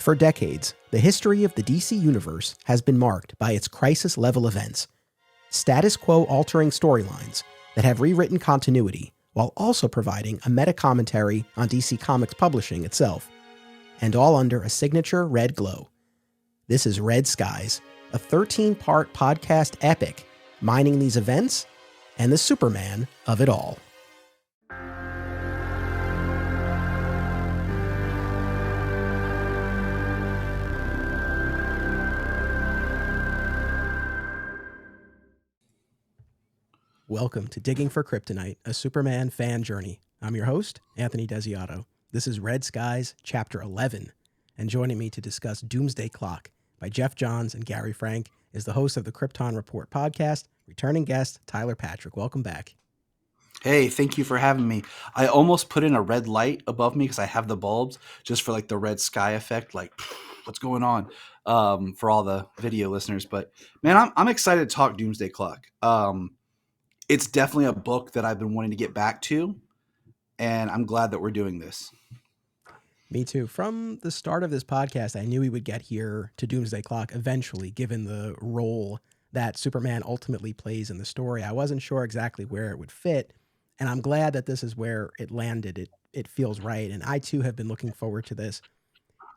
For decades, the history of the DC Universe has been marked by its crisis-level events, status quo-altering storylines that have rewritten continuity while also providing a meta-commentary on DC Comics publishing itself, and all under a signature red glow. This is Red Skies, a 13-part podcast epic mining these events and the Superman of it all. Welcome to Digging for Kryptonite, a Superman fan journey. I'm your host, Anthony Desiato. This is Red Skies, Chapter 11. And joining me to discuss Doomsday Clock by Geoff Johns and Gary Frank is the host of the KRYPTON Report podcast, returning guest Tyler Patrick. Welcome back. Hey, thank you for having me. I almost put in a red light above me because I have the bulbs just for like the red sky effect, like what's going on for all the video listeners. But man, I'm excited to talk Doomsday Clock. It's definitely a book that I've been wanting to get back to, and I'm glad that we're doing this. Me too. From the start of this podcast, I knew we would get here to Doomsday Clock eventually, given the role that Superman ultimately plays in the story. I wasn't sure exactly where it would fit, and I'm glad that this is where it landed. It feels right, and I too have been looking forward to this.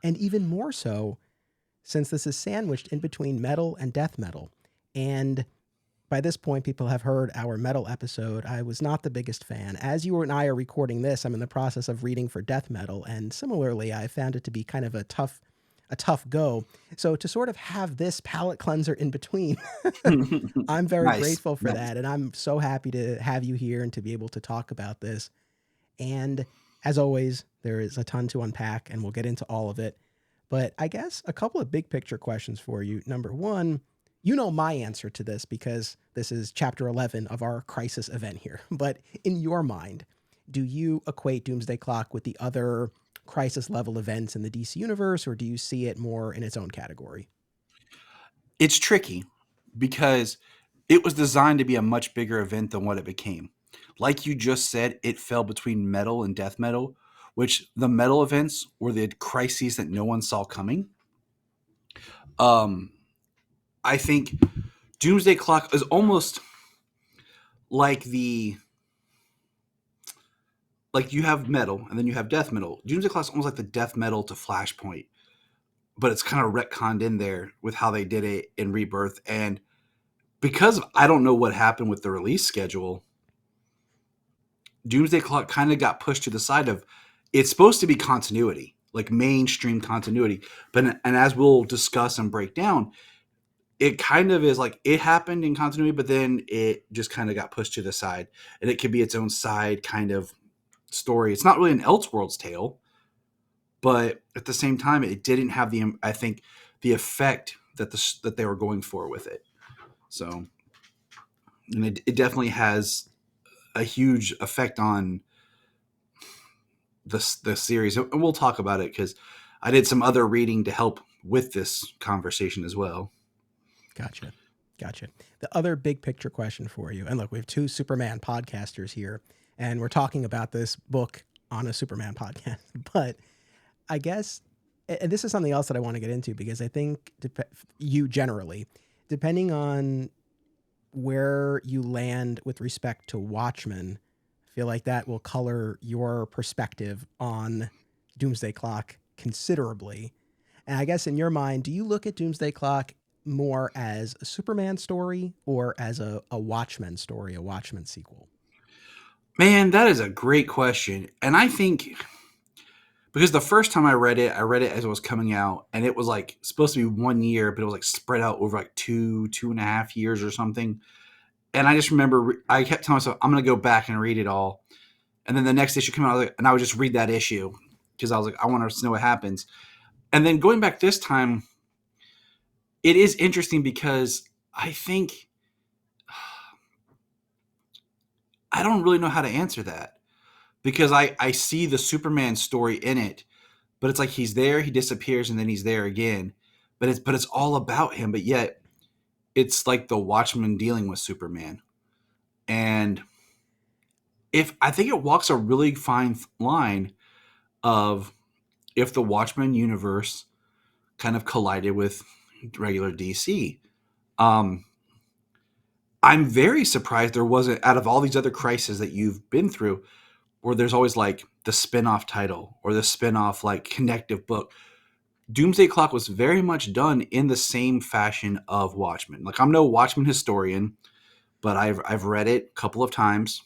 And even more so, since this is sandwiched in between metal and death metal. And by this point, people have heard our metal episode. I was not the biggest fan. As you and I are recording this, I'm in the process of reading for death metal, and similarly, I found it to be kind of a tough go. So to sort of have this palate cleanser in between, I'm very grateful for that, and I'm so happy to have you here and to be able to talk about this. And as always, there is a ton to unpack, and we'll get into all of it. But I guess a couple of big picture questions for you. Number one, you know my answer to this because this is chapter 11 of our crisis event here. But in your mind, do you equate Doomsday Clock with the other crisis level events in the DC universe, or do you see it more in its own category? It's tricky because it was designed to be a much bigger event than what it became. Like you just said, it fell between metal and death metal, which the metal events were the crises that no one saw coming. I think Doomsday Clock is almost like you have metal and then you have death metal. Doomsday Clock is almost like the death metal to Flashpoint, but it's kind of retconned in there with how they did it in Rebirth. And because I don't know what happened with the release schedule, Doomsday Clock kind of got pushed to the side of it's supposed to be continuity, like mainstream continuity. And as we'll discuss and break down, it kind of is like it happened in continuity, but then it just kind of got pushed to the side, and it could be its own side kind of story. It's not really an Elseworlds tale, but at the same time, it didn't have the effect that they were going for with it. So, and it definitely has a huge effect on the series, and we'll talk about it because I did some other reading to help with this conversation as well. Gotcha. The other big picture question for you, and look, we have two Superman podcasters here, and we're talking about this book on a Superman podcast, but I guess, and this is something else that I want to get into because I think you generally, depending on where you land with respect to Watchmen, I feel like that will color your perspective on Doomsday Clock considerably. And I guess in your mind, do you look at Doomsday Clock more as a Superman story or as a Watchmen story, a Watchmen sequel? Man, that is a great question. And I think because the first time I read it as it was coming out, and it was like supposed to be 1 year, but it was like spread out over like 2.5 years or something. And I just remember I kept telling myself, I'm going to go back and read it all. And then the next issue came out, and I would just read that issue because I was like, I want to know what happens. And then going back this time, it is interesting because I think I don't really know how to answer that because I see the Superman story in it, but it's like he's there, he disappears, and then he's there again. But it's all about him, but yet it's like the Watchmen dealing with Superman. And I think it walks a really fine line of if the Watchmen universe kind of collided with regular DC. Um, I'm very surprised there wasn't, out of all these other crises that you've been through, where there's always like the spin-off title or the spin-off like connective book. Doomsday Clock was very much done in the same fashion of Watchmen. Like, I'm no Watchmen historian, but I've read it a couple of times.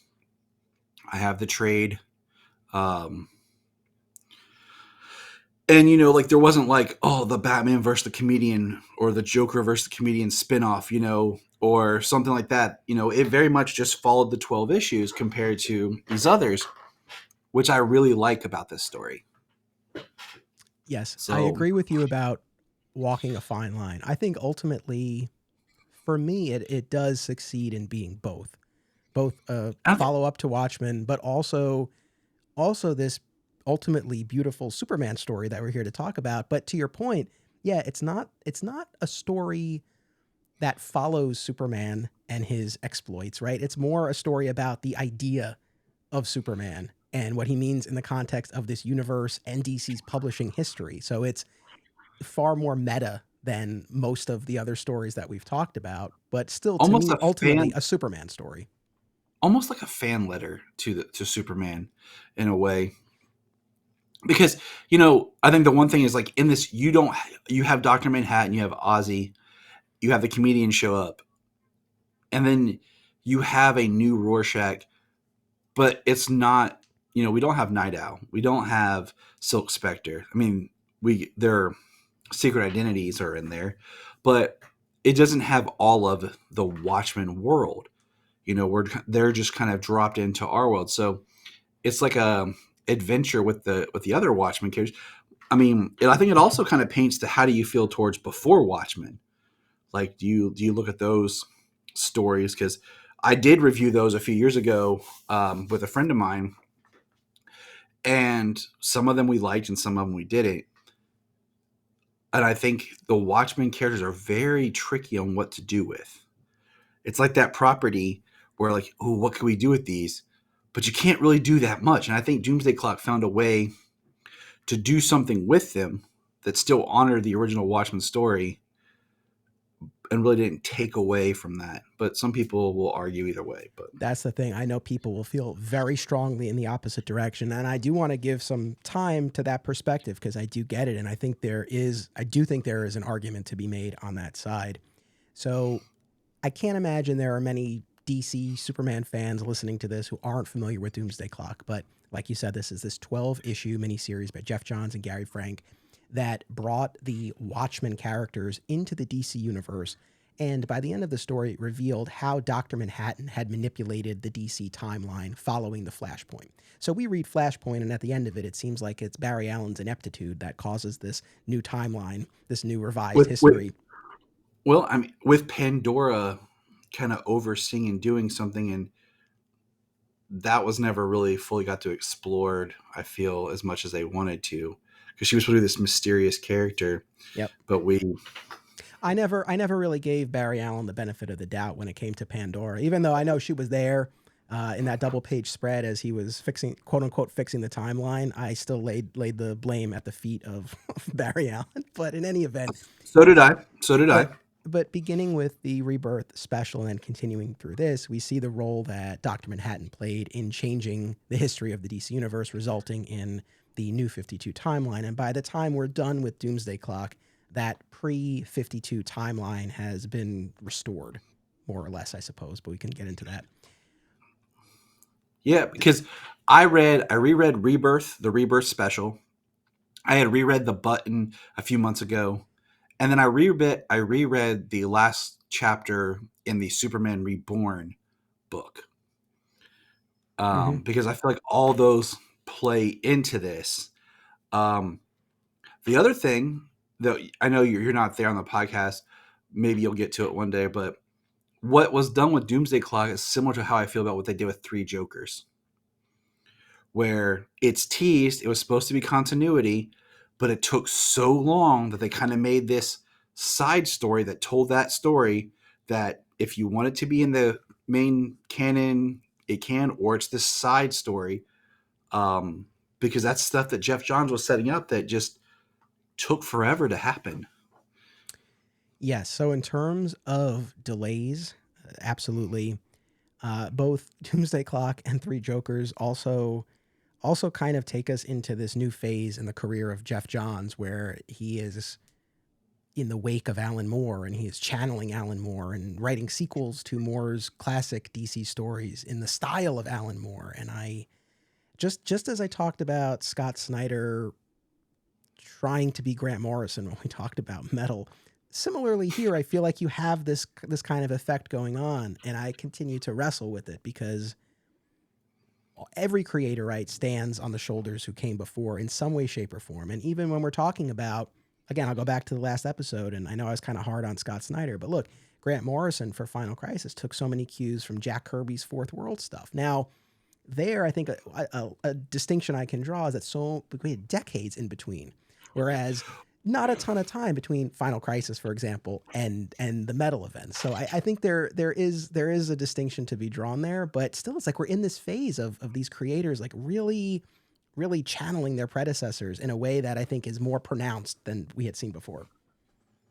I have the trade. Um, and like there wasn't like, oh, the Batman versus the comedian or the Joker versus the comedian spinoff, or something like that. It very much just followed the 12 issues compared to these others, which I really like about this story. Yes, I So, agree with you about walking a fine line. I think ultimately, for me, it does succeed in being both a follow up to Watchmen, but also this ultimately beautiful Superman story that we're here to talk about. But to your point, yeah, it's not a story that follows Superman and his exploits, right? It's more a story about the idea of Superman and what he means in the context of this universe and DC's publishing history. So it's far more meta than most of the other stories that we've talked about, but still to almost me a ultimately fan, a Superman story. almost like a fan letter to Superman in a way. Because I think the one thing is, like, in this, you have Dr. Manhattan, you have Ozzy, you have the comedian show up, and then you have a new Rorschach, but it's not, we don't have Night Owl, we don't have Silk Spectre. I mean, their secret identities are in there, but it doesn't have all of the Watchmen world. They're just kind of dropped into our world, so it's like a adventure with the other Watchmen characters. I mean, I think it also kind of paints to how do you feel towards before Watchmen. Like, do you look at those stories? Because I did review those a few years ago with a friend of mine, and some of them we liked and some of them we didn't. And I think the Watchmen characters are very tricky on what to do with. It's like that property where, like, oh, what can we do with these? But you can't really do that much. And I think Doomsday Clock found a way to do something with them that still honored the original Watchmen story and really didn't take away from that. But some people will argue either way. But That's the thing. I know people will feel very strongly in the opposite direction. And I do want to give some time to that perspective because I do get it. And I do think there is an argument to be made on that side. So I can't imagine there are many DC Superman fans listening to this who aren't familiar with Doomsday Clock. But like you said, this is this 12-issue miniseries by Geoff Johns and Gary Frank that brought the Watchmen characters into the DC universe. And by the end of the story, it revealed how Dr. Manhattan had manipulated the DC timeline following the Flashpoint. So we read Flashpoint, and at the end of it, it seems like it's Barry Allen's ineptitude that causes this new timeline, this new revised with history. well, I mean, with Pandora kind of overseeing and doing something, and that was never really fully got to explored, I feel, as much as they wanted to, because she was really this mysterious character. Yep. But I never really gave Barry Allen the benefit of the doubt when it came to Pandora, even though I know she was there in that double page spread as he was fixing, quote unquote, fixing the timeline. I still laid the blame at the feet of Barry Allen. But in any event, so did I. So did I. but but beginning with the Rebirth special and then continuing through this, we see the role that Dr. Manhattan played in changing the history of the DC universe, resulting in the new 52 timeline. And by the time we're done with Doomsday Clock, that pre 52 timeline has been restored, more or less, I suppose, but we can get into that. Yeah, because I reread Rebirth, the Rebirth special. I had reread The Button a few months ago, and then I reread the last chapter in the Superman Reborn book, Mm-hmm. because I feel like all those play into this. Um, the other thing that I know you're not there on the podcast, maybe you'll get to it one day, but what was done with Doomsday Clock is similar to how I feel about what they did with Three Jokers, where it's teased, it was supposed to be continuity, but it took so long that they kind of made this side story that told that story, that if you want it to be in the main canon, it can, or it's this side story. Because that's stuff that Geoff Johns was setting up that just took forever to happen. Yes. So in terms of delays, absolutely. Both Doomsday Clock and Three Jokers also kind of take us into this new phase in the career of Geoff Johns, where he is in the wake of Alan Moore, and he is channeling Alan Moore and writing sequels to Moore's classic DC stories in the style of Alan Moore. And I just as I talked about Scott Snyder trying to be Grant Morrison when we talked about Metal, similarly here I feel like you have this kind of effect going on, and I continue to wrestle with it because every creator, right, stands on the shoulders who came before in some way, shape, or form. And even when we're talking about, again, I'll go back to the last episode, and I know I was kind of hard on Scott Snyder, but look, Grant Morrison for Final Crisis took so many cues from Jack Kirby's Fourth World stuff. Now, there, I think a distinction I can draw is that we had decades in between, whereas not a ton of time between Final Crisis, for example, and the Metal events. So I think there is a distinction to be drawn there, but still, it's like we're in this phase of these creators like really, really channeling their predecessors in a way that I think is more pronounced than we had seen before.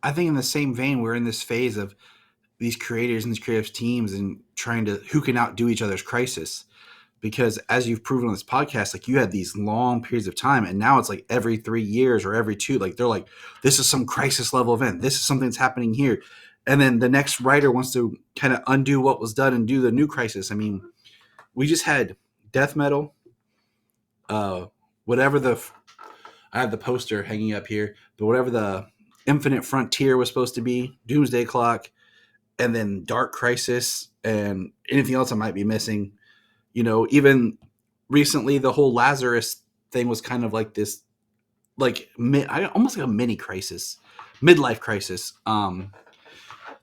I think in the same vein, we're in this phase of these creators and these creative teams and trying to who can outdo each other's crisis. Because as you've proven on this podcast, like you had these long periods of time, and now it's like every 3 years or every 2, like they're like, this is some crisis level event. This is something that's happening here. And then the next writer wants to kind of undo what was done and do the new crisis. I mean, we just had death metal, whatever I have the poster hanging up here, but whatever the Infinite Frontier was supposed to be, Doomsday Clock, and then Dark Crisis, and anything else I might be missing. Even recently, the whole Lazarus thing was kind of like this, like almost like a mini crisis, midlife crisis.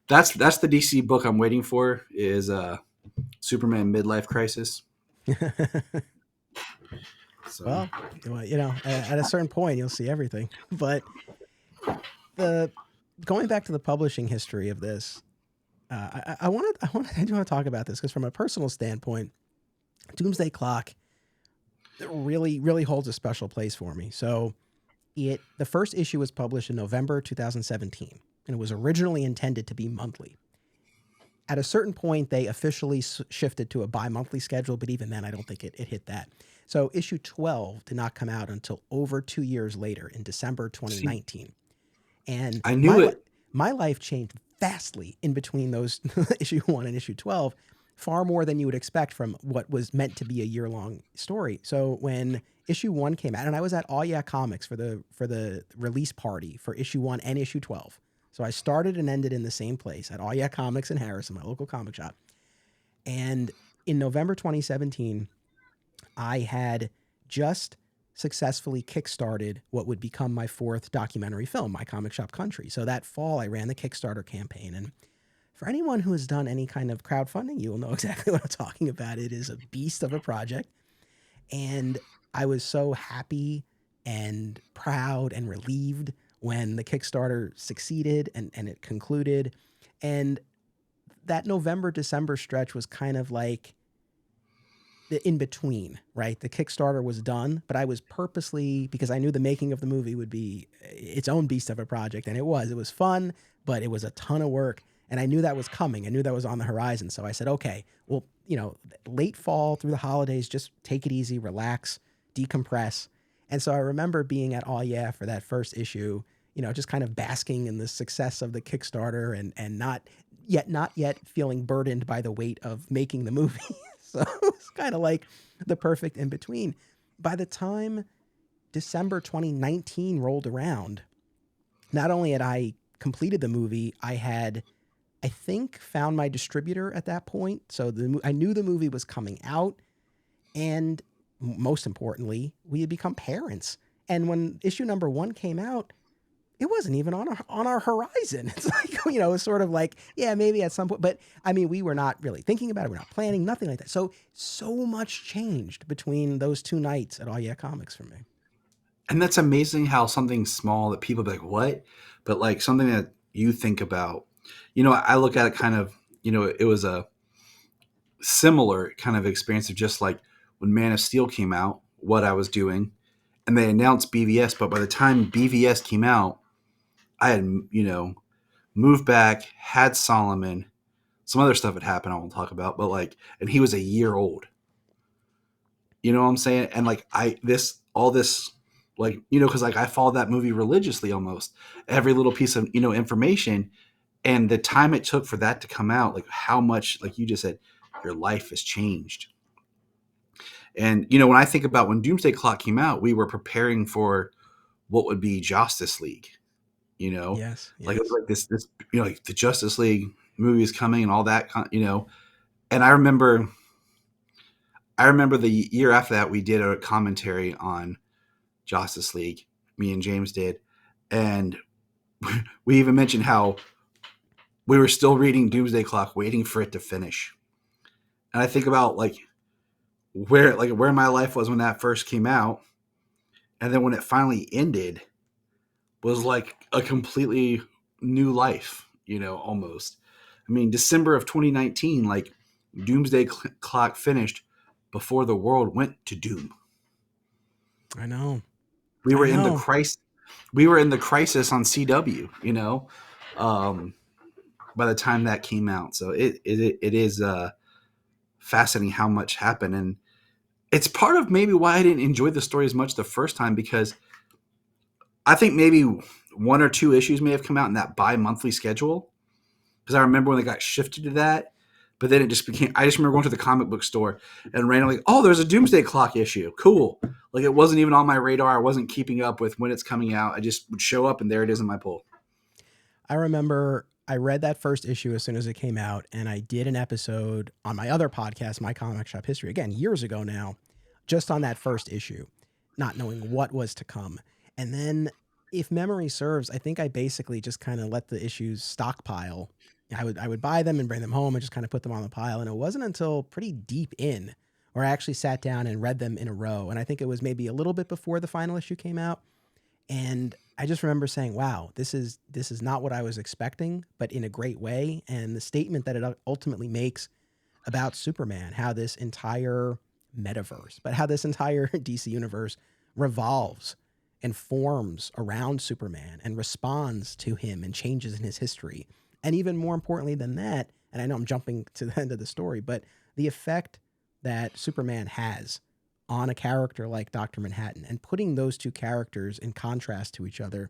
That's the DC book I'm waiting for is Superman Midlife Crisis. So. Well, at a certain point, you'll see everything. But going back to the publishing history of this, I do want to talk about this because from a personal standpoint, Doomsday Clock really, really holds a special place for me. So the first issue was published in November 2017, and it was originally intended to be monthly. At a certain point, they officially shifted to a bi-monthly schedule, but even then, I don't think it hit that. So issue 12 did not come out until over 2 years later in December 2019. And I knew my life changed vastly in between those issue 1 and issue 12, far more than you would expect from what was meant to be a year-long story. So when issue 1 came out, and I was at All Yeah Comics for the release party for issue 1 and issue 12. So I started and ended in the same place at All Yeah Comics in Harrison, my local comic shop. And in November 2017, I had just successfully kickstarted what would become my 4th documentary film, My Comic Shop Country. So that fall, I ran the Kickstarter campaign. And for anyone who has done any kind of crowdfunding, you will know exactly what I'm talking about. It is a beast of a project. And I was so happy and proud and relieved when the Kickstarter succeeded and it concluded. And that November-December stretch was kind of like the in-between, right? The Kickstarter was done, but I was purposely, because I knew the making of the movie would be its own beast of a project, and it was fun, but it was a ton of work, and I knew that was coming. I knew that was on the horizon. So I said, okay, well, late fall through the holidays, just take it easy, relax, decompress. And so I remember being at All Yeah for that first issue, just kind of basking in the success of the Kickstarter and not yet feeling burdened by the weight of making the movie. So it's kind of like the perfect in between. By the time December 2019 rolled around, not only had I completed the movie, I had, I think, found my distributor at that point. So I knew the movie was coming out. And most importantly, we had become parents. And when issue number 1 came out, it wasn't even on our horizon. It's like, it's sort of like, yeah, maybe at some point. But I mean, we were not really thinking about it. We're not planning, nothing like that. So much changed between those 2 nights at All Yeah Comics for me. And that's amazing how something small that people be like, what? But like something that you think about, I look at it kind of, it was a similar kind of experience of just like when Man of Steel came out, what I was doing. and they announced BVS. But by the time BVS came out, I had, moved back, had Solomon, some other stuff had happened I won't talk about, but like, and he was a year old. You know what I'm saying? And like all this, like, because like I followed that movie religiously, almost every little piece of information, and the time it took for that to come out, like how much, like you just said, your life has changed. And when I think about when Doomsday Clock came out, we were preparing for what would be Justice League. Yes, Like it was yes. like this, like the Justice League movie is coming and all that, And I remember the year after that we did a commentary on Justice League. Me and James did, and we even mentioned how we were still reading Doomsday Clock, waiting for it to finish. And I think about like where my life was when that first came out, and then when it finally ended, was like a completely new life. Almost. I mean, December of 2019, like Doomsday Clock finished before the world went to doom. I know. We I were in the know. crisis. We were in the crisis on CW. Um, by the time that came out, so it is fascinating how much happened, and it's part of maybe why I didn't enjoy the story as much the first time, because I think maybe one or two issues may have come out in that bi-monthly schedule, because I remember when they got shifted to that. But then it just became, I just remember going to the comic book store and randomly, oh, there's a Doomsday Clock issue. Cool. Like it wasn't even on my radar. I wasn't keeping up with when it's coming out. I just would show up and there it is in my pull. I remember I read that first issue as soon as it came out, and I did an episode on my other podcast, My Comic Shop History, again, years ago now, just on that first issue, not knowing what was to come. And then, if memory serves, I think I basically just kind of let the issues stockpile. I would buy them and bring them home and just kind of put them on the pile. And it wasn't until pretty deep in where I actually sat down and read them in a row. And I think it was maybe a little bit before the final issue came out. And I just remember saying, "Wow, this is not what I was expecting, but in a great way." And the statement that it ultimately makes about Superman, how this entire metaverse, but how this entire DC universe revolves and forms around Superman and responds to him and changes in his history. And even more importantly than that, and I know I'm jumping to the end of the story, but the effect that Superman has on a character like Dr. Manhattan and putting those two characters in contrast to each other,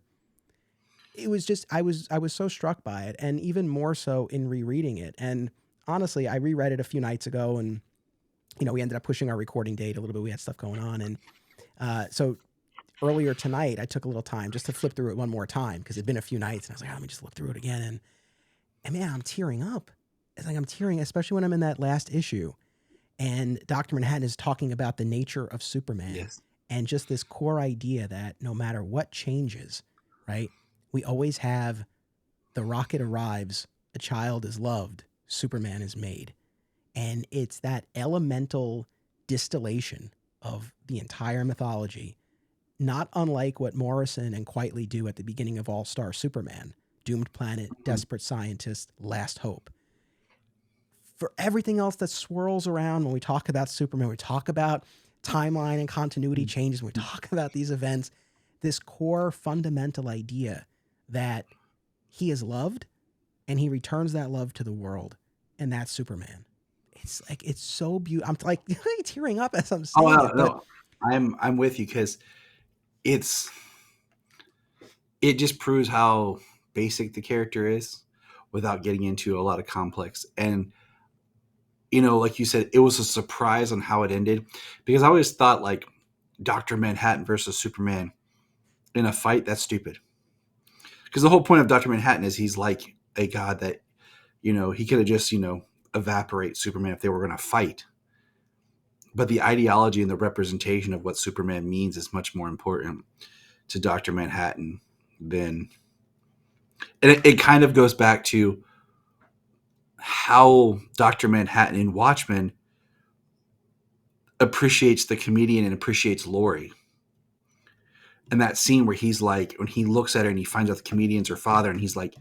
it was just I was so struck by it, and even more so in rereading it. And honestly, I reread it a few nights ago, and we ended up pushing our recording date a little bit. We had stuff going on, and so earlier tonight I took a little time just to flip through it one more time because it'd been a few nights, and I was like, let me just look through it again, and man, I'm tearing up. It's like I'm tearing, especially when I'm in that last issue and Dr. Manhattan is talking about the nature of Superman Yes. and just this core idea that no matter what changes, right, we always have the rocket arrives, a child is loved, Superman is made. And it's that elemental distillation of the entire mythology, not unlike what Morrison and Quitely do at the beginning of All Star Superman, Doomed Planet, Desperate Scientist, Last Hope. For everything else that swirls around when we talk about Superman, we talk about timeline and continuity changes, when we talk about these events, this core fundamental idea that he is loved and he returns that love to the world, and that's Superman. It's like it's so beautiful. I'm like tearing up as I'm Oh saying no, it, but no. I'm with you because it's it just proves how basic the character is without getting into a lot of complex. And like you said, it was a surprise on how it ended, because I always thought like Dr. Manhattan versus Superman in a fight, that's stupid. Because the whole point of Dr. Manhattan is he's like a god that, he could have just, evaporate Superman if they were going to fight. But the ideology and the representation of what Superman means is much more important to Dr. Manhattan than. And it kind of goes back to how Dr. Manhattan in Watchmen appreciates the comedian and appreciates Laurie. And that scene where he's like, when he looks at her and he finds out the comedian's her father, and he's like,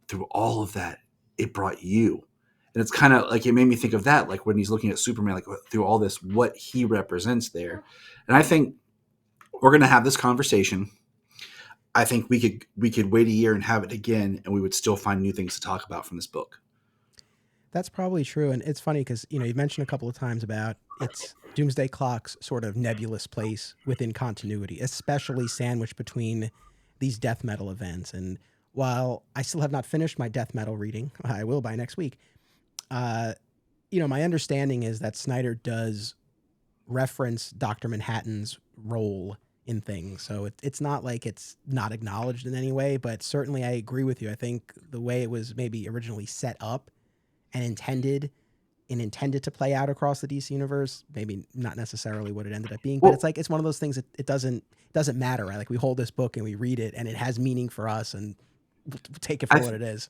through all of that, it brought you. And it's kind of like, it made me think of that, like when he's looking at Superman, like through all this, what he represents there. And I think we're going to have this conversation. I think we could wait a year and have it again, and we would still find new things to talk about from this book. That's probably true. And it's funny because, you mentioned a couple of times about it's Doomsday Clock's sort of nebulous place within continuity, especially sandwiched between these death metal events. And while I still have not finished my death metal reading, I will by next week. Uh, my understanding is that Snyder does reference Dr. Manhattan's role in things. So it's not like it's not acknowledged in any way, but certainly I agree with you. I think the way it was maybe originally set up and intended to play out across the DC universe, maybe not necessarily what it ended up being, but Well, it's like it's one of those things that it doesn't matter, right? Like we hold this book and we read it and it has meaning for us and we'll take it for I what it is.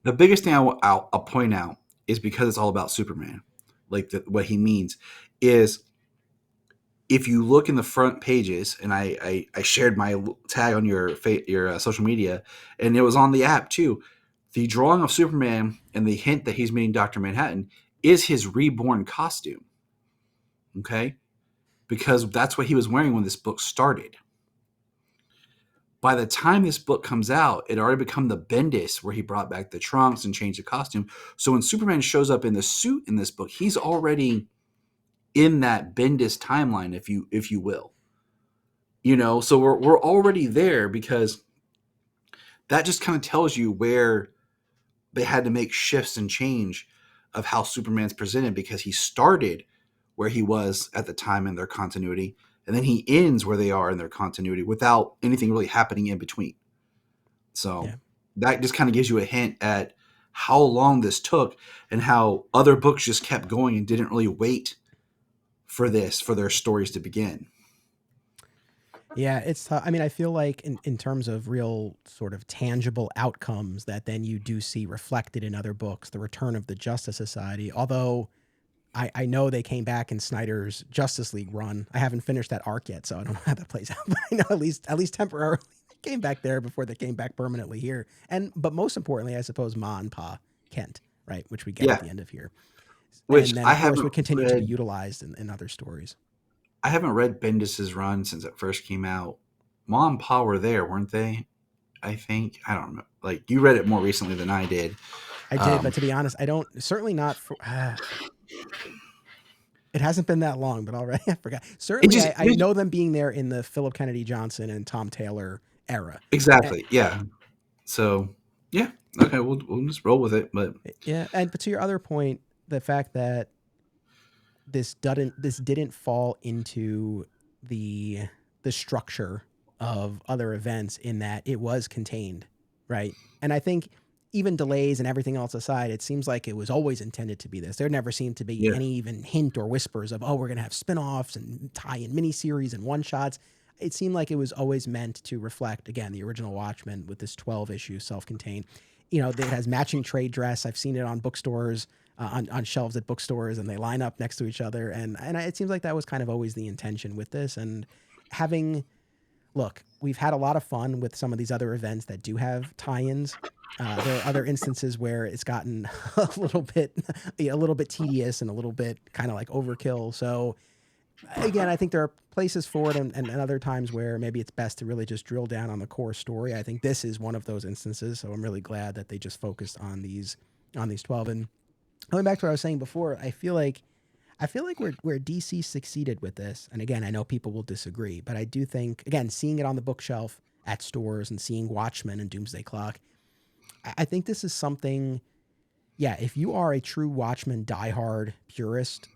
the biggest thing I'll point out is because it's all about Superman. Like what he means is if you look in the front pages, and I shared my tag on your social media, and it was on the app too. The drawing of Superman and the hint that he's meeting Doctor Manhattan is his reborn costume. Okay, because that's what he was wearing when this book started. By the time this book comes out, it already become the Bendis where he brought back the trunks and changed the costume. So when Superman shows up in the suit in this book, he's already in that Bendis timeline, if you will. So we're already there because that just kind of tells you where they had to make shifts and change of how Superman's presented because he started where he was at the time in their continuity, and then he ends where they are in their continuity without anything really happening in between. So Yeah. that just kind of gives you a hint at how long this took and how other books just kept going and didn't really wait for their stories to begin. Yeah, I mean, I feel like in terms of real sort of tangible outcomes that then you do see reflected in other books, the return of the Justice Society, although I know they came back in Snyder's Justice League run. I haven't finished that arc yet, so I don't know how that plays out. But I know at least temporarily they came back there before they came back permanently here. But most importantly, I suppose Ma and Pa Kent, right, which we get at Yeah, the end of here, which and then I of course haven't would continue to be read. utilized in other stories. I haven't read Bendis's run since it first came out. Mom and Pa were there, weren't they? I think I don't know. Like you read it more recently than I did. I did, but Um, to be honest, I don't. Certainly not for. It hasn't been that long, but already I forgot. it Certainly, just I know them being there in the Philip Kennedy Johnson and Tom Taylor era. exactly, yeah. So yeah, okay, we'll just roll with it. But Yeah, and but to your other point, the fact that this didn't fall into the the structure of other events in that it was contained, right? And I think even delays and everything else aside, it seems like it was always intended to be this. There never seemed to be yeah, any even hint or whispers of, oh, we're going to have spin-offs and tie-in miniseries and one-shots. It seemed like it was always meant to reflect, again, the original Watchmen with this 12 issue self-contained. It has matching trade dress. I've seen it on bookstores, on shelves at bookstores, and they line up next to each other. And it seems like that was kind of always the intention with this. And having look, we've had a lot of fun with some of these other events that do have tie-ins. There are other instances where it's gotten a little bit tedious and a little bit kind of like overkill. So again, I think there are places for it, and other times where maybe it's best to really just drill down on the core story. I think this is one of those instances. So I'm really glad that they just focused on these 12. And going back to what I was saying before, I feel like where DC succeeded with this, and again, I know people will disagree, but I do think, again, seeing it on the bookshelf at stores and seeing Watchmen and Doomsday Clock, I think this is something. Yeah, if you are a true Watchmen diehard purist,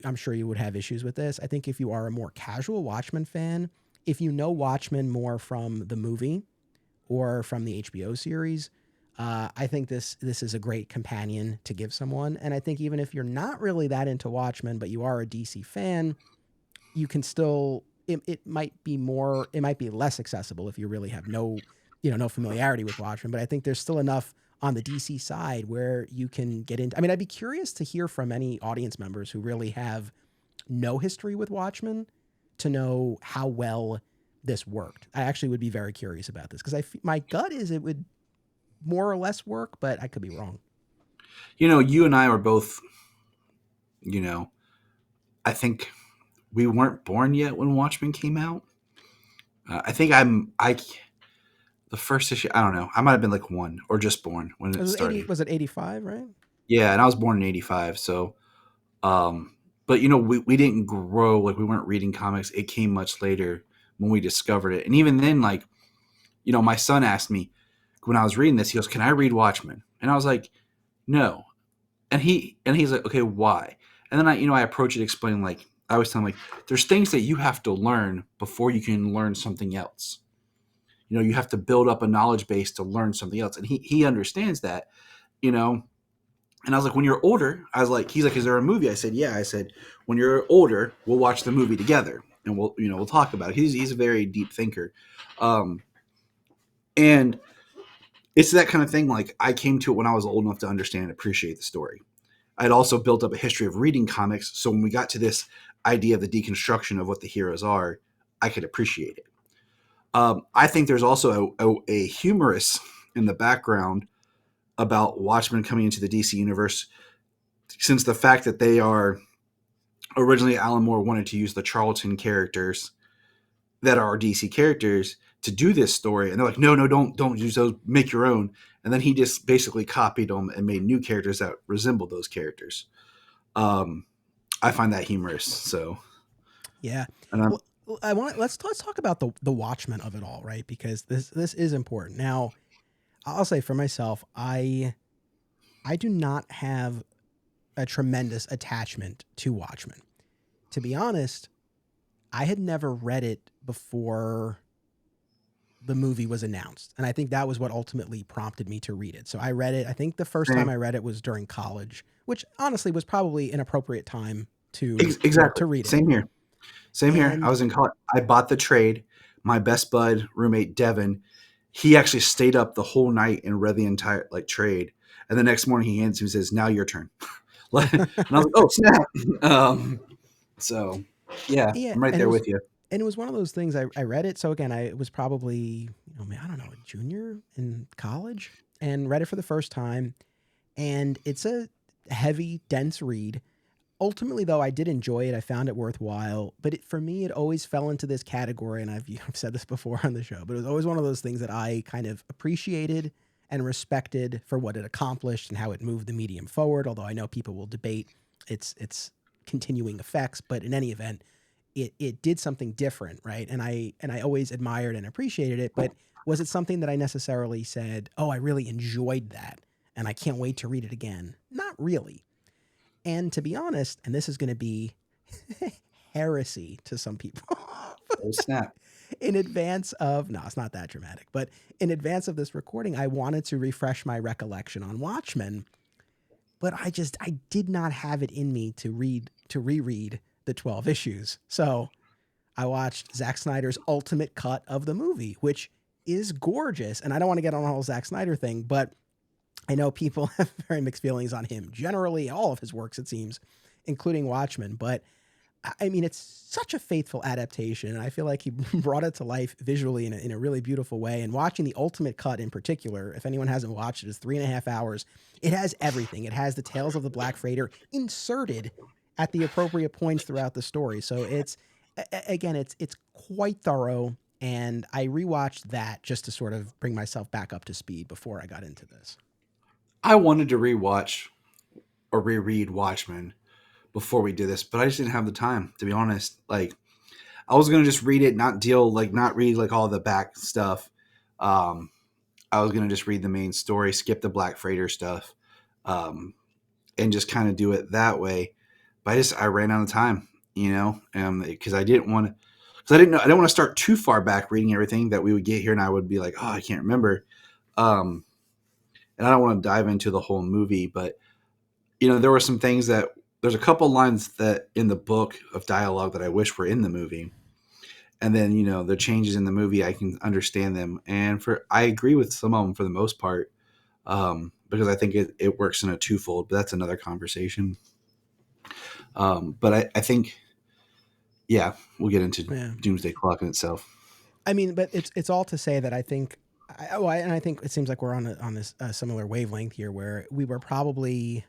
I'm sure you would have issues with this. I think if you are a more casual Watchmen fan, if you know Watchmen more from the movie or from the HBO series, I think this is a great companion to give someone. And I think even if you're not really that into Watchmen, but you are a DC fan, you can still. It might be less accessible if you really have no familiarity with Watchmen. But I think there's still enough on the DC side where you can get into. I mean, I'd be curious to hear from any audience members who really have no history with Watchmen to know how well this worked. I actually would be very curious about this because my gut is it would more or less work, but I could be wrong. you and I were both. You know, I think we weren't born yet when Watchmen came out, I think the first issue. I don't know. I might have been like 1 or just born when It it was 80, started. was it 85, right? Yeah, and I was born in '85. So, um, but we didn't grow like we weren't reading comics. It came much later when we discovered it, and even then, like my son asked me when I was reading this. He goes, "Can I read Watchmen?" And I was like, "No." And he's like, "Okay, why?" And then I approach it explaining, like I always tell him, like, there's things that you have to learn before you can learn something else. You have to build up a knowledge base to learn something else, and he understands that. You know, and I was like, when you're older, I was like, he's like, is there a movie? I said, yeah. I said, when you're older, we'll watch the movie together and we'll talk about it. He's a very deep thinker, um, and it's that kind of thing. Like I came to it when I was old enough to understand and appreciate the story. I'd also built up a history of reading comics, so when we got to this idea of the deconstruction of what the heroes are, I could appreciate it. I think there's also a humorous in the background about Watchmen coming into the DC universe, since the fact that they are originally Alan Moore wanted to use the Charlton characters that are DC characters to do this story, and they're like, no, don't use those, make your own. And then he just basically copied them and made new characters that resemble those characters. Um, I find that humorous. So, Yeah. and I'm Well, let's talk about the Watchmen of it all, right? Because this is important. Now, I'll say for myself, I do not have a tremendous attachment to Watchmen. To be honest, I had never read it before the movie was announced, and I think that was what ultimately prompted me to read it. So I read it. I think the first time same, I read it was during college, which honestly was probably an appropriate time to exactly read it. same here. Same here. I And was in college. I bought the trade. My best bud roommate Devin, he actually stayed up the whole night and read the entire like trade. And the next morning he hands me and says, "Now your turn." And I was like, "Oh snap!" So yeah, yeah, I'm right and there with you. it was one of those things. I read it. So again, I was probably, I don't know, a junior in college, and read it for the first time. And it's a heavy, dense read. Ultimately, though, I did enjoy it. I found it worthwhile. But for me, it always fell into this category. And I've said this before on the show, but it was always one of those things that I kind of appreciated and respected for what it accomplished and how it moved the medium forward. Although I know people will debate its continuing effects, but in any event, it did something different, right? And I always admired and appreciated it. But was it something that I necessarily said, "Oh, I really enjoyed that, and I can't wait to read it again"? Not really. And to be honest, and this is going to be heresy to some people, Oh snap! in advance of, no, it's not that dramatic, but in advance of this recording, I wanted to refresh my recollection on Watchmen, but I did not have it in me to reread the 12 issues. So I watched Zack Snyder's ultimate cut of the movie, which is gorgeous. And I don't want to get on the whole Zack Snyder thing, but I know people have very mixed feelings on him. Generally, all of his works, it seems, including Watchmen. But I mean, it's such a faithful adaptation, and I feel like he brought it to life visually in a really beautiful way. And watching the ultimate cut in particular, if anyone hasn't watched it, it's 3.5 hours. It has everything. It has the Tales of the Black Freighter inserted at the appropriate points throughout the story. So again, it's quite thorough. And I rewatched that just to sort of bring myself back up to speed before I got into this. I wanted to rewatch or reread Watchmen before we did this, but I just didn't have the time, to be honest. Like I was gonna just read it, not read like all the back stuff. Um, I was gonna just read the main story, skip the Black Freighter stuff, um, and just kind of do it that way. But I ran out of time, because I didn't want to, because I didn't want to start too far back reading everything that we would get here, and I would be like, oh, I can't remember. Um, and I don't want to dive into the whole movie, but there were some things that there's a couple lines that in the book of dialogue that I wish were in the movie, and then the changes in the movie I can understand them, and I agree with some of them for the most part, because I think it works in a twofold, but that's another conversation. But I think, yeah, we'll get into Yeah. Doomsday Clock in itself. I mean, but it's all to say that I think, and I think it seems like we're on this similar wavelength here, where we were probably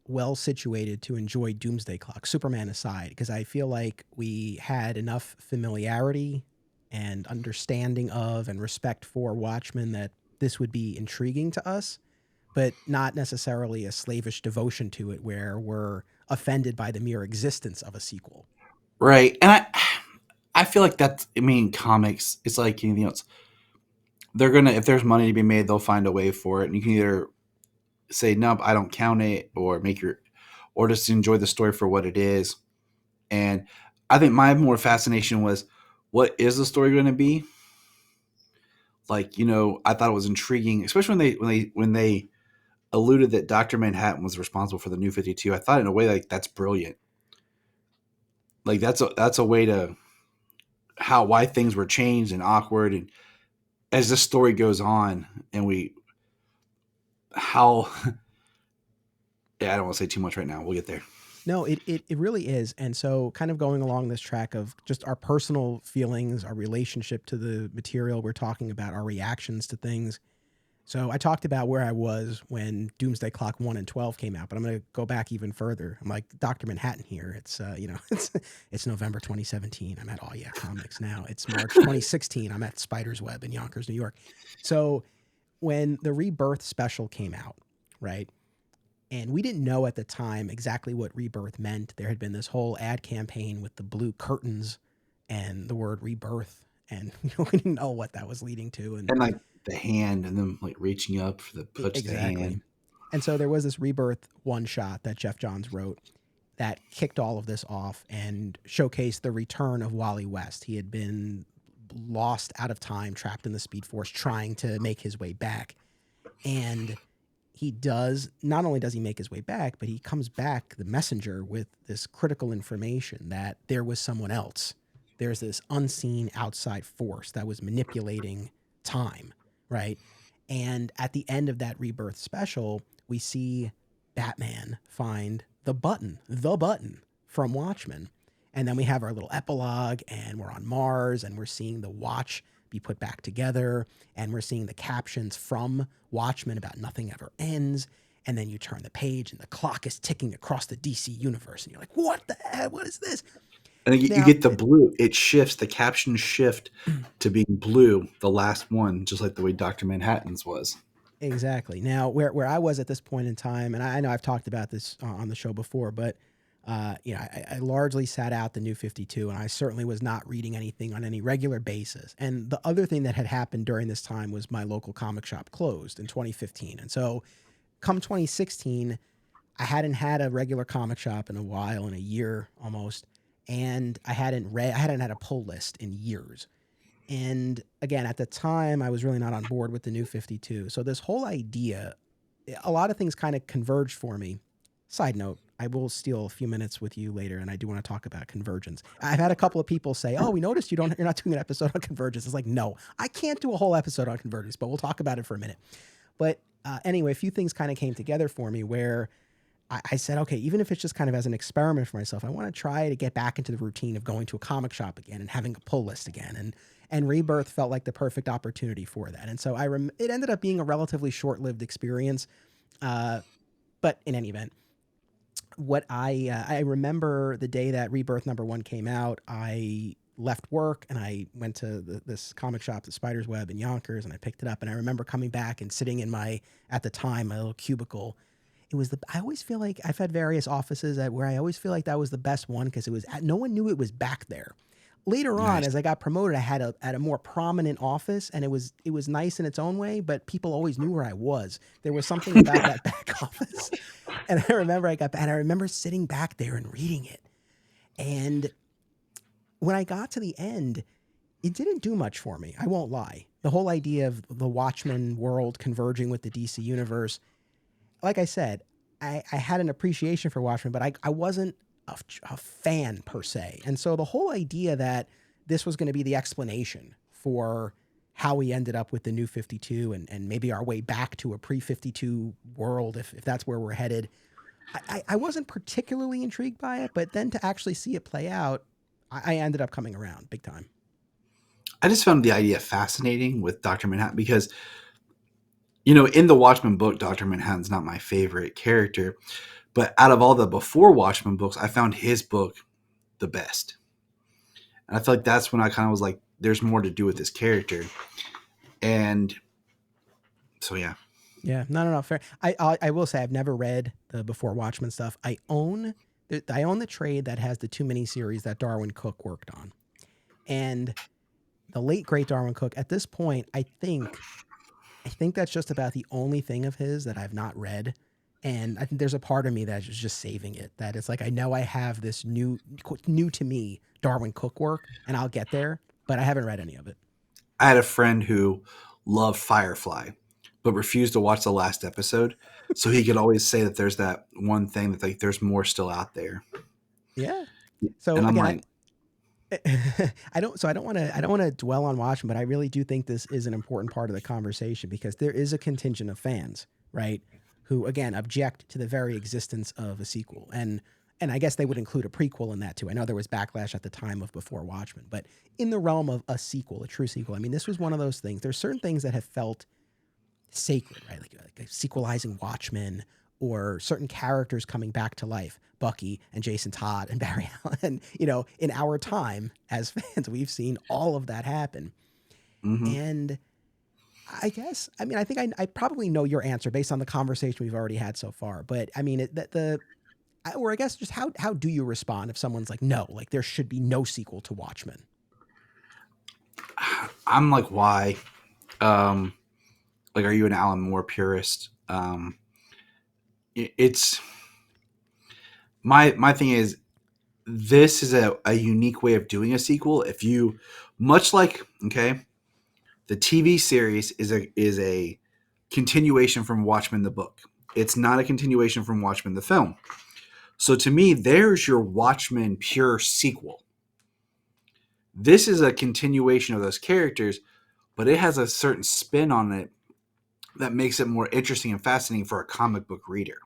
well situated to enjoy Doomsday Clock, Superman aside, because I feel like we had enough familiarity and understanding of and respect for Watchmen that this would be intriguing to us, but not necessarily a slavish devotion to it where we're offended by the mere existence of a sequel. Right. And I feel like that's, I mean, comics, it's like anything else. They're going to, if there's money to be made, they'll find a way for it. And you can either say, nope, I don't count it, or just enjoy the story for what it is. And I think my more fascination was, what is the story going to be? Like, I thought it was intriguing, especially when they alluded that Dr. Manhattan was responsible for the New 52. I thought in a way like that's brilliant. Like that's a way to why things were changed and awkward, and as the story goes on and how yeah, I don't want to say too much right now. We'll get there. No, it really is. And so, kind of going along this track of just our personal feelings, our relationship to the material we're talking about, our reactions to things. So, I talked about where I was when Doomsday Clock 1 and 12 came out, but I'm going to go back even further. I'm like Dr. Manhattan here. It's, it's November 2017. I'm at All Yeah Comics now. It's March 2016. I'm at Spider's Web in Yonkers, New York. So, when the Rebirth special came out, right? And we didn't know at the time exactly what rebirth meant. There had been this whole ad campaign with the blue curtains and the word rebirth. And we didn't know what that was leading to. And like the hand and them like reaching up for the push the hand. And so there was this rebirth one shot that Geoff Johns wrote that kicked all of this off and showcased the return of Wally West. He had been lost out of time, trapped in the Speed Force, trying to make his way back. And he does, not only does he make his way back, but he comes back, the messenger, with this critical information that there was someone else. There's this unseen outside force that was manipulating time, right? And at the end of that rebirth special, we see Batman find the button from Watchmen. And then we have our little epilogue, and we're on Mars, and we're seeing the watch be put back together, and we're seeing the captions from Watchmen about nothing ever ends. And then you turn the page and the clock is ticking across the DC universe, and you're like, what the heck? What is this? And then you get the blue. It shifts, the captions shift to being blue, the last one, just like the way Dr. Manhattan's was. Exactly. Now, where I was at this point in time, and I know I've talked about this on the show before, but I largely sat out the New 52, and I certainly was not reading anything on any regular basis. And the other thing that had happened during this time was my local comic shop closed in 2015. And so come 2016, I hadn't had a regular comic shop in a while, in a year almost, and I hadn't had a pull list in years. And again, at the time, I was really not on board with the New 52. So this whole idea, a lot of things kind of converged for me. Side note, I will steal a few minutes with you later, and I do want to talk about convergence. I've had a couple of people say, "Oh, we noticed you're not doing an episode on convergence." It's like, no, I can't do a whole episode on convergence, but we'll talk about it for a minute. But anyway, a few things kind of came together for me where I said, okay, even if it's just kind of as an experiment for myself, I want to try to get back into the routine of going to a comic shop again and having a pull list again. And Rebirth felt like the perfect opportunity for that. And so it ended up being a relatively short-lived experience. But in any event, what I remember the day that Rebirth #1 came out, I left work and I went to this comic shop, the Spider's Web in Yonkers, and I picked it up. And I remember coming back and sitting in at the time, my little cubicle. I always feel like I've had various offices where I always feel like that was the best one because no one knew it was back there. Later on, as I got promoted, I had a more prominent office, and it was nice in its own way, but people always knew where I was. There was something about that back office. And I remember I remember sitting back there and reading it. And when I got to the end, it didn't do much for me. I won't lie. The whole idea of the Watchmen world converging with the DC universe, like I said, I had an appreciation for Watchmen, but I wasn't a fan per se. And so the whole idea that this was going to be the explanation for how we ended up with the New 52 and maybe our way back to a pre-52 world, if that's where we're headed, I wasn't particularly intrigued by it, but then to actually see it play out, I ended up coming around big time. I just found the idea fascinating with Dr. Manhattan because, in the Watchmen book, Dr. Manhattan's not my favorite character. But out of all the before Watchmen books, I found his book the best. And I feel like that's when I kind of was like, there's more to do with this character. And so, yeah. Yeah, no, fair. I will say I've never read the Before Watchmen stuff. I own the trade that has the 2 miniseries that Darwin Cook worked on, and the late great Darwin Cook. At this point, I think that's just about the only thing of his that I've not read, and I think there's a part of me that is just saving it. That it's like I know I have this new to me Darwin Cook work, and I'll get there, but I haven't read any of it. I had a friend who loved Firefly, but refused to watch the last episode, so he could always say that there's that one thing that like there's more still out there. Yeah. So And I'm again, like, I don't want to dwell on Watchmen, but I really do think this is an important part of the conversation because there is a contingent of fans, right, who again object to the very existence of a sequel, and I guess they would include a prequel in that too. I know there was backlash at the time of Before Watchmen, but in the realm of a sequel, a true sequel, I mean, this was one of those things. There's certain things that have felt sacred, right, like sequelizing Watchmen, or certain characters coming back to life, Bucky and Jason Todd and Barry Allen. You know, in our time as fans, we've seen all of that happen. mm-hmm. And I guess, I mean, I think I probably know your answer based on the conversation we've already had so far. But I mean, or I guess just how do you respond if someone's like, no, like there should be no sequel to Watchmen? I'm like, why? Like, are you an Alan Moore purist? It's my thing is, this is a unique way of doing a sequel. If you, much like, okay, the TV series is a continuation from Watchmen the book. It's not a continuation from Watchmen the film. So to me, there's your Watchmen pure sequel. This is a continuation of those characters, but it has a certain spin on it that makes it more interesting and fascinating for a comic book reader.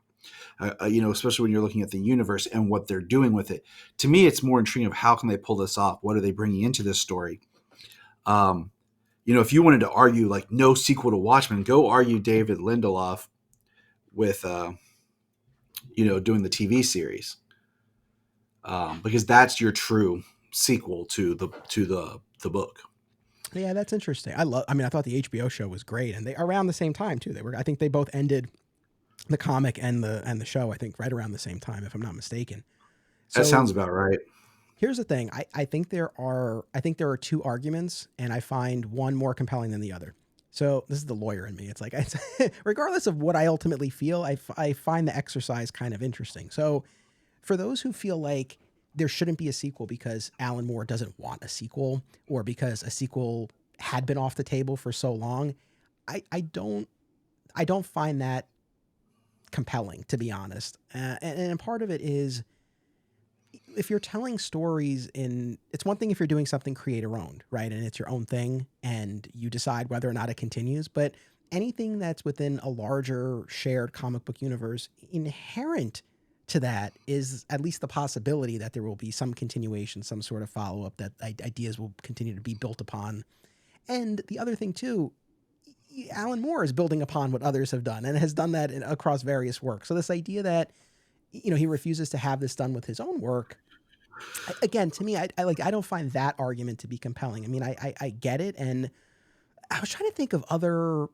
Especially when you're looking at the universe and what they're doing with it. To me, it's more intriguing of how can they pull this off? What are they bringing into this story? If you wanted to argue like no sequel to Watchmen, go argue David Lindelof with, doing the TV series, because that's your true sequel to the book. Yeah, that's interesting. I thought the HBO show was great, and they around the same time too. I think they both ended the comic and the show, I think, right around the same time, if I'm not mistaken. So That sounds about right. Here's the thing. I think there are two arguments, and I find one more compelling than the other. So this is the lawyer in me. It's like, regardless of what I ultimately feel, I find the exercise kind of interesting. So for those who feel like there shouldn't be a sequel because Alan Moore doesn't want a sequel, or because a sequel had been off the table for so long, I don't find that compelling, to be honest. And part of it is, if you're telling stories it's one thing if you're doing something creator owned, right? And it's your own thing and you decide whether or not it continues, but anything that's within a larger shared comic book universe, inherent to that is at least the possibility that there will be some continuation, some sort of follow-up, that ideas will continue to be built upon. And the other thing too, Alan Moore is building upon what others have done and has done that across various works. So this idea that, he refuses to have this done with his own work, again, to me, I don't find that argument to be compelling. I mean, I get it. And I was trying to think of other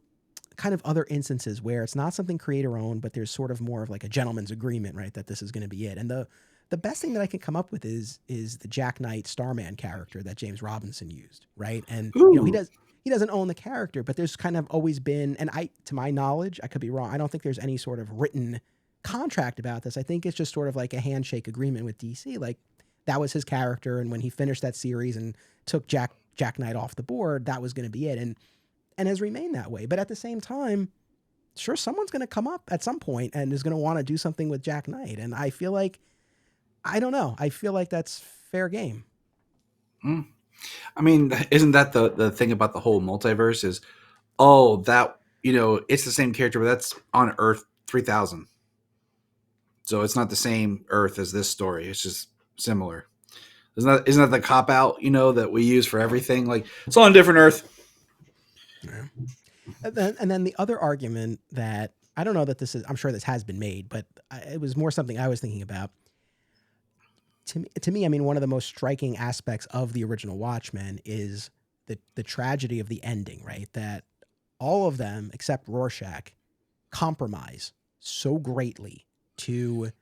instances where it's not something creator owned, but there's sort of more of like a gentleman's agreement, right? That this is going to be it. And the best thing that I can come up with is the Jack Knight Starman character that James Robinson used, right? And he doesn't own the character, but there's kind of always been, and to my knowledge, I could be wrong, I don't think there's any sort of written contract about this. I think it's just sort of like a handshake agreement with DC. Like, that was his character, and when he finished that series and took Jack Knight off the board, that was going to be it, and has remained that way. But at the same time, sure, someone's going to come up at some point and is going to want to do something with Jack Knight, and I feel like, I don't know, I feel like that's fair game. I mean, isn't that the thing about the whole multiverse is, that, it's the same character, but that's on Earth 3000. So it's not the same Earth as this story. It's just similar. Isn't that the cop out, that we use for everything? Like, it's on a different Earth. Yeah. And then the other argument that I don't know that this is, I'm sure this has been made, but it was more something I was thinking about. To me, I mean, one of the most striking aspects of the original Watchmen is the tragedy of the ending, right? That all of them except Rorschach compromise so greatly to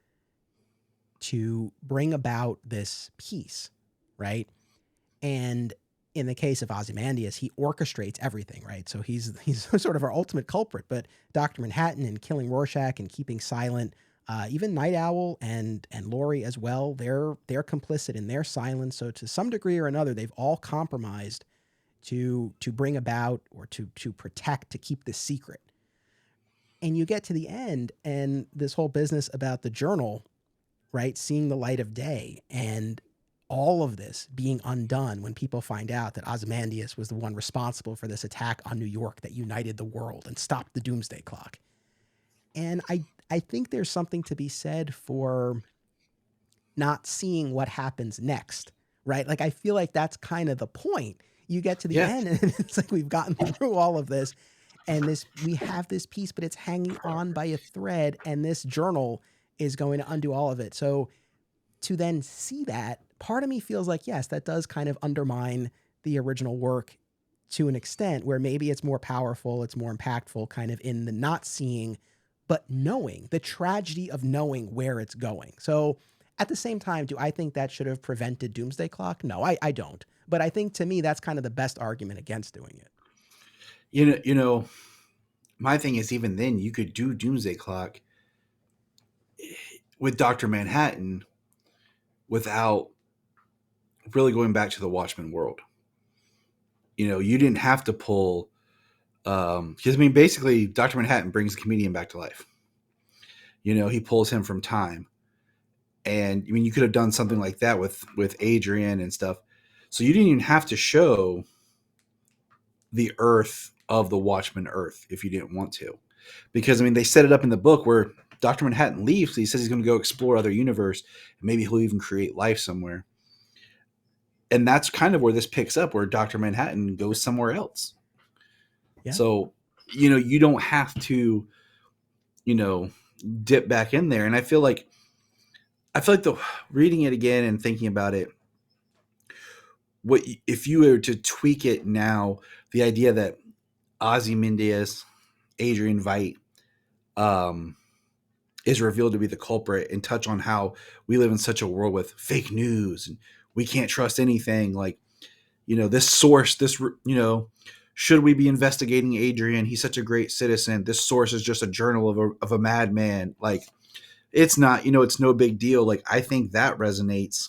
bring about this peace, right? And in the case of Ozymandias, he orchestrates everything, right? So he's sort of our ultimate culprit. But Dr. Manhattan and killing Rorschach and keeping silent, even Night Owl and Laurie as well, they're complicit in their silence. So to some degree or another, they've all compromised to bring about or to protect, to keep this secret. And you get to the end, and this whole business about the journal, right, seeing the light of day, and all of this being undone when people find out that Ozymandias was the one responsible for this attack on New York that united the world and stopped the Doomsday Clock. And I think there's something to be said for not seeing what happens next, right? Like, I feel like that's kind of the point. You get to the Yeah. end, and it's like we've gotten through all of this, and we have this piece, but it's hanging on by a thread, and this journal is going to undo all of it. So to then see that, part of me feels like, yes, that does kind of undermine the original work to an extent, where maybe it's more powerful, it's more impactful, kind of in the not seeing, but knowing, the tragedy of knowing where it's going. So at the same time, do I think that should have prevented Doomsday Clock? No, I don't. But I think, to me, that's kind of the best argument against doing it. My thing is, even then, you could do Doomsday Clock with Dr. Manhattan without really going back to the Watchmen world. You didn't have to pull, because basically, Dr. Manhattan brings the comedian back to life. He pulls him from time, and you could have done something like that with Adrian and stuff. So you didn't even have to show the Earth of the Watchmen Earth if you didn't want to, because they set it up in the book where Dr. Manhattan leaves. He says he's going to go explore other universe, and maybe he'll even create life somewhere. And that's kind of where this picks up, where Dr. Manhattan goes somewhere else. Yeah. So, you don't have to, dip back in there. And I feel like the reading it again and thinking about it, what if you were to tweak it now, the idea that Ozymandias, Adrian Veidt, is revealed to be the culprit, and touch on how we live in such a world with fake news and we can't trust anything. Like, this source, should we be investigating Adrian? He's such a great citizen. This source is just a journal of a madman. Like, it's not, it's no big deal. Like, I think that resonates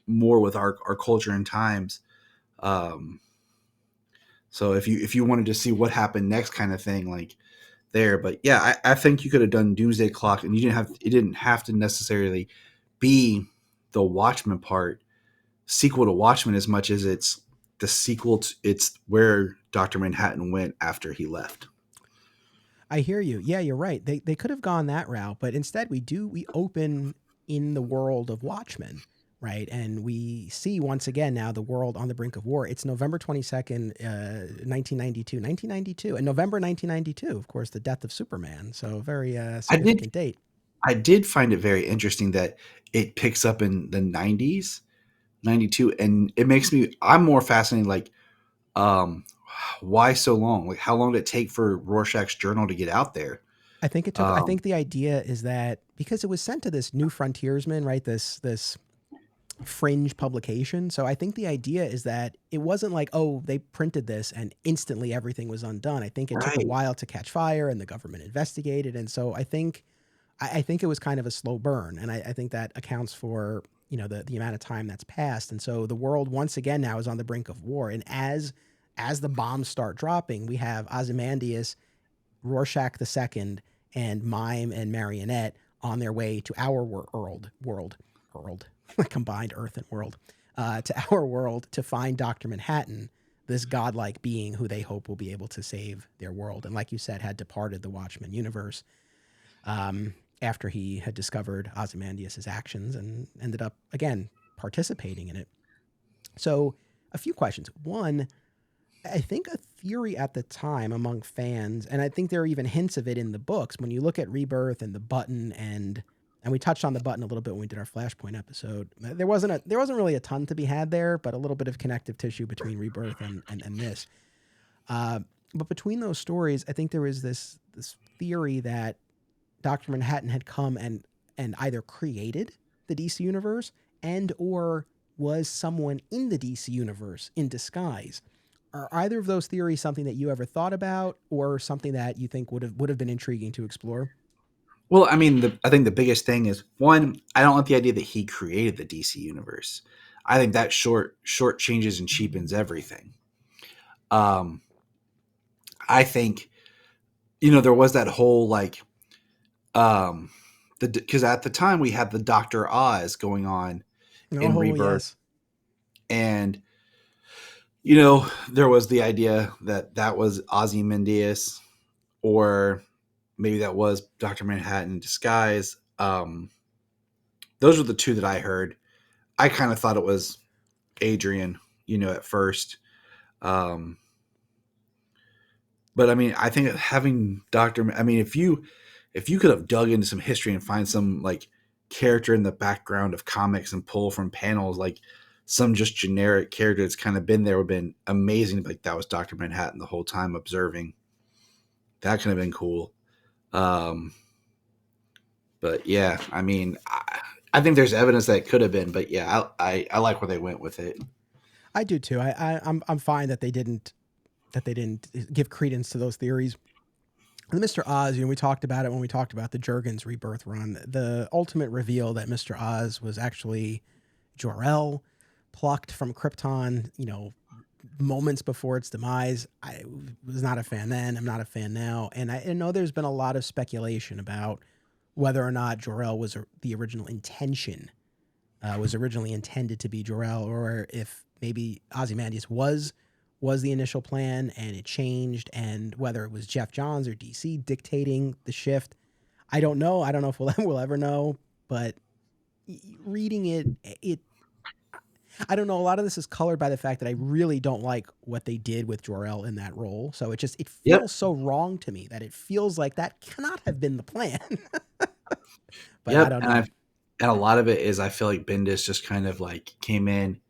more with our culture and times. So if you wanted to see what happened next, kind of thing, like there. But yeah, I think you could have done Doomsday Clock, and it didn't have to necessarily be the Watchmen part, sequel to Watchmen, as much as it's the sequel it's where Dr. Manhattan went after he left. I hear you. Yeah, you're right. They could have gone that route, but instead we open in the world of Watchmen, right? And we see once again now the world on the brink of war. It's November 22nd, 1992, and November 1992, of course, the death of Superman. So a very significant date. I did find it very interesting that it picks up in the 90s, 92, and it makes I'm more fascinated, like, why so long? Like, how long did it take for Rorschach's journal to get out there? I think it took. I think the idea is that because it was sent to this New Frontiersman, right? This fringe publication. So I think the idea is that it wasn't like, oh, they printed this and instantly everything was undone. I think it took a while to catch fire, and the government investigated. And so I think it was kind of a slow burn, and I think that accounts for the amount of time that's passed. And so the world once again now is on the brink of war, and as the bombs start dropping, we have Ozymandias, Rorschach II, and Mime and Marionette on their way to our world, combined Earth and world, to our world to find Dr. Manhattan, this godlike being who they hope will be able to save their world. And like you said, had departed the Watchmen universe after he had discovered Ozymandias' actions and ended up, again, participating in it. So a few questions. One, I think a theory at the time among fans, and I think there are even hints of it in the books, when you look at Rebirth and the Button and And we touched on the button a little bit when we did our Flashpoint episode. There wasn't really a ton to be had there, but a little bit of connective tissue between Rebirth and this. Uh, but between those stories, I think there was this theory that Dr. Manhattan had come and either created the DC universe and or was someone in the DC universe in disguise. Are either of those theories something that you ever thought about, or something that you think would have been intriguing to explore? Well, I mean, I think the biggest thing is, one, I don't like the idea that he created the DC universe. I think that short changes and cheapens everything. Um, I think, there was that whole like, because at the time we had the Doctor Oz going on in Oh Rebirth, yes. and there was the idea that that was Ozymandias, or maybe that was Doctor Manhattan in disguise. Those were the two that I heard. I kind of thought it was Adrian, at first. Um, but I mean, I think having I mean, if you could have dug into some history and find some like character in the background of comics and pull from panels, like some just generic character that's kind of been there, would have been amazing. Like that was Dr. Manhattan the whole time observing. That could have been cool. Um, but yeah, I mean, I think there's evidence that it could have been, but yeah, I like where they went with it. I do too. I'm fine that they didn't give credence to those theories. And Mr. Oz, we talked about it when we talked about the Jurgens Rebirth run. The ultimate reveal that Mr. Oz was actually Jor-El, plucked from Krypton, moments before its demise. I was not a fan then. I'm not a fan now. And I know there's been a lot of speculation about whether or not Jor-El was the original intention, was originally intended to be Jor-El, or if maybe Ozymandias was the initial plan and it changed, and whether it was Geoff Johns or DC dictating the shift. I don't know. I don't know if we'll ever know, but reading it I don't know. A lot of this is colored by the fact that I really don't like what they did with Jor-El in that role. So it Yep. feels so wrong to me that it feels like that cannot have been the plan. But I Yep. don't And know. a lot of it is I feel like Bendis just kind of like came in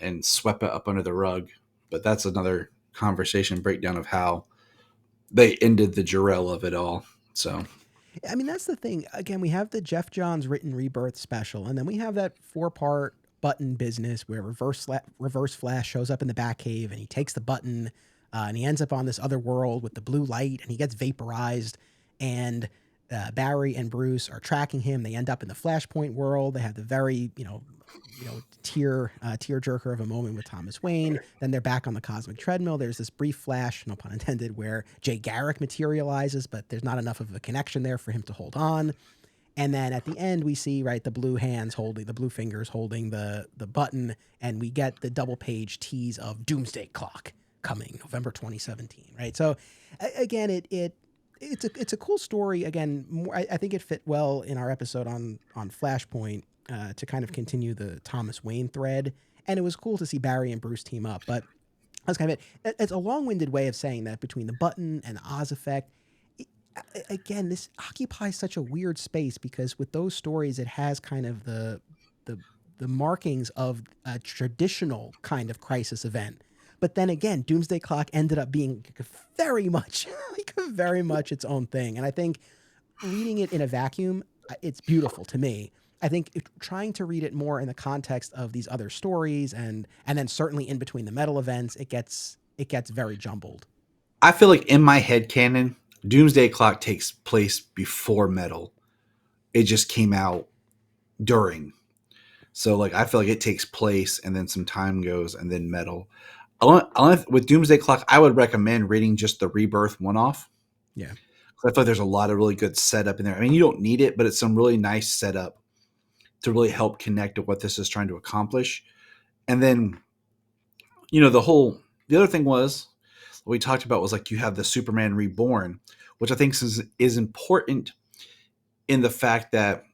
and swept it up under the rug. But that's another conversation breakdown of how they ended the Jarell of it all. So I mean, that's the thing. Again, we have the Geoff Johns written Rebirth special, and then we have that 4-part button business where Reverse Flash shows up in the Batcave and he takes the button, and he ends up on this other world with the blue light, and he gets vaporized, and Barry and Bruce are tracking him. They end up in the Flashpoint world. They have the very tear jerker of a moment with Thomas Wayne. Then they're back on the cosmic treadmill. There's this brief flash, no pun intended, where Jay Garrick materializes, but there's not enough of a connection there for him to hold on. And then at the end, we see the blue fingers holding the button, and we get the double page tease of Doomsday Clock coming November 2017. Right. So again, it's a cool story. Again, I think it fit well in our episode on Flashpoint, to kind of continue the Thomas Wayne thread, and it was cool to see Barry and Bruce team up. But that's kind of it. It's a long-winded way of saying that between the button and the Oz effect, again, this occupies such a weird space because with those stories, it has kind of the the markings of a traditional kind of crisis event. But then again, Doomsday Clock ended up being very much, very much its own thing. And I think reading it in a vacuum, it's beautiful to me. I think trying to read it more in the context of these other stories, and then certainly in between the metal events, it gets very jumbled. I feel like in my head canon, Doomsday Clock takes place before Metal. It just came out during. So like I feel like it takes place and then some time goes and then Metal. With Doomsday Clock, I would recommend reading just the Rebirth one-off. Yeah. I feel like there's a lot of really good setup in there. I mean, you don't need it, but it's some really nice setup to really help connect to what this is trying to accomplish. And then, the other thing was what we talked about was like you have the Superman Reborn, which I think is important in the fact that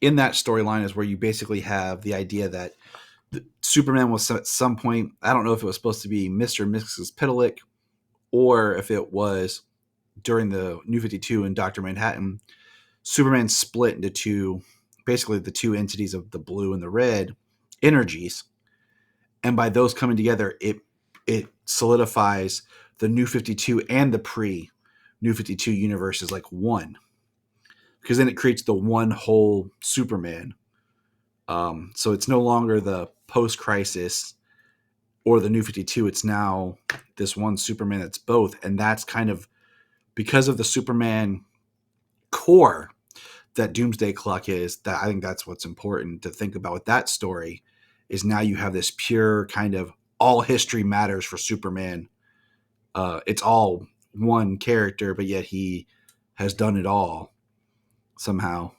in that storyline is where you basically have the idea that Superman was at some point, I don't know if it was supposed to be Mr. and Mrs. Pitalik or if it was during the New 52 and Dr. Manhattan, Superman split into two basically the two entities of the blue and the red energies, and by those coming together, it solidifies the New 52 and the pre New 52 universe is like one, because then it creates the one whole Superman. So it's no longer the post crisis or the New 52. It's now this one Superman that's both, and that's kind of because of the Superman core that Doomsday Clock is. That I think that's what's important to think about with that story. Is now you have this pure kind of all history matters for Superman. It's all one character, but yet he has done it all somehow.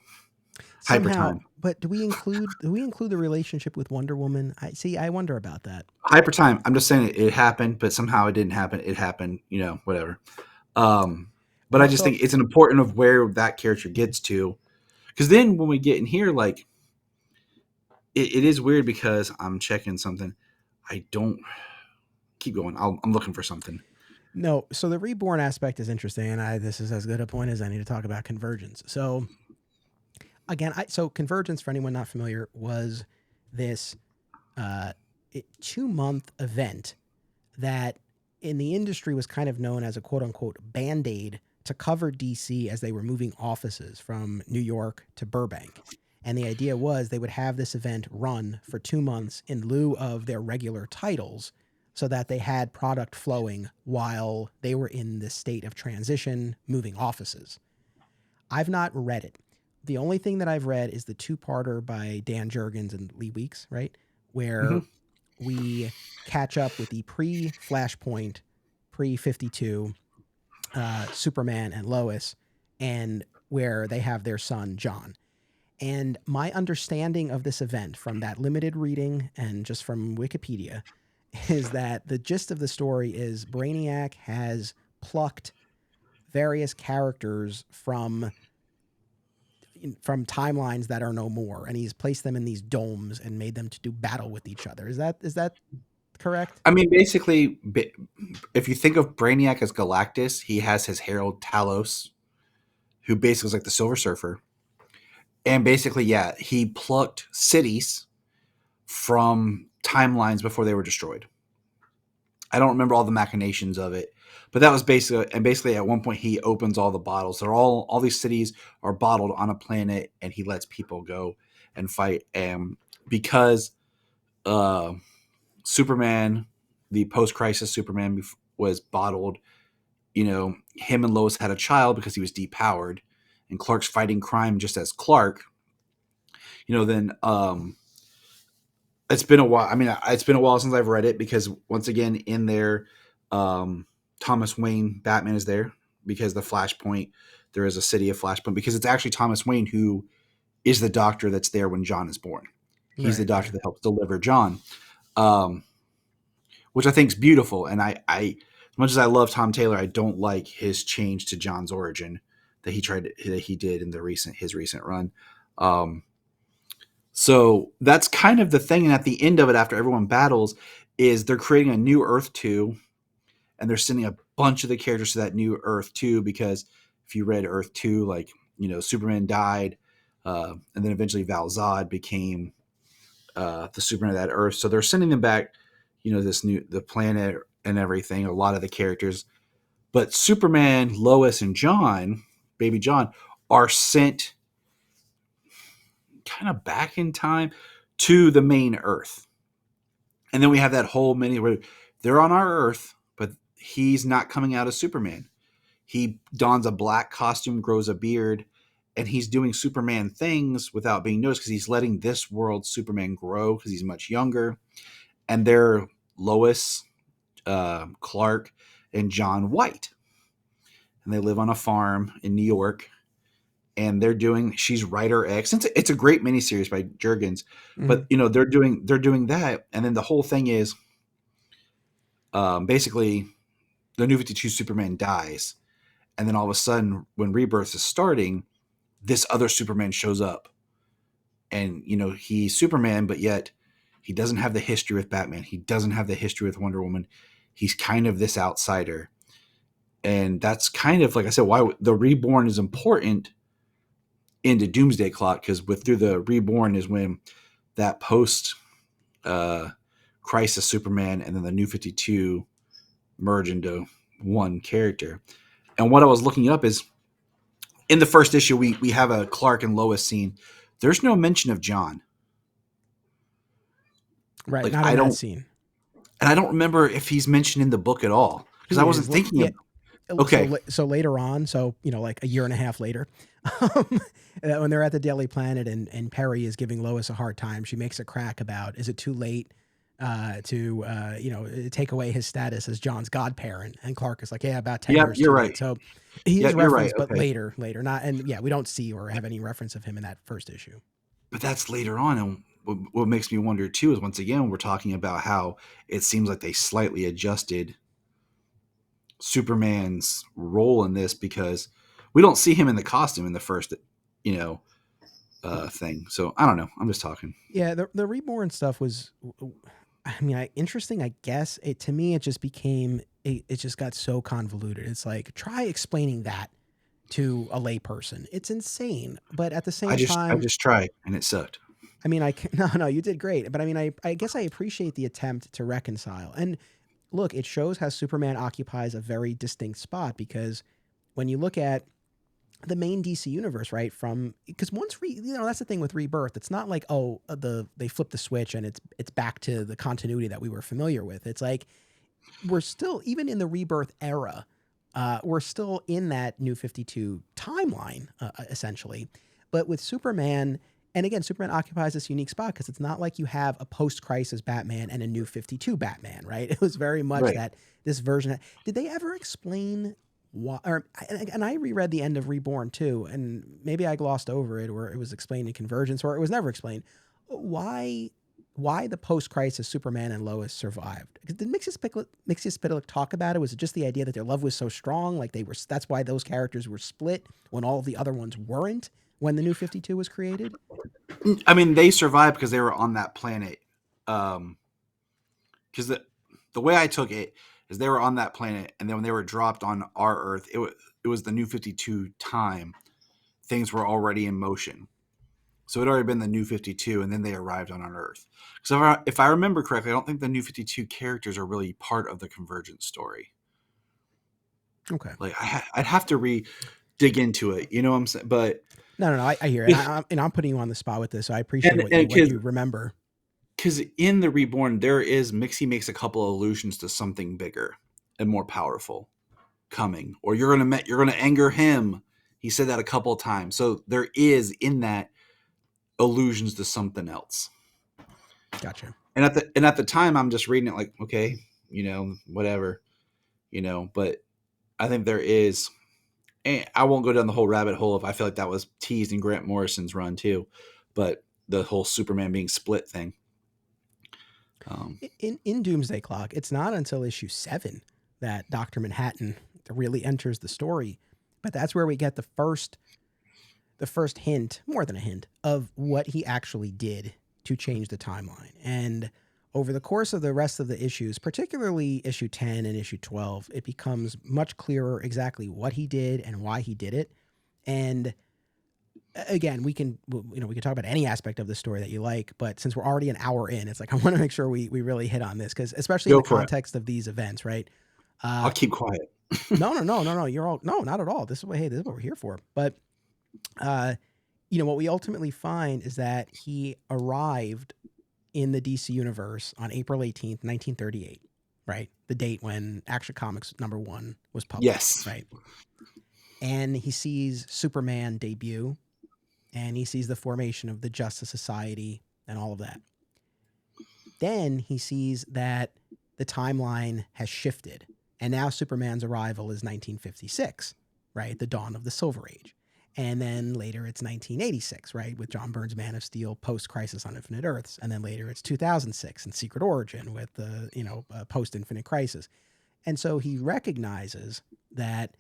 Hyper Somehow, time. but do we include the relationship with Wonder Woman? I wonder about that. Hyper time. I'm just saying it happened, but somehow it didn't happen. It happened, whatever. But I just Also, think it's an important of where that character gets to, because then when we get in here, like it is weird because I'm checking something. I don't keep going. I'm looking for something. no, so the reborn aspect is interesting, and this is as good a point as any to talk about convergence. So again, so convergence, for anyone not familiar, was this 2-month event that in the industry was kind of known as a quote unquote band aid to cover DC as they were moving offices from New York to Burbank. And the idea was they would have this event run for 2 months in lieu of their regular titles so that they had product flowing while they were in this state of transition, moving offices. I've not read it. The only thing that I've read is the 2-parter by Dan Jurgens and Lee Weeks, right? Where Mm-hmm. we catch up with the pre-Flashpoint, pre-52 Superman and Lois, and where they have their son, John. And my understanding of this event from that limited reading and just from Wikipedia is that the gist of the story is Brainiac has plucked various characters from timelines that are no more, and he's placed them in these domes and made them to do battle with each other. Is that correct? I mean, basically, if you think of Brainiac as Galactus, he has his herald Talos, who basically is like the Silver Surfer. And basically, yeah, he plucked cities from timelines before they were destroyed. I don't remember all the machinations of it, but that was basically at one point he opens all the bottles. They're all these cities are bottled on a planet, and he lets people go and fight. And because uh, Superman, the post-crisis Superman, was bottled, him and Lois had a child because he was depowered, and Clark's fighting crime just as Clark. Then it's been a while. I mean, it's been a while since I've read it because once again, in there, Thomas Wayne Batman is there because the Flashpoint. There is a city of Flashpoint because it's actually Thomas Wayne who is the doctor that's there when John is born. He's the Right, doctor right. that helps deliver John, um, which I think is beautiful. And as much as I love Tom Taylor, I don't like his change to John's origin that he did in his recent run. So that's kind of the thing. And at the end of it, after everyone battles, is they're creating a new Earth 2, and they're sending a bunch of the characters to that new Earth 2 because if you read Earth 2, like, Superman died, and then eventually Val-Zod became the Superman of that Earth. So they're sending them back, the planet and everything, a lot of the characters. But Superman, Lois, and John, baby John, are sent kind of back in time to the main Earth. And then we have that whole mini where they're on our Earth, but he's not coming out as Superman. He dons a black costume, grows a beard, and he's doing Superman things without being noticed because he's letting this world Superman grow because he's much younger. And they're Lois, Clark, and John White. And they live on a farm in New York. And she's Writer X. It's a great miniseries by Jurgens, Mm-hmm. but they're doing that, and then the whole thing is, basically, the New 52 Superman dies, and then all of a sudden, when Rebirth is starting, this other Superman shows up, and he's Superman, but yet he doesn't have the history with Batman. He doesn't have the history with Wonder Woman. He's kind of this outsider, and that's kind of, like I said, why the Reborn is important into Doomsday Clock, because through the Reborn is when that post Crisis Superman and then the New 52 merge into one character. And what I was looking up is in the first issue, we have a Clark and Lois scene. There's no mention of John. Right, Like not in that scene. And I don't remember if he's mentioned in the book at all, because I wasn't thinking yeah. of. Okay. So later on, so like a year and a half later, when they're at the Daily Planet and Perry is giving Lois a hard time, she makes a crack about, is it too late to take away his status as John's godparent? And Clark is like, yeah, about 10 years You're too right. late. So he is you're right. referenced, but Okay. later, not, and yeah, we don't see or have any reference of him in that first issue. But that's later on, and what makes me wonder too is, once again, we're talking about how it seems like they slightly adjusted Superman's role in this, because we don't see him in the costume in the first, thing. So I don't know. I'm just talking. Yeah, the Reborn stuff was, I mean, interesting, I guess. To me, it just became, it just got so convoluted. It's like, try explaining that to a layperson. It's insane, but at the same I time, just tried and it sucked. I mean, no, you did great. But I mean, I guess I appreciate the attempt to reconcile. And look, it shows how Superman occupies a very distinct spot, because when you look at the main DC universe, right? Because once that's the thing with Rebirth. It's not like, they flip the switch and it's back to the continuity that we were familiar with. It's like we're still, even in the Rebirth era, we're still in that New 52 timeline, essentially. But with Superman, and again, Superman occupies this unique spot because it's not like you have a post-crisis Batman and a New 52 Batman, right? It was very much Right. that this version. Did they ever explain why? And I reread the end of Reborn too, and maybe I glossed over it, or it was explained in Convergence, or it was never explained. Why the post-crisis Superman and Lois survived? Did Mixia-Spitalik talk about it? Was it just the idea that their love was so strong, like that's why those characters were split when all of the other ones weren't, when the New 52 was created? I mean, they survived because they were on that planet. Because the way I took it is they were on that planet, and then when they were dropped on our Earth, it was the New 52 time. Things were already in motion. So it had already been the New 52, and then they arrived on Earth. So if I remember correctly, I don't think the New 52 characters are really part of the Convergence story. Okay. Like I'd have to dig into it. You know what I'm saying? But no, I hear it. And I'm putting you on the spot with this, so I appreciate what you remember. Because in the Reborn, Mixie makes a couple of allusions to something bigger and more powerful coming, or you're gonna anger him. He said that a couple of times. So there is in that allusions to something else. Gotcha. And at the time, I'm just reading it like, okay, whatever, But I think there is. And I won't go down the whole rabbit hole if I feel like that was teased in Grant Morrison's run too, but the whole Superman being split thing. In Doomsday Clock, it's not until issue 7 that Dr. Manhattan really enters the story, but that's where we get the first hint, more than a hint, of what he actually did to change the timeline. And over the course of the rest of the issues, particularly issue 10 and issue 12, it becomes much clearer exactly what he did and why he did it. And again, we can talk about any aspect of the story that you like, but since we're already an hour in, it's like I want to make sure we really hit on this, because especially in the context of these events, right? I'll keep quiet. No. You're all not at all. This is what we're here for. But what we ultimately find is that he arrived in the DC universe on April 18th, 1938, right? The date when Action Comics #1 was published. Yes. Right. And he sees Superman debut, and he sees the formation of the Justice Society and all of that. Then he sees that the timeline has shifted, and now Superman's arrival is 1956, right? The dawn of the Silver Age. And then later it's 1986, right? With John Byrne's Man of Steel, post-Crisis on Infinite Earths. And then later it's 2006 and Secret Origin with the, post-Infinite Crisis. And so he recognizes that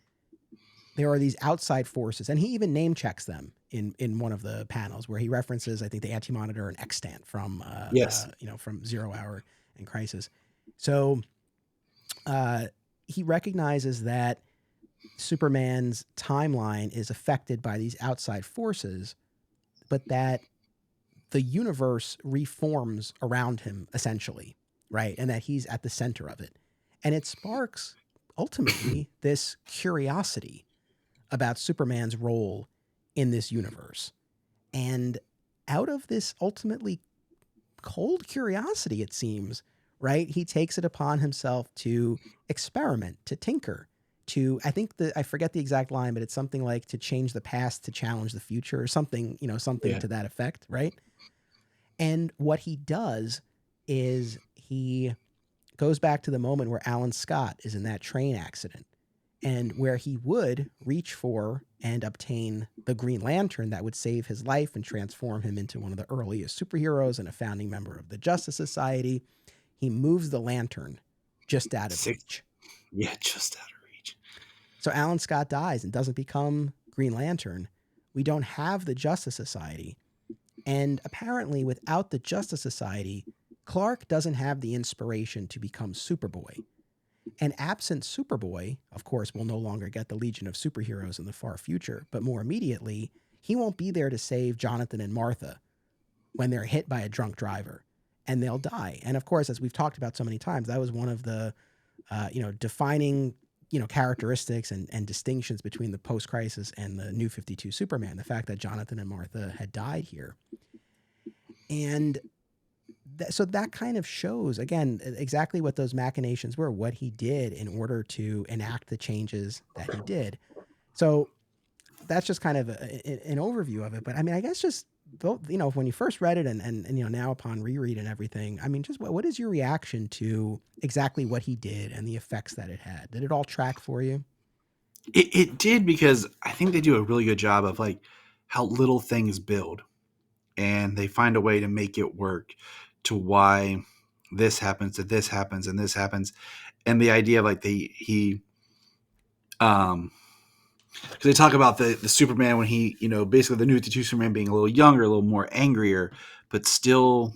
there are these outside forces, and he even name checks them in one of the panels where he references, I think, the Anti-Monitor and Extant from, from 0 Hour and Crisis. So he recognizes that Superman's timeline is affected by these outside forces, but that the universe reforms around him essentially, right? And that he's at the center of it. And it sparks ultimately this curiosity about Superman's role in this universe. And out of this ultimately cold curiosity, it seems, right? He takes it upon himself to experiment, to tinker, to, I forget the exact line, but it's something like to change the past to challenge the future or something, something Yeah. to that effect, right? And what he does is he goes back to the moment where Alan Scott is in that train accident and where he would reach for and obtain the Green Lantern that would save his life and transform him into one of the earliest superheroes and a founding member of the Justice Society. He moves the lantern just out of Six. reach. Yeah, just out of reach. So Alan Scott dies and doesn't become Green Lantern. We don't have the Justice Society. And apparently, without the Justice Society, Clark doesn't have the inspiration to become Superboy. And absent Superboy, of course, we'll no longer get the Legion of Superheroes in the far future, but more immediately, he won't be there to save Jonathan and Martha when they're hit by a drunk driver and they'll die. And of course, as we've talked about so many times, that was one of the, defining, characteristics and distinctions between the post-crisis and the New 52 Superman, the fact that Jonathan and Martha had died here. And so that kind of shows, again, exactly what those machinations were, what he did in order to enact the changes that he did. So that's just kind of an overview of it. But I mean, I guess just, when you first read it and now upon reread and everything, I mean, just what is your reaction to exactly what he did and the effects that it had? Did it all track for you? It did, because I think they do a really good job of like how little things build, and they find a way to make it work to why this happens, that this happens, and this happens. And the idea of like because they talk about the Superman when he, basically the New 52 Superman being a little younger, a little more angrier, but still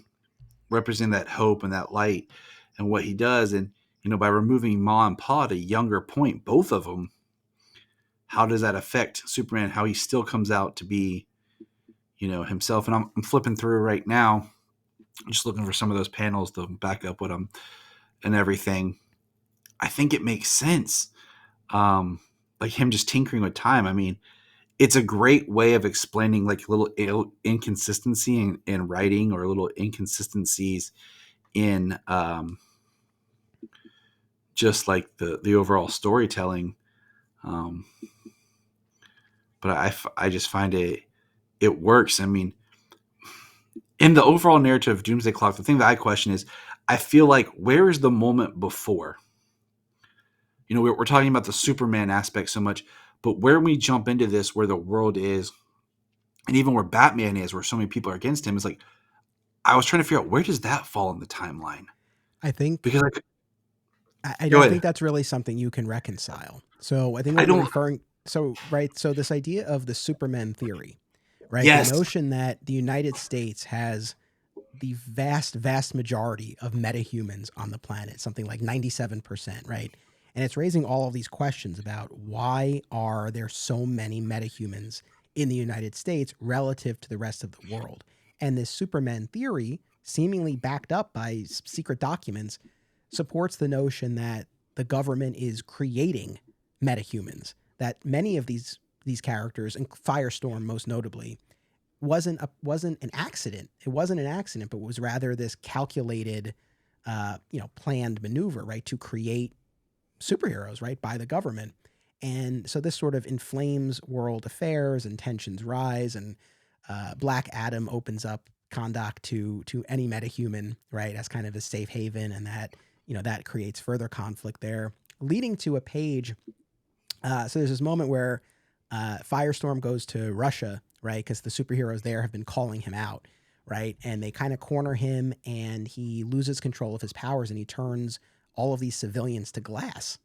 represent that hope and that light and what he does. And, by removing Ma and Pa at a younger point, both of them, how does that affect Superman? How he still comes out to be, himself. And I'm flipping through right now, just looking for some of those panels to back up what I'm and everything. I think it makes sense. Like him just tinkering with time. I mean, it's a great way of explaining like little inconsistency in writing, or little inconsistencies in just like the overall storytelling. Um, but I just find it works. I mean, in the overall narrative of Doomsday Clock, the thing that I question is, I feel like, where is the moment before? We're talking about the Superman aspect so much, but where we jump into this, where the world is, and even where Batman is, where so many people are against him, is like, I was trying to figure out, where does that fall in the timeline? I think Because I go don't ahead. think that's really something you can reconcile. So I think I what you're don't. referring, so right, so this idea of the Superman theory, right? The Yes. notion that the United States has the vast majority of metahumans on the planet, something like 97%, right? And it's raising all of these questions about why are there so many metahumans in the United States relative to the rest of the world? And this Superman theory, seemingly backed up by secret documents, supports the notion that the government is creating metahumans, that many of these characters, and Firestorm most notably, wasn't an accident. It wasn't an accident, but was rather this calculated, planned maneuver, right, to create superheroes, right, by the government. And so this sort of inflames world affairs and tensions rise, and Black Adam opens up Kahndaq to any metahuman, right, as kind of a safe haven, and that that creates further conflict there, leading to a page. So there's this moment where Firestorm goes to Russia, right? Because the superheroes there have been calling him out, right? And they kind of corner him, and he loses control of his powers, and he turns all of these civilians to glass,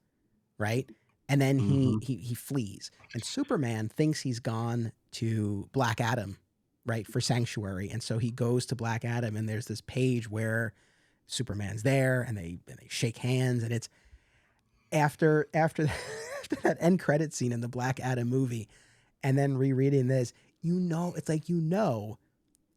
right? And then he Mm-hmm. he flees, and Superman thinks he's gone to Black Adam, right, for sanctuary, and so he goes to Black Adam, and there's this page where Superman's there, and they shake hands, and it's after after that end credit scene in the Black Adam movie, and then rereading this, it's like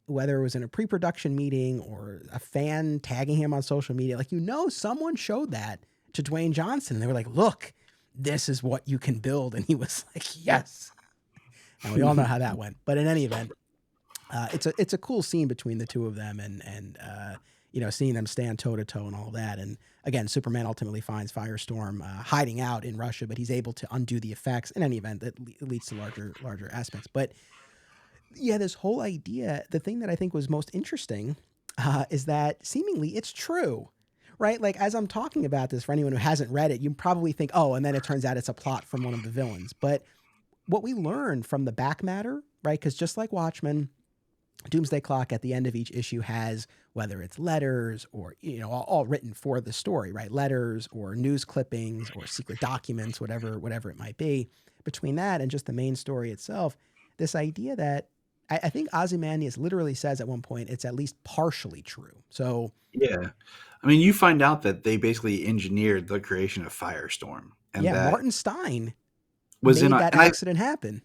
whether it was in a pre-production meeting or a fan tagging him on social media, like someone showed that to Dwayne Johnson, and they were like, "Look, this is what you can build," and he was like, "Yes." And we all know how that went. But in any event, it's a cool scene between the two of them, and seeing them stand toe to toe and all that. And again, Superman ultimately finds Firestorm hiding out in Russia, but he's able to undo the effects. In any event, that leads to larger aspects. But yeah, this whole idea, the thing that I think was most interesting is that seemingly it's true. Right? Like, as I'm talking about this, for anyone who hasn't read it, you probably think, oh, and then it turns out it's a plot from one of the villains. But what we learned from the back matter, right? Because just like Watchmen, Doomsday Clock at the end of each issue has, whether it's letters or, all written for the story, right? Letters or news clippings or secret documents, whatever it might be. Between that and just the main story itself, this idea that I think Ozymandias literally says at one point it's at least partially true. So Yeah. I mean, you find out that they basically engineered the creation of Firestorm, and yeah, that Martin Stein was in made a, that accident happen.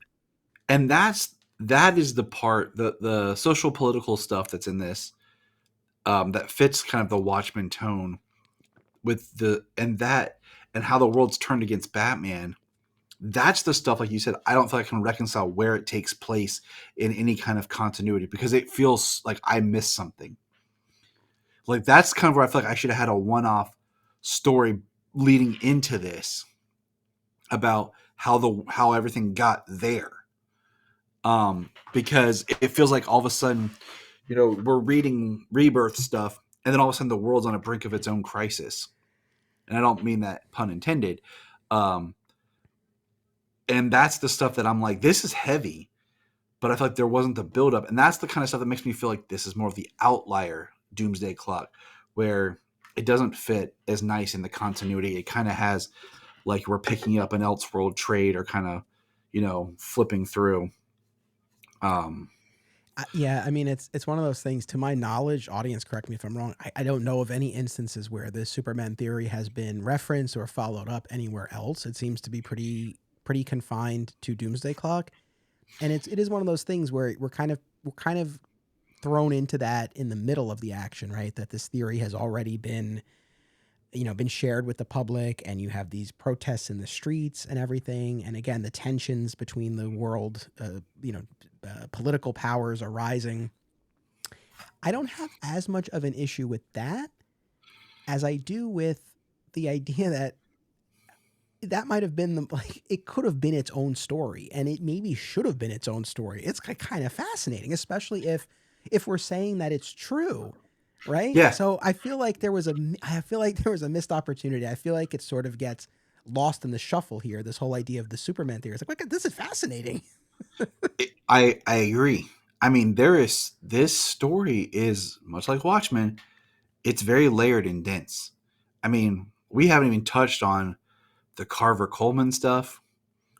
and that is the part, the social political stuff that's in this, that fits kind of the Watchmen tone with and how the world's turned against Batman. That's the stuff, like you said, I don't feel like I can reconcile where it takes place in any kind of continuity, because it feels like I missed something. Like, that's kind of where I feel like I should have had a one-off story leading into this about how everything got there. Because it feels like all of a sudden, we're reading Rebirth stuff, and then all of a sudden the world's on a brink of its own crisis. And I don't mean that pun intended. And that's the stuff that I'm like, this is heavy, but I feel like there wasn't the buildup. And that's the kind of stuff that makes me feel like this is more of the outlier Doomsday Clock, where it doesn't fit as nice in the continuity. It kind of has, like, we're picking up an Elseworld trade or kind of, flipping through. Yeah, I mean, it's one of those things. To my knowledge, audience, correct me if I'm wrong, I don't know of any instances where this Superman theory has been referenced or followed up anywhere else. It seems to be pretty confined to Doomsday Clock, and it is one of those things where we're kind of thrown into that in the middle of the action, right? That this theory has already been shared with the public, and you have these protests in the streets and everything, and again, the tensions between the world, political powers are rising. I don't have as much of an issue with that as I do with the idea that might have been like, it could have been its own story, and it maybe should have been its own story. It's kind of fascinating, especially if we're saying that it's true, right? Yeah. So I feel like there was a missed opportunity. I feel like it sort of gets lost in the shuffle here. This whole idea of the Superman theory. It's like, this is fascinating. I agree. I mean, this story is much like Watchmen. It's very layered and dense. I mean, we haven't even touched on the Carver Coleman stuff,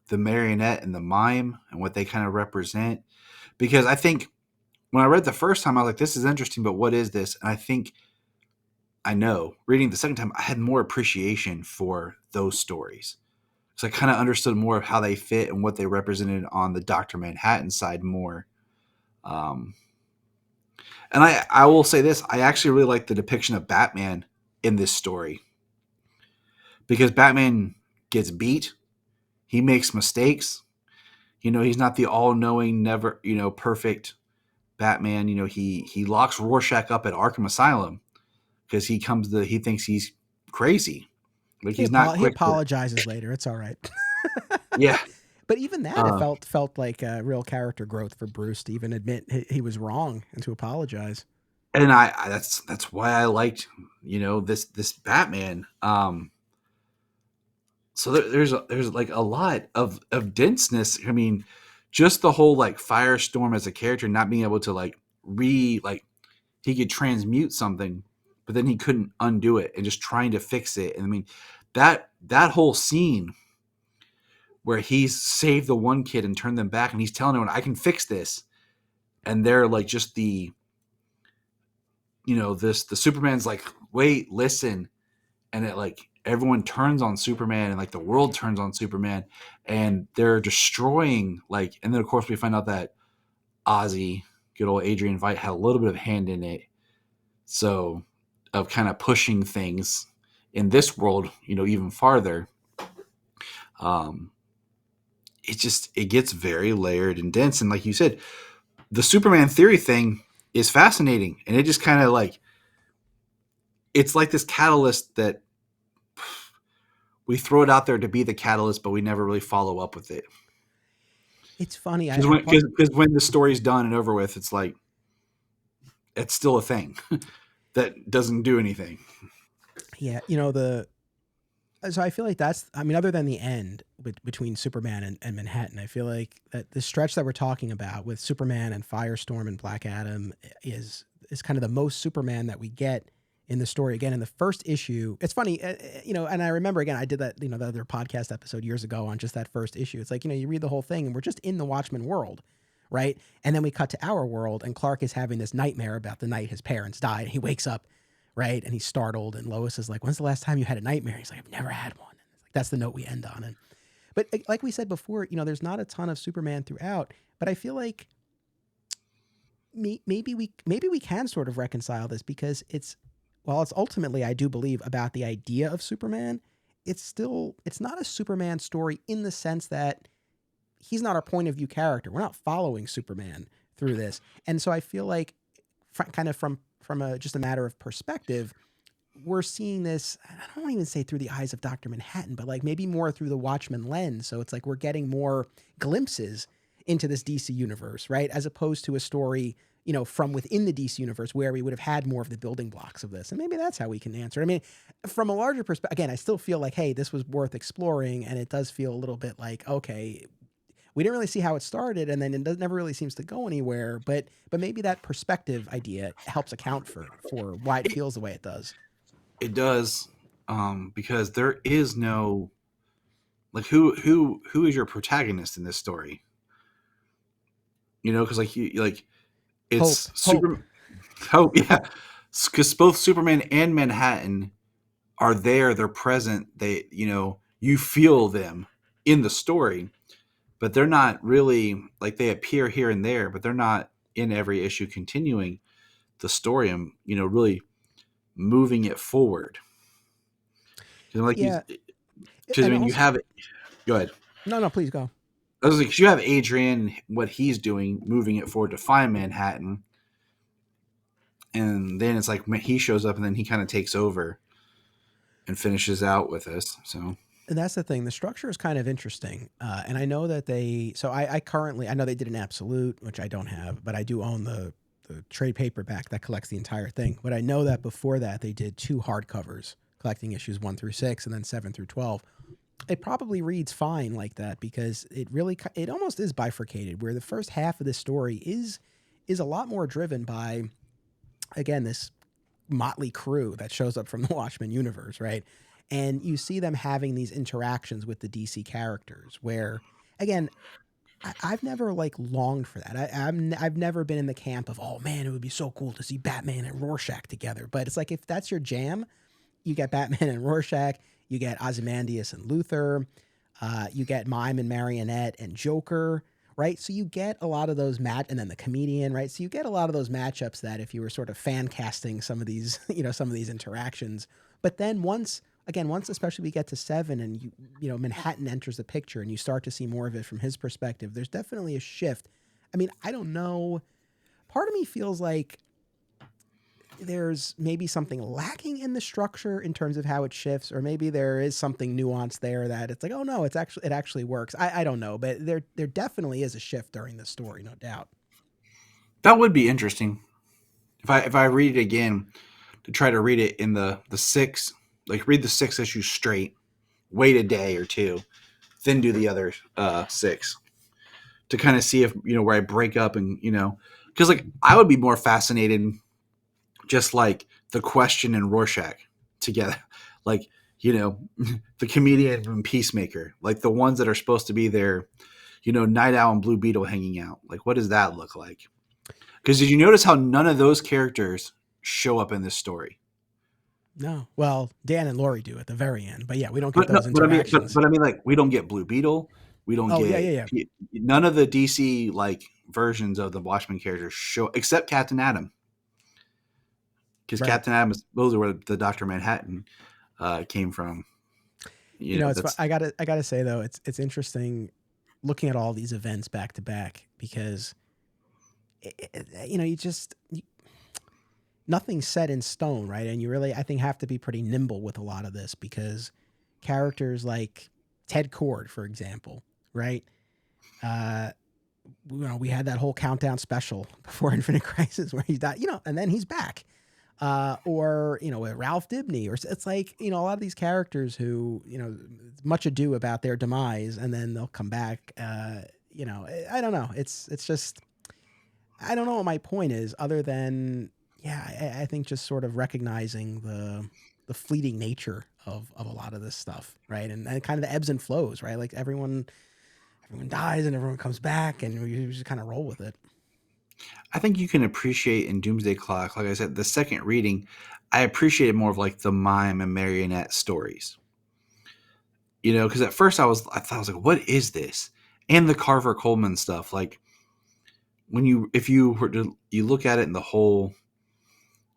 the marionette and the mime, and what they kind of represent. Because I think when I read the first time, I was like, this is interesting, but what is this? And I think I know, reading the second time, I had more appreciation for those stories. So I kind of understood more of how they fit and what they represented on the Dr. Manhattan side more. Um, and I will say this, I actually really like the depiction of Batman in this story, because Batman gets beat. He makes mistakes. He's not the all-knowing, never, perfect Batman. He locks Rorschach up at Arkham Asylum because he thinks he's crazy. Like, He he's not he quick to, apologizes later. It's all right. yeah. But even that, it Uh, felt like a real character growth for Bruce to even admit he was wrong and to apologize. and that's why I liked, this Batman. So there's like a lot of denseness. I mean, just the whole, like, Firestorm as a character not being able to, like, he could transmute something, but then he couldn't undo it, and just trying to fix it. And I mean, that whole scene where he's saved the one kid and turned them back, and he's telling everyone, I can fix this, and they're like, just the the Superman's like, wait, listen, and it, like, everyone turns on Superman and like the world turns on Superman and they're destroying like, and then of course we find out that Ozzy, good old Adrian Veidt, had a little bit of hand in it. So of kind of pushing things in this world, even farther. Um, it gets very layered and dense. And like you said, the Superman theory thing is fascinating. And it just kind of like, it's like this catalyst that we throw it out there to be the catalyst, but we never really follow up with it. It's funny. Because when the story's done and over with, it's like, it's still a thing that doesn't do anything. Yeah, so I feel like other than the end between Superman and Manhattan, I feel like that the stretch that we're talking about with Superman and Firestorm and Black Adam is kind of the most Superman that we get in the story. Again, in the first issue, it's funny, and I remember, again, I did that, the other podcast episode years ago on just that first issue. It's like, you read the whole thing and we're just in the Watchmen world, right? And then we cut to our world and Clark is having this nightmare about the night his parents died. He wakes up, right? And he's startled. And Lois is like, when's the last time you had a nightmare? He's like, I've never had one. That's the note we end on. But like we said before, there's not a ton of Superman throughout, but I feel like maybe we can sort of reconcile this because it's ultimately, I do believe, about the idea of Superman. It's not a Superman story in the sense that he's not our point of view character. We're not following Superman through this. And so I feel like kind of from just a matter of perspective, we're seeing this, I don't even say through the eyes of Dr. Manhattan, but like maybe more through the Watchmen lens. So it's like we're getting more glimpses into this DC universe, right? As opposed to a story, from within the DC universe where we would have had more of the building blocks of this. And maybe that's how we can answer it. I mean, from a larger perspective, again, I still feel like, hey, this was worth exploring. And it does feel a little bit like, okay, we didn't really see how it started, and then it never really seems to go anywhere. But maybe that perspective idea helps account for why it feels the way it does. It does, because there is no like who is your protagonist in this story? Because it's Hope. Hope, yeah, because both Superman and Manhattan are there. They're present. You feel them in the story, but they're not really like they appear here and there, but they're not in every issue continuing the story and really moving it forward. Yeah. Because I mean, you have it. Go ahead. No, please go. I was like, 'cause you have Adrian, what he's doing, moving it forward to find Manhattan, and then it's like he shows up, and then he kind of takes over and finishes out with us. So, and that's the thing. The structure is kind of interesting, and I know that I know they did an absolute, which I don't have, but I do own the trade paperback that collects the entire thing. But I know that before that they did 2 hardcovers collecting issues 1 through 6 and then 7 through 12. It probably reads fine like that because it almost is bifurcated, where the first half of this story is a lot more driven by, again, this motley crew that shows up from the Watchmen universe, right? And you see them having these interactions with the DC characters where, again, I've never longed for that. I've never been in the camp of, oh man, it would be so cool to see Batman and Rorschach together. But it's like, if that's your jam, you get Batman and Rorschach, you get Ozymandias and Luthor, you get Mime and Marionette and Joker, right? So you get a lot of those and then the comedian, right? So you get a lot of those matchups that if you were sort of fan casting some of these, some of these interactions. But then once especially we get to 7 and Manhattan enters the picture and you start to see more of it from his perspective, there's definitely a shift. I mean, I don't know. Part of me feels like there's maybe something lacking in the structure in terms of how it shifts, or maybe there is something nuanced there that it's like, oh no, it actually works. I don't know, but there definitely is a shift during this story, no doubt. that would be interesting if I read it again, to try to read it in the 6, like read the 6 issues straight, wait a day or 2, then do the other 6 to kind of see if where I break up and because like I would be more fascinated just like the Question and Rorschach together, like the comedian and Peacemaker, like the ones that are supposed to be there, Night Owl and Blue Beetle hanging out. Like, what does that look like? Because did you notice how none of those characters show up in this story? No. Well, Dan and Lori do at the very end, but yeah, we don't get But no, those interactions. but I mean, like, we don't get Blue Beetle. We don't Oh yeah, get yeah, yeah. none of the DC like versions of the Watchmen characters show except Captain Atom, because Right. Captain Atom, those are where the Doctor Manhattan came from. You You know, know, it's that's I gotta say though, it's interesting looking at all these events back to back because you know nothing's set in stone, right? And you really I think have to be pretty nimble with a lot of this because characters like Ted Cord, for example, right? Uh, you know, we had that whole countdown special before Infinite Crisis where he died, you know, and then he's back. Or you know, Ralph Dibny, or it's like you know a lot of these characters who you know much ado about their demise, and then they'll come back. You know, I don't know. It's just I don't know what my point is, other than yeah, I think just sort of recognizing the fleeting nature of a lot of this stuff, right? And kind of the ebbs and flows, right? Like everyone dies and everyone comes back, and we just kind of roll with it. I think you can appreciate in Doomsday Clock, like I said, the second reading, I appreciated more of like the mime and marionette stories. You know, because at first I thought I was like, what is this? And the Carver Coleman stuff, like when if you were to you look at it in the whole,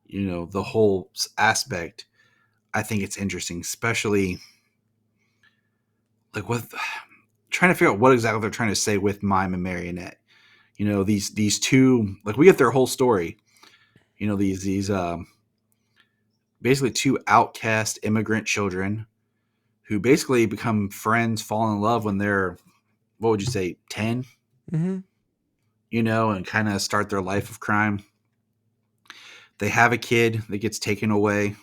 you know, the whole aspect, I think it's interesting, especially like what trying to figure out what exactly they're trying to say with mime and marionette. You know, these two, like, we get their whole story. You know, these basically two outcast immigrant children who basically become friends, fall in love when they're, what would you say, 10, Mm-hmm. you know, and kind of start their life of crime. They have a kid that gets taken away,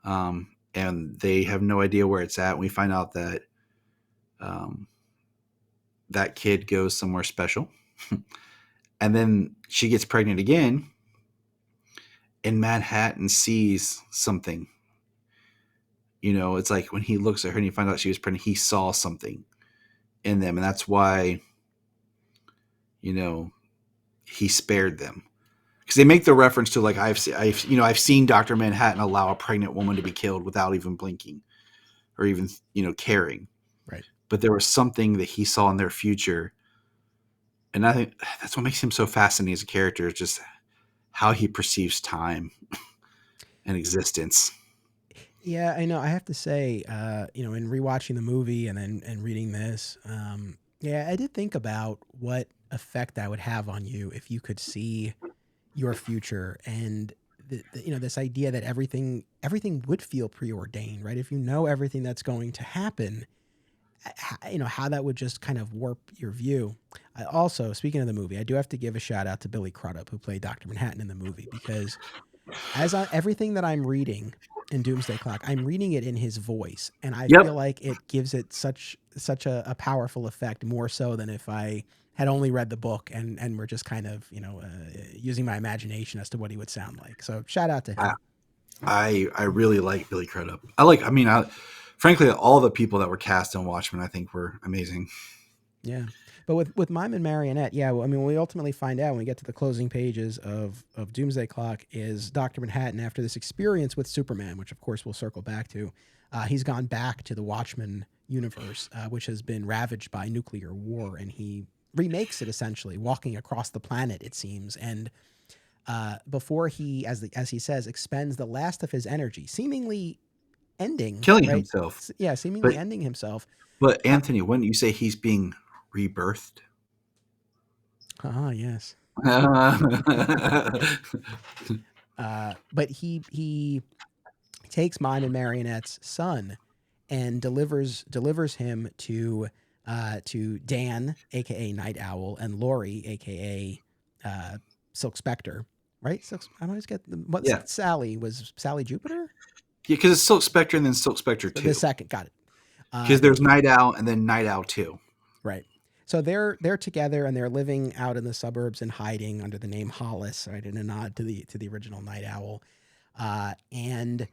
and they have no idea where it's at. We find out that um, that kid goes somewhere special. And then she gets pregnant again, and Manhattan sees something. You know, it's like when he looks at her and he finds out she was pregnant, he saw something in them. And that's why, you know, he spared them. Because they make the reference to, like, I've seen Dr. Manhattan allow a pregnant woman to be killed without even blinking or even, you know, caring. Right. But there was something that he saw in their future. And I think that's what makes him so fascinating as a character, is just how he perceives time and existence. Yeah, I know. I have to say, you know, in rewatching the movie and then and reading this, yeah, I did think about what effect that would have on you if you could see your future and you know this idea that everything would feel preordained, right? If you know everything that's going to happen, you know how that would just kind of warp your view. I also, speaking of the movie, I do have to give a shout out to Billy Crudup who played Dr. Manhattan in the movie because everything that I'm reading in Doomsday Clock, I'm reading it in his voice, and I feel Yep. like it gives it such a powerful effect, more so than if I had only read the book and were just kind of you know using my imagination as to what he would sound like. So shout out to I, him. I really like Billy Crudup. I frankly, all the people that were cast in Watchmen, I think, were amazing. Yeah. But with Mime and Marionette, yeah, well, I mean, we ultimately find out when we get to the closing pages of Doomsday Clock is Dr. Manhattan, after this experience with Superman, which of course we'll circle back to, he's gone back to the Watchmen universe, which has been ravaged by nuclear war, and he remakes it essentially, walking across the planet, it seems, and before he, as he says, expends the last of his energy, seemingly ending, Killing right? himself. Yeah, But seemingly ending himself. Uh, Anthony, wouldn't you say he's being rebirthed? yes. But he takes Mime and Marionette's son and delivers him to Dan, aka Night Owl, and Lori, aka Silk Spectre. Right? I always get what's Yeah. Sally, was Sally Jupiter? Yeah, because it's Silk Spectre and then Silk Spectre The 2. second, got it. Because They there's Night Owl and then Night Owl 2. Right. So they're together and they're living out in the suburbs and hiding under the name Hollis, right, in a nod to the original Night Owl. And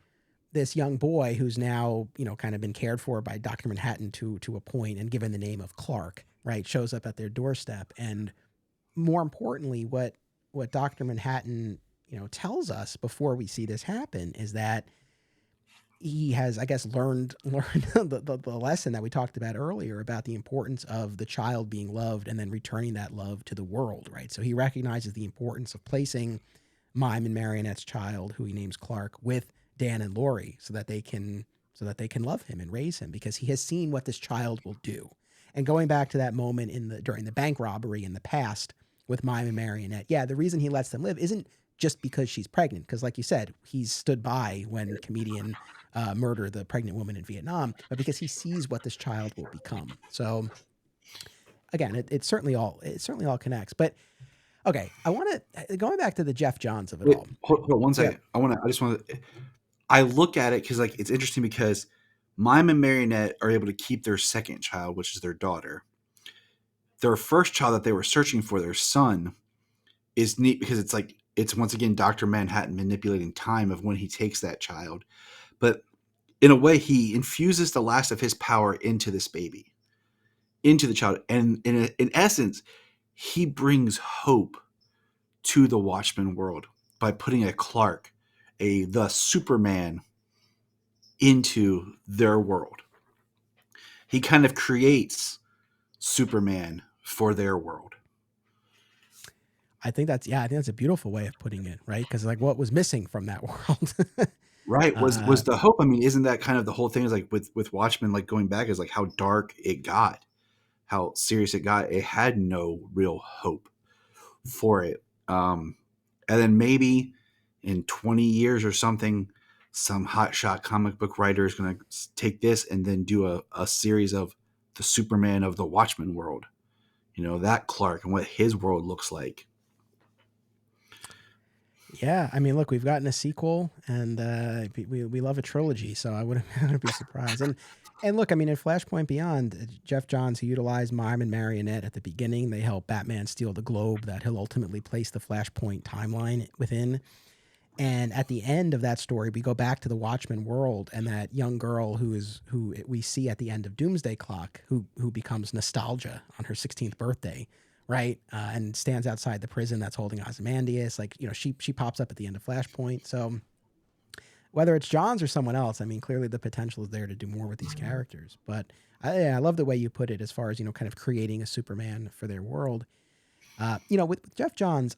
this young boy who's now you know kind of been cared for by Dr. Manhattan to a point and given the name of Clark, right, shows up at their doorstep. And more importantly, what Dr. Manhattan tells us before we see this happen is that he has, I guess, learned the lesson that we talked about earlier about the importance of the child being loved and then returning that love to the world, right? So he recognizes the importance of placing Mime and Marionette's child, who he names Clark, with Dan and Lori, so that they can love him and raise him, because he has seen what this child will do. And going back to that moment during the bank robbery in the past with Mime and Marionette, yeah, the reason he lets them live isn't just because she's pregnant, because like you said, he's stood by when comedian murdered the pregnant woman in Vietnam, but because he sees what this child will become. So again, it certainly all connects. But okay, I want to going back to the Geoff Johns of it Wait, all. hold on one Yeah, second. I just want to. I look at it because like it's interesting because Mime and Marionette are able to keep their second child, which is their daughter. Their first child that they were searching for, their son, is neat because it's once again Dr. Manhattan manipulating time of when he takes that child. But in a way, he infuses the last of his power into this baby, into the child, and in essence, he brings hope to the Watchmen world by putting a Clark, the Superman, into their world. He kind of creates Superman for their world. I think that's a beautiful way of putting it, right? Because like what was missing from that world. Right. uh, Was the hope. I mean, isn't that kind of the whole thing is like with Watchmen, like going back is like how dark it got, how serious it got. It had no real hope for it. And then maybe in 20 years or something, some hotshot comic book writer is going to take this and then do a series of the Superman of the Watchmen world. That Clark and what his world looks like. yeah, I mean, look, we've gotten a sequel, and we love a trilogy, so I wouldn't, I wouldn't be surprised. And look, I mean, in Flashpoint Beyond, Geoff Johns, who utilized Mime and Marionette at the beginning, they help Batman steal the globe that he'll ultimately place the Flashpoint timeline within. And at the end of that story, we go back to the Watchmen world, and that young girl who we see at the end of Doomsday Clock, who becomes Nostalgia on her 16th birthday, right? And stands outside the prison that's holding Ozymandias. Like, she pops up at the end of Flashpoint. So whether it's Johns or someone else, I mean, clearly the potential is there to do more with these characters. But I love the way you put it as far as kind of creating a Superman for their world. With Geoff Johns,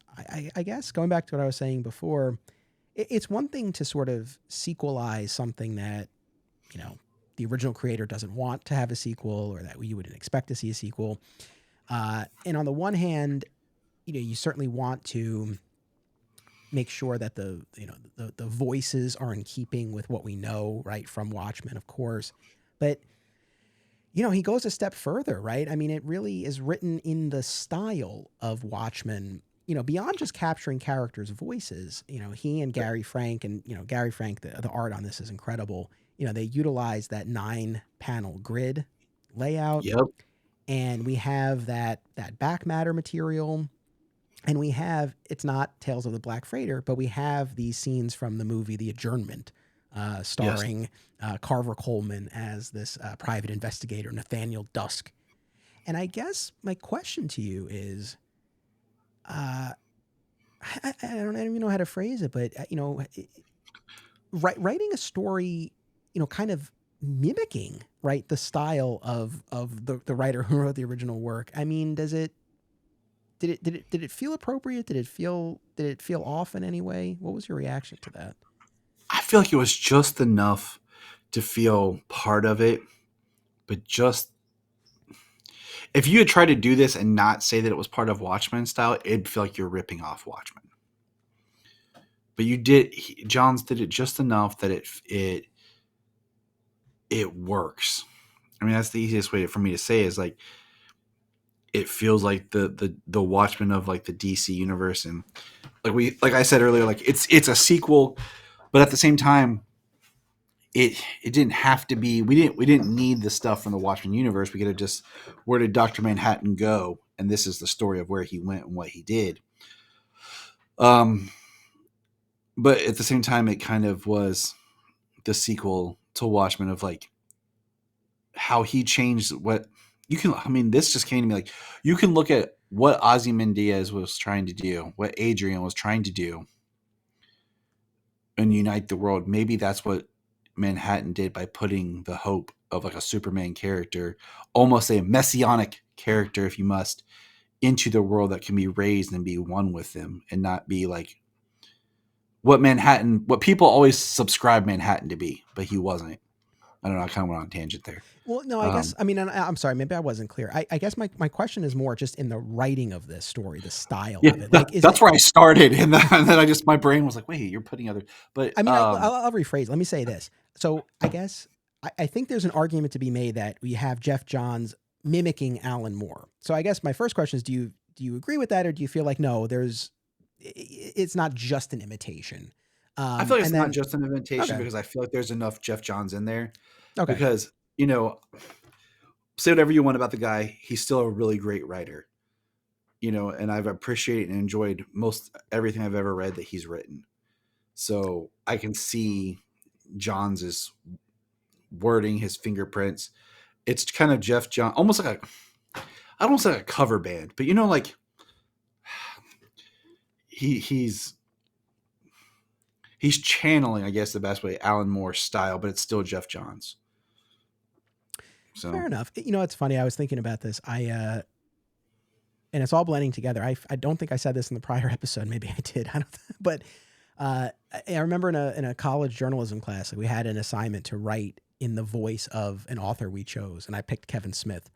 I guess going back to what I was saying before, it's one thing to sort of sequelize something that you know the original creator doesn't want to have a sequel, or that you wouldn't expect to see a sequel. And on the one hand, you certainly want to make sure that the voices are in keeping with what we know, right, from Watchmen, of course. But he goes a step further, right? I mean, it really is written in the style of Watchmen, beyond just capturing characters' voices. He and Gary Frank, and, Gary Frank, the art on this is incredible. They utilize that 9-panel grid layout, Yep. and we have that back matter material, and we have, it's not Tales of the Black Freighter, but we have these scenes from the movie The Adjournment, Yes. starring Carver Coleman as this private investigator, Nathaniel Dusk. And I guess my question to you is, uh, I don't even know how to phrase it, but writing a story, kind of mimicking, right, the style of the writer who wrote the original work. I mean, did it feel appropriate? Did it feel off in any way? What was your reaction to that? I feel like it was just enough to feel part of it, but just if you had tried to do this and not say that it was part of Watchmen style, it'd feel like you're ripping off Watchmen. But you did. Johns did it just enough that it works. I mean, that's the easiest way for me to say is like it feels like the Watchmen of like the DC universe, and like I said earlier, like it's a sequel, but at the same time, it didn't have to be. We didn't need the stuff from the Watchmen universe. We could have just, where did Dr. Manhattan go? And this is the story of where he went and what he did. Um, but at the same time, it kind of was the sequel to Watchmen of like how he changed what you can. I mean, this just came to me like you can look at what Ozymandias was trying to do, what Adrian was trying to do, and unite the world. Maybe that's what Manhattan did by putting the hope of like a Superman character, almost a messianic character, if you must, into the world that can be raised and be one with them, and not be like what people always subscribe Manhattan to be, but he wasn't. I don't know. I kind of went on a tangent there. Well, no, I guess, I mean, I'm sorry, maybe I wasn't clear. I guess my question is more just in the writing of this story, the style Yeah, of it. Like, is that's it, where I started, and then I just my brain was like, "Wait, you're putting other." But I mean, I'll rephrase. Let me say this. So I guess I think there's an argument to be made that we have Geoff Johns mimicking Alan Moore. So I guess my first question is, do you agree with that, or do you feel like no, it's not just an imitation? I feel like it's And not then just an invitation okay, because I feel like there's enough Geoff Johns in there. okay, Because say whatever you want about the guy, he's still a really great writer. And I've appreciated and enjoyed most everything I've ever read that he's written. So I can see Johns' wording, his fingerprints. It's kind of Geoff John, almost like I don't say a cover band, but like he's channeling, I guess the best way, Alan Moore's style, but it's still Geoff Johns. So fair enough. It's funny. I was thinking about this. And it's all blending together. I don't think I said this in the prior episode. Maybe I did. I don't. But I remember in a college journalism class, like we had an assignment to write in the voice of an author we chose, and I picked Kevin Smith.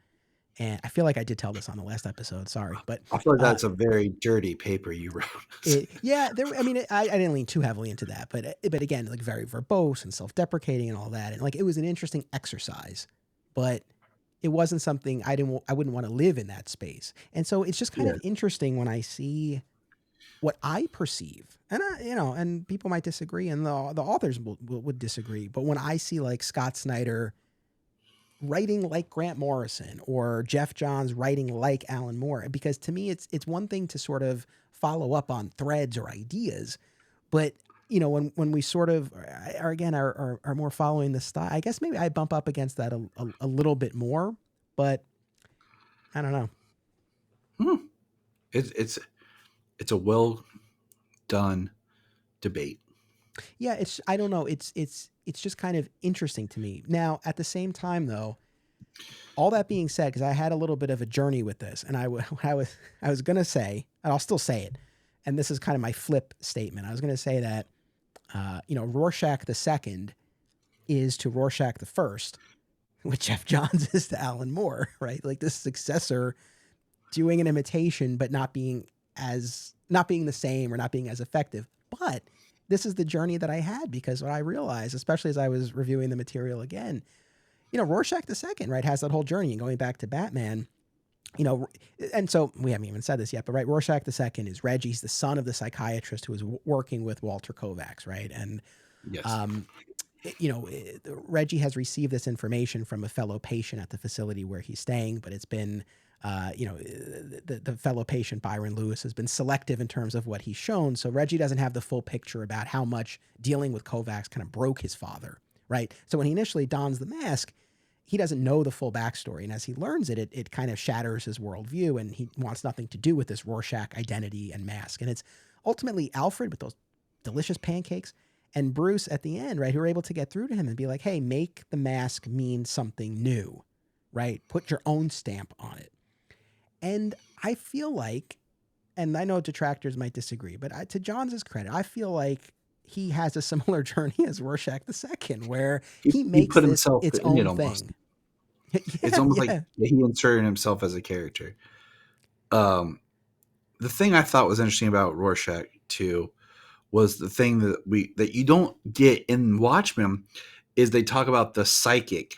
And I feel like I did tell this on the last episode. Sorry, but I feel like that's a very dirty paper you wrote. yeah, there. I mean, I didn't lean too heavily into that, but again, like very verbose and self-deprecating and all that, and like it was an interesting exercise, but it wasn't something I wouldn't want to live in that space. And so it's just kind Yeah. of interesting when I see what I perceive, and and people might disagree, and the authors would disagree. But when I see like Scott Snyder writing like Grant Morrison or Geoff Johns writing like Alan Moore, because to me it's one thing to sort of follow up on threads or ideas, but when we sort of are more following the style, I guess maybe I bump up against that a little bit more, but I don't know. Hmm. It's a well done debate. Yeah, I don't know. It's just kind of interesting to me. Now, at the same time, though, all that being said, because I had a little bit of a journey with this, and I was gonna say, and I'll still say it, and this is kind of my flip statement. I was gonna say that, Rorschach the second is to Rorschach the first, which Geoff Johns is to Alan Moore, right? Like this successor doing an imitation, but not being the same or not being as effective. But this is the journey that I had, because what I realized, especially as I was reviewing the material again, Rorschach the second, right, has that whole journey, and going back to Batman, and so we haven't even said this yet, but right, Rorschach the second is Reggie's the son of the psychiatrist who was working with Walter Kovacs, right? And Yes. um, Reggie has received this information from a fellow patient at the facility where he's staying, but it's been, the fellow patient, Byron Lewis, has been selective in terms of what he's shown. So Reggie doesn't have the full picture about how much dealing with Kovacs kind of broke his father, right? So when he initially dons the mask, he doesn't know the full backstory. And as he learns it, it kind of shatters his worldview, and he wants nothing to do with this Rorschach identity and mask. And it's ultimately Alfred with those delicious pancakes and Bruce at the end, right, who are able to get through to him and be like, hey, make the mask mean something new, right? Put your own stamp on it. And I feel like, and I know detractors might disagree, but to Johns' credit, I feel like he has a similar journey as Rorschach the second, where he makes put this himself its in it own almost. thing. It's Yeah, almost like yeah. he inserted himself as a character. The thing I thought was interesting about Rorschach too was the thing that you don't get in Watchmen is they talk about the psychic,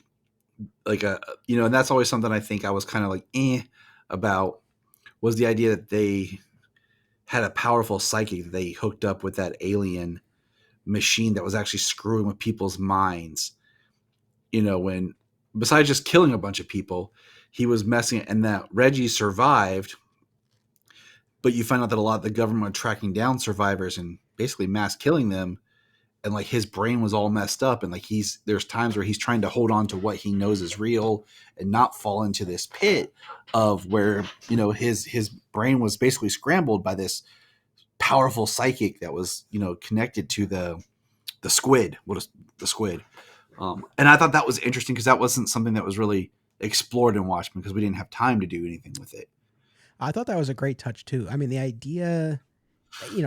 like and that's always something I think I was kind of like about, was the idea that they had a powerful psychic that they hooked up with that alien machine that was actually screwing with people's minds. When besides just killing a bunch of people, he was messing, and that Reggie survived. But you find out that a lot of the government were tracking down survivors and basically mass killing them, and like his brain was all messed up, and like there's times where he's trying to hold on to what he knows is real and not fall into this pit of where his brain was basically scrambled by this powerful psychic that was connected to the squid. What is the squid? And I thought that was interesting because that wasn't something that was really explored in Watchmen because we didn't have time to do anything with it. I thought that was a great touch too. I mean, the idea,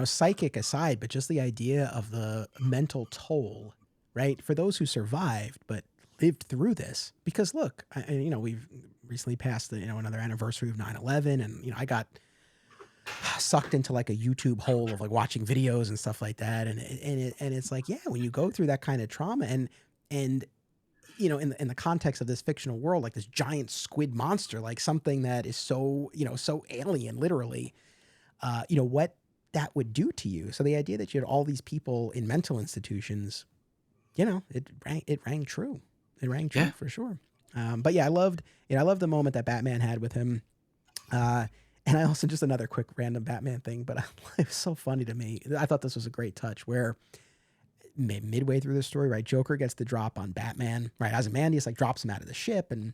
psychic aside, but just the idea of the mental toll, right, for those who survived but lived through this. Because look, we've recently passed another anniversary of 9/11, and I got sucked into like a YouTube hole of like watching videos and stuff like that, and it's like, yeah, when you go through that kind of trauma, and in the context of this fictional world, like this giant squid monster, like something that is so so alien, literally, what that would do to you. So the idea that you had all these people in mental institutions, it rang true. It rang true Yeah. for sure. But yeah, I loved the moment that Batman had with him. Uh, and I also, just another quick random Batman thing, but it was so funny to me. I thought this was a great touch where midway through the story, right, Joker gets the drop on Batman, right? Ozymandias like drops him out of the ship, and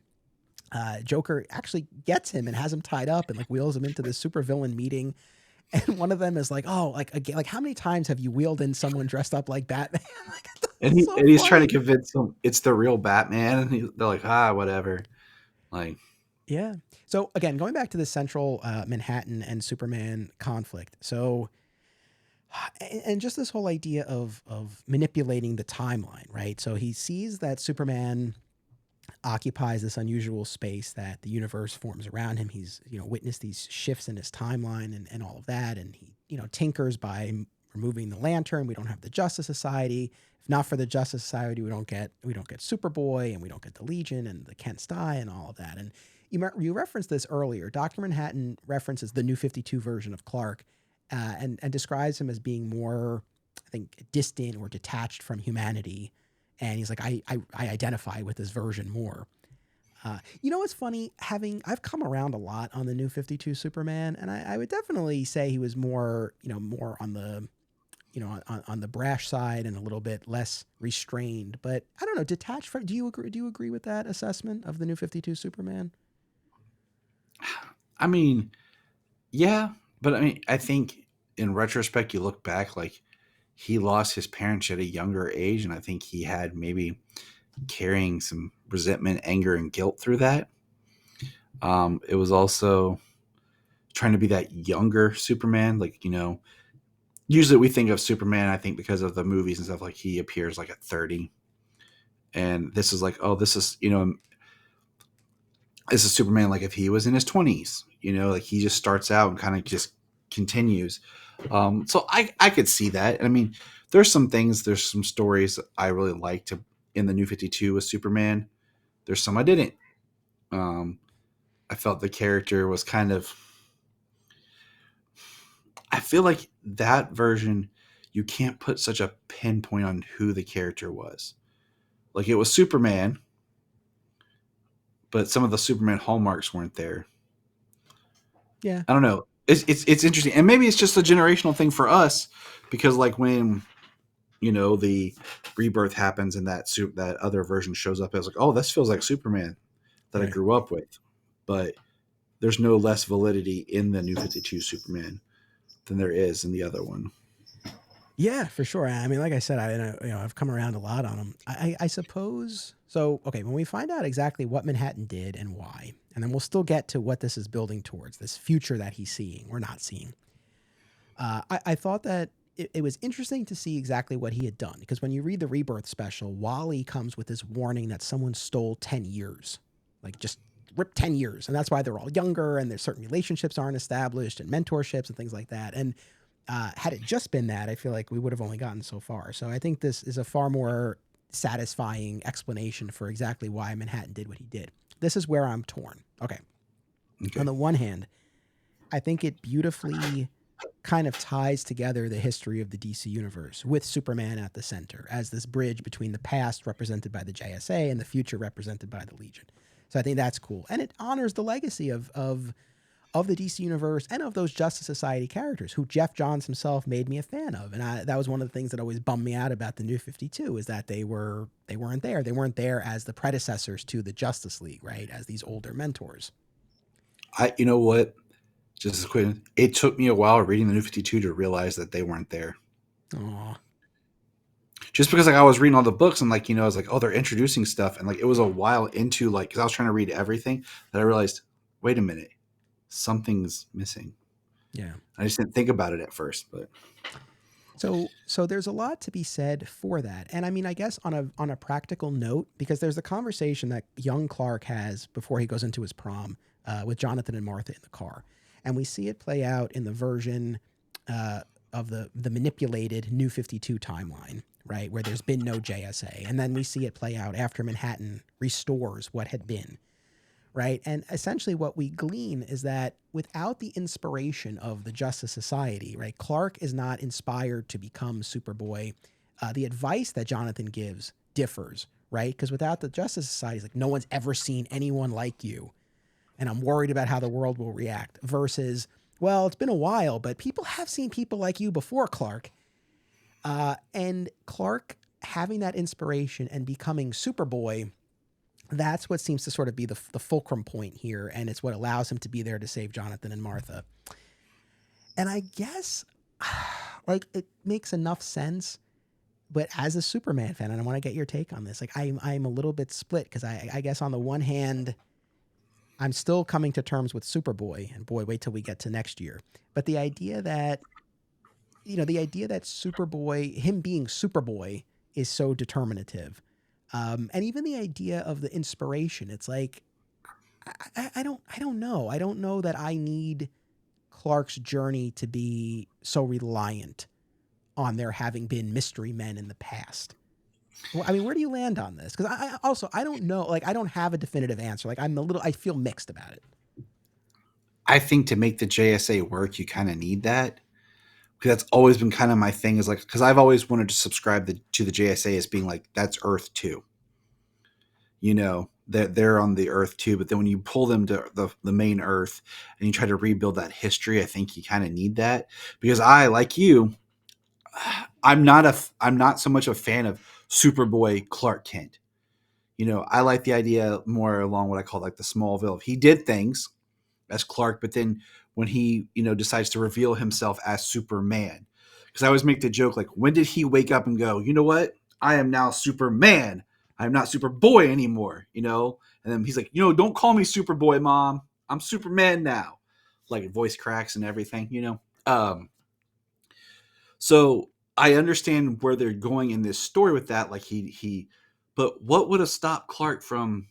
Joker actually gets him and has him tied up and like wheels him into this supervillain meeting. And one of them is like, "Oh, like again, like how many times have you wheeled in someone dressed up like Batman?" Like, And that's so he's trying to funny. convince them it's the real Batman, and they're like, whatever. Like, Yeah. So again, going back to the central Manhattan and Superman conflict. So, and just this whole idea of manipulating the timeline, right? So he sees that Superman occupies this unusual space that the universe forms around him. He's witnessed these shifts in his timeline and all of that, and he tinkers by removing the Lantern. We don't have the Justice Society. If not for the Justice Society, we don't get Superboy, and we don't get the Legion and the Kent Sty and all of that. And you referenced this earlier. Dr. Manhattan references the New 52 version of Clark, and describes him as being more, I think, distant or detached from humanity. And he's like, I identify with this version more. What's funny? I've come around a lot on the New 52 Superman, and I would definitely say he was more, more on the, on the brash side and a little bit less restrained. But I don't know, detached from. Do you agree? Do you agree with that assessment of the New 52 Superman? I mean, yeah, but I mean, I think in retrospect, you look back, like he lost his parents at a younger age, and I think he had maybe carrying some resentment, anger, and guilt through that. It was also trying to be that younger Superman, like usually we think of Superman, I think because of the movies and stuff, like he appears like at 30, and this is like, oh, this is Superman like if he was in his 20s, like he just starts out and kind of just continues. So I could see that. I mean, there's some stories I really liked in the New 52 with Superman. There's some I didn't. Um, I felt the character was kind of. I feel like that version, you can't put such a pinpoint on who the character was. Like it was Superman, but some of the Superman hallmarks weren't there. Yeah. I don't know. It's interesting, and maybe it's just a generational thing for us, because like when the rebirth happens and that other version shows up, I was like, oh, this feels like Superman that I Right. grew up with, but there's no less validity in the New 52 Superman than there is in the other one. Yeah, for sure. I mean, like I said, I've come around a lot on him. I suppose so. Okay, when we find out exactly what Manhattan did and why, and then we'll still get to what this is building towards, this future that he's seeing or not seeing. I thought that it was interesting to see exactly what he had done, because when you read the Rebirth special, Wally comes with this warning that someone stole 10 years, like just ripped 10 years, and that's why they're all younger and there's certain relationships aren't established and mentorships and things like that. And had it just been that, I feel like we would have only gotten so far. So I think this is a far more satisfying explanation for exactly why Manhattan did what he did. This is where I'm torn. Okay. On Okay. the one hand, I think it beautifully kind of ties together the history of the DC universe with Superman at the center as this bridge between the past represented by the JSA and the future represented by the Legion. So I think that's cool, and it honors the legacy of the DC universe and of those Justice Society characters who Geoff Johns himself made me a fan of. And that was one of the things that always bummed me out about the New 52, is that they weren't there. They weren't there as the predecessors to the Justice League, right? As these older mentors. You know what? Just as quick, it took me a while reading the New 52 to realize that they weren't there. Aw. just because like I was reading all the books and like I was like, oh, they're introducing stuff, and like it was a while into like because I was trying to read everything that I realized, wait a minute, something's missing. Yeah. I just didn't think about it at first, but So there's a lot to be said for that. And I mean, I guess on a practical note, because there's a conversation that young Clark has before he goes into his prom with Jonathan and Martha in the car. And we see it play out in the version of the manipulated New 52 timeline, right? Where there's been no JSA. And then we see it play out after Manhattan restores what had been, right? And essentially, what we glean is that without the inspiration of the Justice Society, right, Clark is not inspired to become Superboy. The advice that Jonathan gives differs, right? Because without the Justice Society, it's like no one's ever seen anyone like you, and I'm worried about how the world will react. Versus, well, it's been a while, but people have seen people like you before, Clark. And Clark having that inspiration and becoming Superboy, that's what seems to sort of be the fulcrum point here, and it's what allows him to be there to save Jonathan and Martha. And I guess, like, it makes enough sense. But as a Superman fan, and I want to get your take on this, like, I'm a little bit split because I guess on the one hand, I'm still coming to terms with Superboy, and boy, wait till we get to next year. But the idea that Superboy, him being Superboy, is so determinative. And even the idea of the inspiration, it's like I don't know. I don't know that I need Clark's journey to be so reliant on there having been mystery men in the past. Well, I mean, where do you land on this? Because I don't know. Like, I don't have a definitive answer. Like, I feel mixed about it. I think to make the JSA work, you kind of need that because that's always been kind of my thing. Is like because I've always wanted to subscribe to the JSA as being like that's Earth 2. That they're on the Earth too, but then when you pull them to the main Earth and you try to rebuild that history, I think you kind of need that because I, like you, I'm not so much a fan of Superboy Clark Kent. I like the idea more along what I call like the Smallville. He did things as Clark, but then when he decides to reveal himself as Superman, because I always make the joke like, when did he wake up and go, you know what? I am now Superman. I'm not Superboy anymore, And then he's like, don't call me Superboy, Mom. I'm Superman now. Like voice cracks and everything. So I understand where they're going in this story with that. Like but what would have stopped Clark from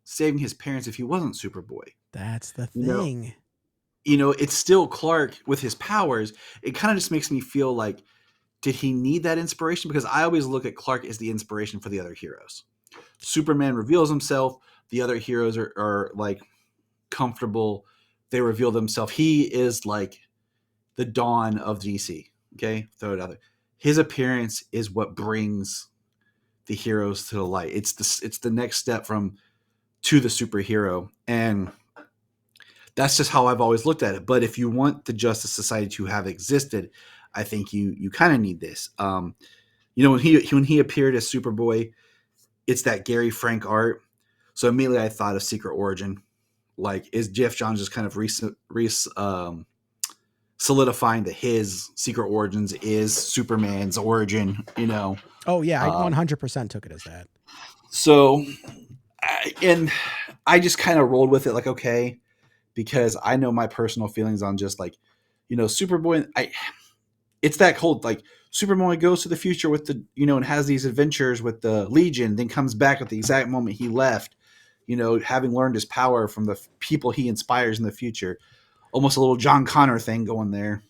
saving his parents if he wasn't Superboy? That's the You know, thing. it's still Clark with his powers. It kind of just makes me feel like, did he need that inspiration? Because I always look at Clark as the inspiration for the other heroes. Superman reveals himself. The other heroes are like comfortable. They reveal themselves. He is like the dawn of DC. Okay, throw it out there. His appearance is what brings the heroes to the light. It's the next step to the superhero, and that's just how I've always looked at it. But if you want the Justice Society to have existed, I think you kind of need this. When he appeared as Superboy, it's that Gary Frank art. So immediately I thought of Secret Origin. Like, is Geoff Johns just kind of solidifying that his Secret Origins is Superman's origin? Oh yeah, I Um, 100% took it as that. so, and I just kind of rolled with it, like, okay, because I know my personal feelings on just like, Superboy. It's that cold, like Superboy goes to the future with and has these adventures with the Legion, then comes back at the exact moment he left, having learned his power from the people he inspires in the future. Almost a little John Connor thing going there.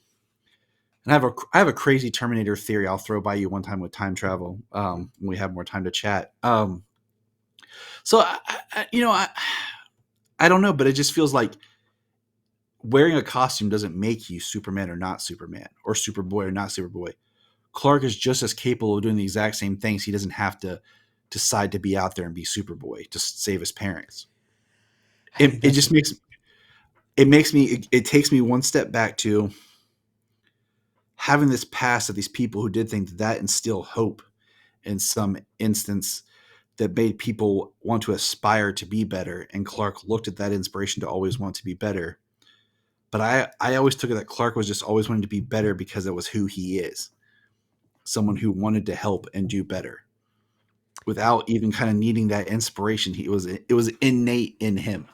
And I have a crazy Terminator theory I'll throw by you one time with time travel when we have more time to chat. So I don't know, but it just feels like wearing a costume doesn't make you Superman or not Superman, or Superboy or not Superboy. Clark is just as capable of doing the exact same things. He doesn't have to decide to be out there and be Superboy to save his parents. I It, think it that's just it takes me one step back to having this past of these people who did things that instill hope in some instance that made people want to aspire to be better. And Clark looked at that inspiration to always want to be better. But I always took it that Clark was just always wanting to be better because it was who he is. someone who wanted to help and do better without even kind of needing that inspiration. It was innate in him.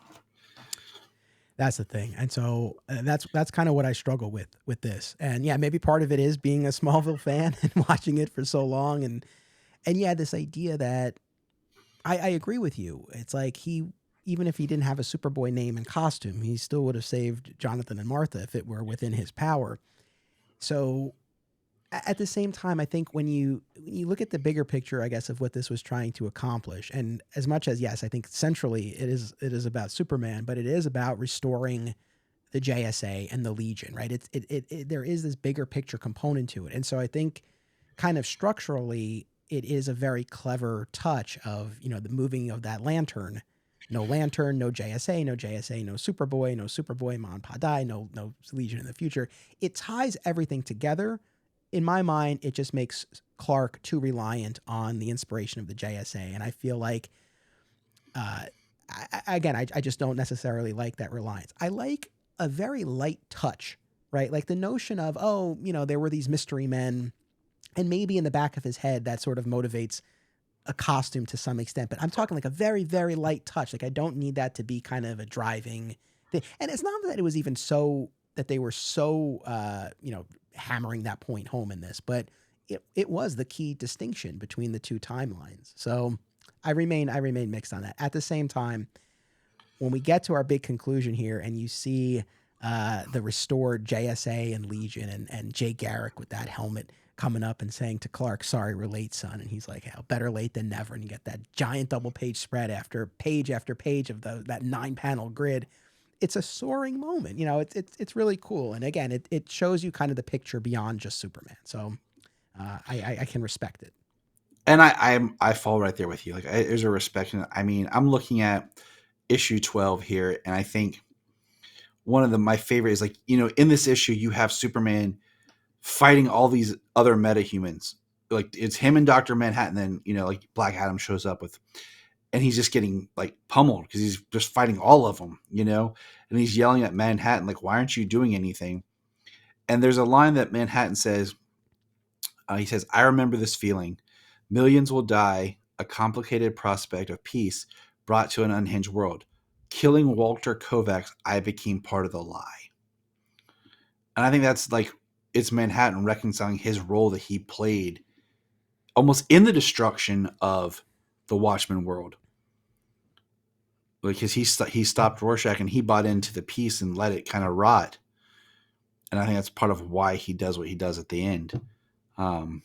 That's the thing. And so that's kind of what I struggle with this. And yeah, maybe part of it is being a Smallville fan and watching it for so long. And yeah, this idea that I agree with you. It's like even if he didn't have a Superboy name and costume, he still would have saved Jonathan and Martha if it were within his power. So at the same time, I think when you look at the bigger picture, I guess, of what this was trying to accomplish, and as much as, yes, I think centrally it is about Superman, but it is about restoring the JSA and the Legion, right? There is this bigger picture component to it. And so I think kind of structurally, it is a very clever touch of, the moving of that lantern. No lantern, no JSA, no JSA, no Superboy, Ma and Pa die, no Legion in the future. It ties everything together. In my mind, it just makes Clark too reliant on the inspiration of the JSA. And I feel like, I just don't necessarily like that reliance. I like a very light touch, right? Like the notion of, there were these mystery men, and maybe in the back of his head that sort of motivates a costume to some extent. But I'm talking like a very, very light touch. Like I don't need that to be kind of a driving thing. And it's not that it was even so that they were so, hammering that point home in this, but it was the key distinction between the two timelines. So I remain mixed on that. At the same time, when we get to our big conclusion here and you see the restored JSA and Legion and Jay Garrick with that helmet coming up and saying to Clark, "Sorry, we're late, son." And he's like, "Hell, better late than never." And you get that giant double page spread after page of that 9-panel grid. It's a soaring moment. It's really cool. And again, it shows you kind of the picture beyond just Superman. So I can respect it. And I fall right there with you. Like there's a respect. I mean, I'm looking at issue 12 here, and I think one of my favorite is like, in this issue, you have Superman fighting all these other metahumans. Like it's him and Dr. Manhattan. Then, like Black Adam shows up and he's just getting like pummeled because he's just fighting all of them, and he's yelling at Manhattan, like, "Why aren't you doing anything?" And there's a line that Manhattan says, he says, "I remember this feeling. Millions will die, a complicated prospect of peace brought to an unhinged world. Killing Walter Kovacs, I became part of the lie." And I think that's like, it's Manhattan reconciling his role that he played almost in the destruction of the Watchmen world. Because he stopped Rorschach and he bought into the peace and let it kind of rot. And I think that's part of why he does what he does at the end. The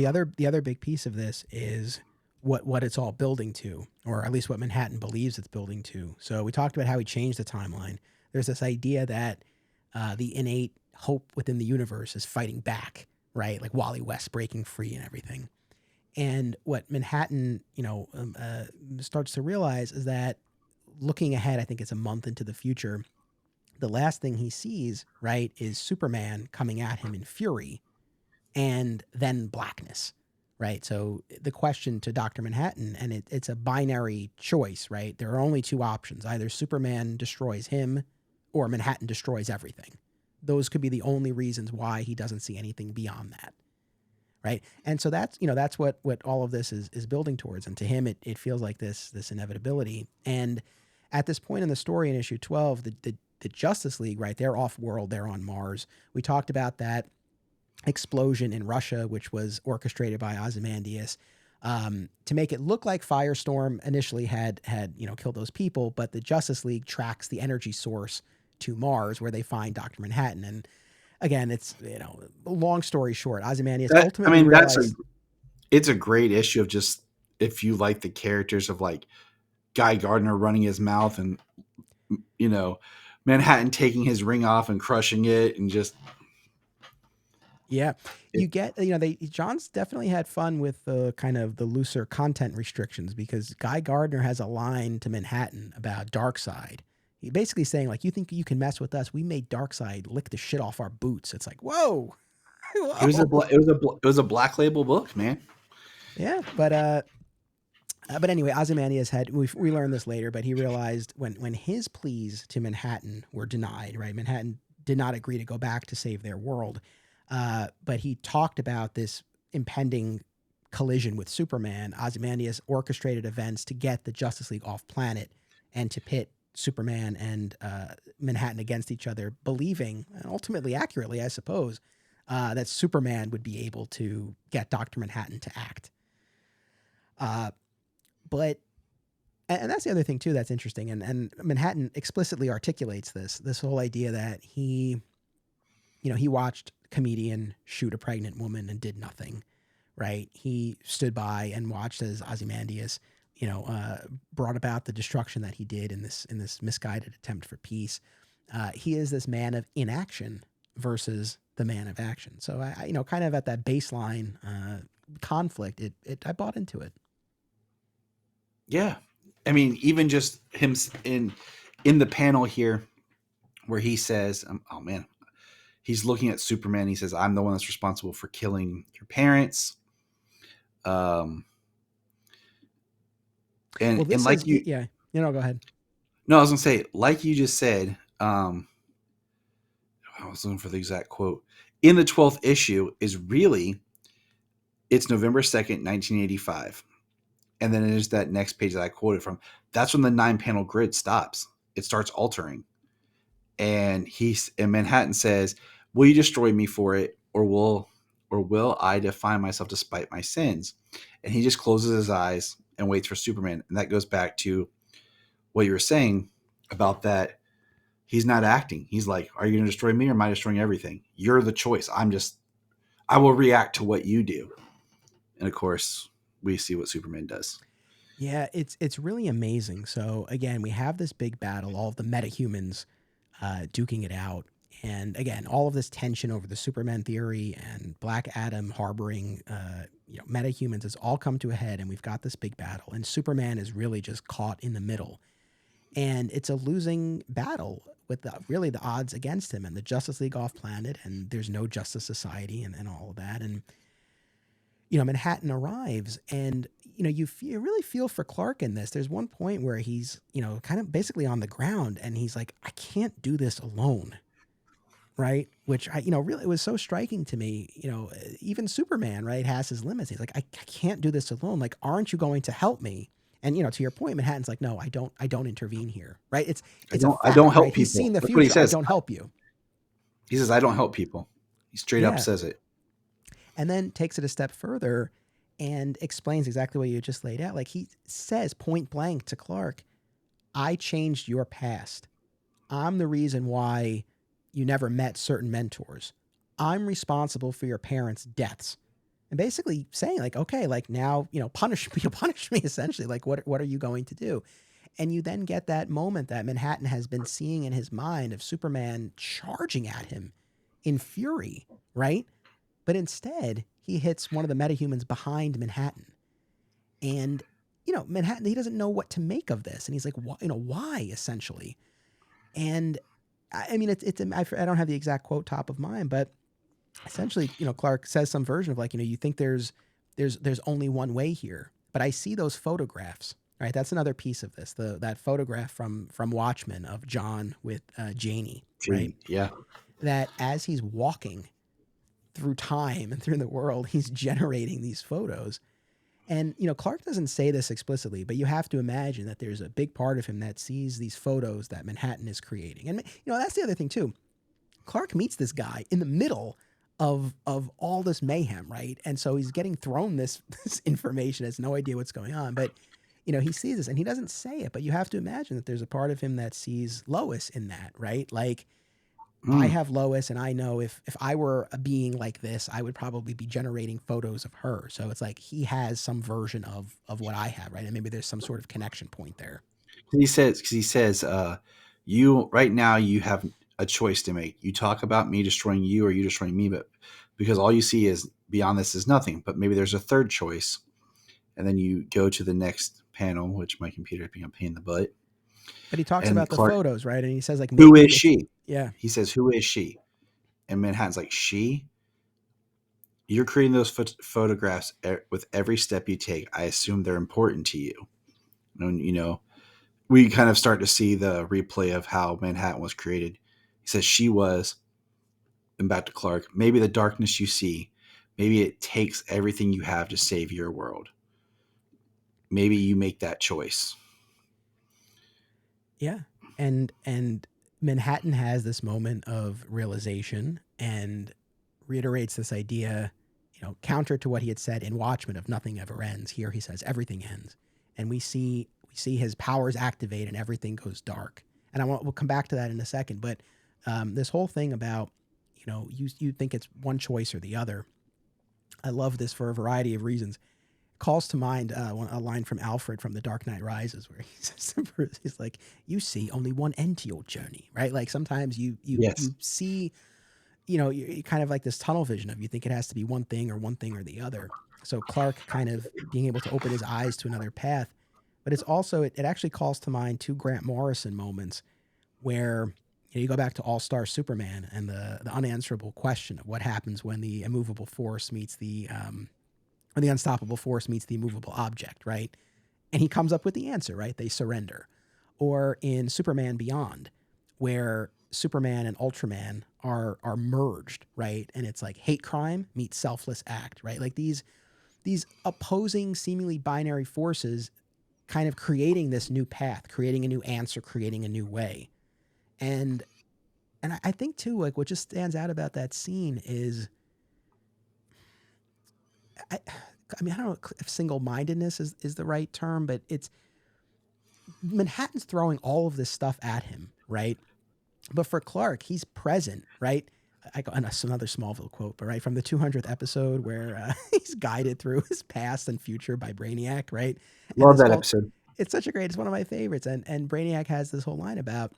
other big piece of this is what it's all building to, or at least what Manhattan believes it's building to. So we talked about how he changed the timeline. There's this idea that the innate hope within the universe is fighting back, right? Like Wally West breaking free and everything. And what Manhattan, starts to realize is that looking ahead, I think it's a month into the future, the last thing he sees, right, is Superman coming at him in fury and then blackness, right? So the question to Dr. Manhattan, and it's a binary choice, right? There are only two options. Either Superman destroys him or Manhattan destroys everything. Those could be the only reasons why he doesn't see anything beyond that. Right. And so that's what all of this is building towards. And to him, it feels like this inevitability. And at this point in the story in issue 12, the Justice League, right, they're off world, they're on Mars. We talked about that explosion in Russia, which was orchestrated by Ozymandias to make it look like Firestorm initially had killed those people. But the Justice League tracks the energy source to Mars where they find Dr. Manhattan. And again, it's, long story short, Ozymandias ultimately realized... it's a great issue of just, if you like the characters of like Guy Gardner running his mouth and, Manhattan taking his ring off and crushing it and just... Yeah, you get, John's definitely had fun with the kind of the looser content restrictions, because Guy Gardner has a line to Manhattan about Darkseid. He's basically saying, like, you think you can mess with us? We made Darkseid lick the shit off our boots. It's like, whoa. It was a Black Label book, man. Yeah, but anyway, Ozymandias we learned this later, but he realized when his pleas to Manhattan were denied, right? Manhattan did not agree to go back to save their world. But he talked about this impending collision with Superman. Ozymandias orchestrated events to get the Justice League off planet and to pit Superman and Manhattan against each other, believing, and ultimately accurately, I suppose, that Superman would be able to get Dr. Manhattan to act. But and that's the other thing too that's interesting, and Manhattan explicitly articulates this whole idea that he watched a comedian shoot a pregnant woman and did nothing, right? He stood by and watched as Ozymandias brought about the destruction that he did in this misguided attempt for peace. He is this man of inaction versus the man of action. So I kind of at that baseline conflict, I bought into it. Yeah. I mean, even just him in the panel here where he says, oh man, he's looking at Superman. He says, I'm the one that's responsible for killing your parents. And like is, you, yeah, go ahead. no, I was gonna say, like you just said, I was looking for the exact quote. In the 12th issue is really, it's November 2nd, 1985. And then there's that next page that I quoted from. That's when the 9-panel grid stops. It starts altering. And Manhattan says, will you destroy me for it, or will I define myself despite my sins? And he just closes his eyes and waits for Superman. And that goes back to what you were saying about that. He's not acting. He's like, are you going to destroy me, or am I destroying everything? You're the choice. I will react to what you do. And of course, we see what Superman does. Yeah, it's really amazing. So again, we have this big battle, all of the metahumans duking it out, and again, all of this tension over the Superman theory and Black Adam harboring metahumans has all come to a head, and we've got this big battle, and Superman is really just caught in the middle, and it's a losing battle with really the odds against him, and the Justice League off planet, and there's no Justice Society, and all of that, and Manhattan arrives, and you really feel for Clark in this. There's one point where he's kind of basically on the ground, and he's like, I can't do this alone, right? Which I really, it was so striking to me. Even Superman, right, has his limits. He's like, I can't do this alone. Like, aren't you going to help me? And to your point, Manhattan's like, no, I don't intervene here, right? It's a I fact, don't help right? people. He's seen the That's what he future. I says. don't help you. He says, I don't help people. He straight up Yeah. says it. And then takes it a step further and explains exactly what you just laid out. Like, he says point blank to Clark, I changed your past. I'm the reason why you never met certain mentors. I'm responsible for your parents' deaths. And basically saying, like, okay, like, now, punish me essentially. Like, what are you going to do? And you then get that moment that Manhattan has been seeing in his mind of Superman charging at him in fury, right? But instead, he hits one of the metahumans behind Manhattan. And, Manhattan, he doesn't know what to make of this. And he's like, why, essentially? And I mean, I don't have the exact quote top of mind, but essentially, Clark says some version of like, you think there's only one way here, but I see those photographs, right? That's another piece of this, that photograph from Watchmen of John with Janie, right? Yeah. That as he's walking through time and through the world, he's generating these photos. And, Clark doesn't say this explicitly, but you have to imagine that there's a big part of him that sees these photos that Manhattan is creating. And, that's the other thing too. Clark meets this guy in the middle of all this mayhem, right? And so he's getting thrown this information, has no idea what's going on. But, he sees this and he doesn't say it, but you have to imagine that there's a part of him that sees Lois in that, right? Like, I have Lois, and I know if I were a being like this, I would probably be generating photos of her. So it's like he has some version of what I have, right? And maybe there's some sort of connection point there. He says, you right now you have a choice to make. You talk about me destroying you, or you destroying me, but because all you see is beyond this is nothing. But maybe there's a third choice, and then you go to the next panel, which my computer is being a pain in the butt. But he talks And about the Clark, photos, right? And he says like, who maybe is if, she? yeah. He says, who is she? And Manhattan's like, she? You're creating those photographs with every step you take. I assume they're important to you. And, we kind of start to see the replay of how Manhattan was created. He says she was and back to Clark, maybe the darkness you see, maybe it takes everything you have to save your world. Maybe you make that choice. Yeah. And Manhattan has this moment of realization and reiterates this idea, counter to what he had said in Watchmen of nothing ever ends. Here he says everything ends. And we see his powers activate and everything goes dark. And we'll come back to that in a second, but this whole thing about, you think it's one choice or the other. I love this for a variety of reasons. Calls to mind a line from Alfred from The Dark Knight Rises, where he says, he's like, "You see only one end to your journey, right? Like sometimes Yes. you see, you kind of like this tunnel vision of you think it has to be one thing or the other." So Clark kind of being able to open his eyes to another path, but it's also it actually calls to mind two Grant Morrison moments where you go back to All Star Superman and the unanswerable question of what happens when the immovable force meets or the unstoppable force meets the immovable object, right? And he comes up with the answer, right? They surrender. Or in Superman Beyond, where Superman and Ultraman are merged, right? And it's like hate crime meets selfless act, right? Like these opposing, seemingly binary forces kind of creating this new path, creating a new answer, creating a new way. And I think too, like what just stands out about that scene is I, I mean, I don't know if single-mindedness is the right term, but it's Manhattan's throwing all of this stuff at him, right? But for Clark, he's present, right? I got another Smallville quote, but right from the 200th episode where he's guided through his past and future by Brainiac, right? And Love this that whole, episode. it's such a great, it's one of my favorites. And Brainiac has this whole line about,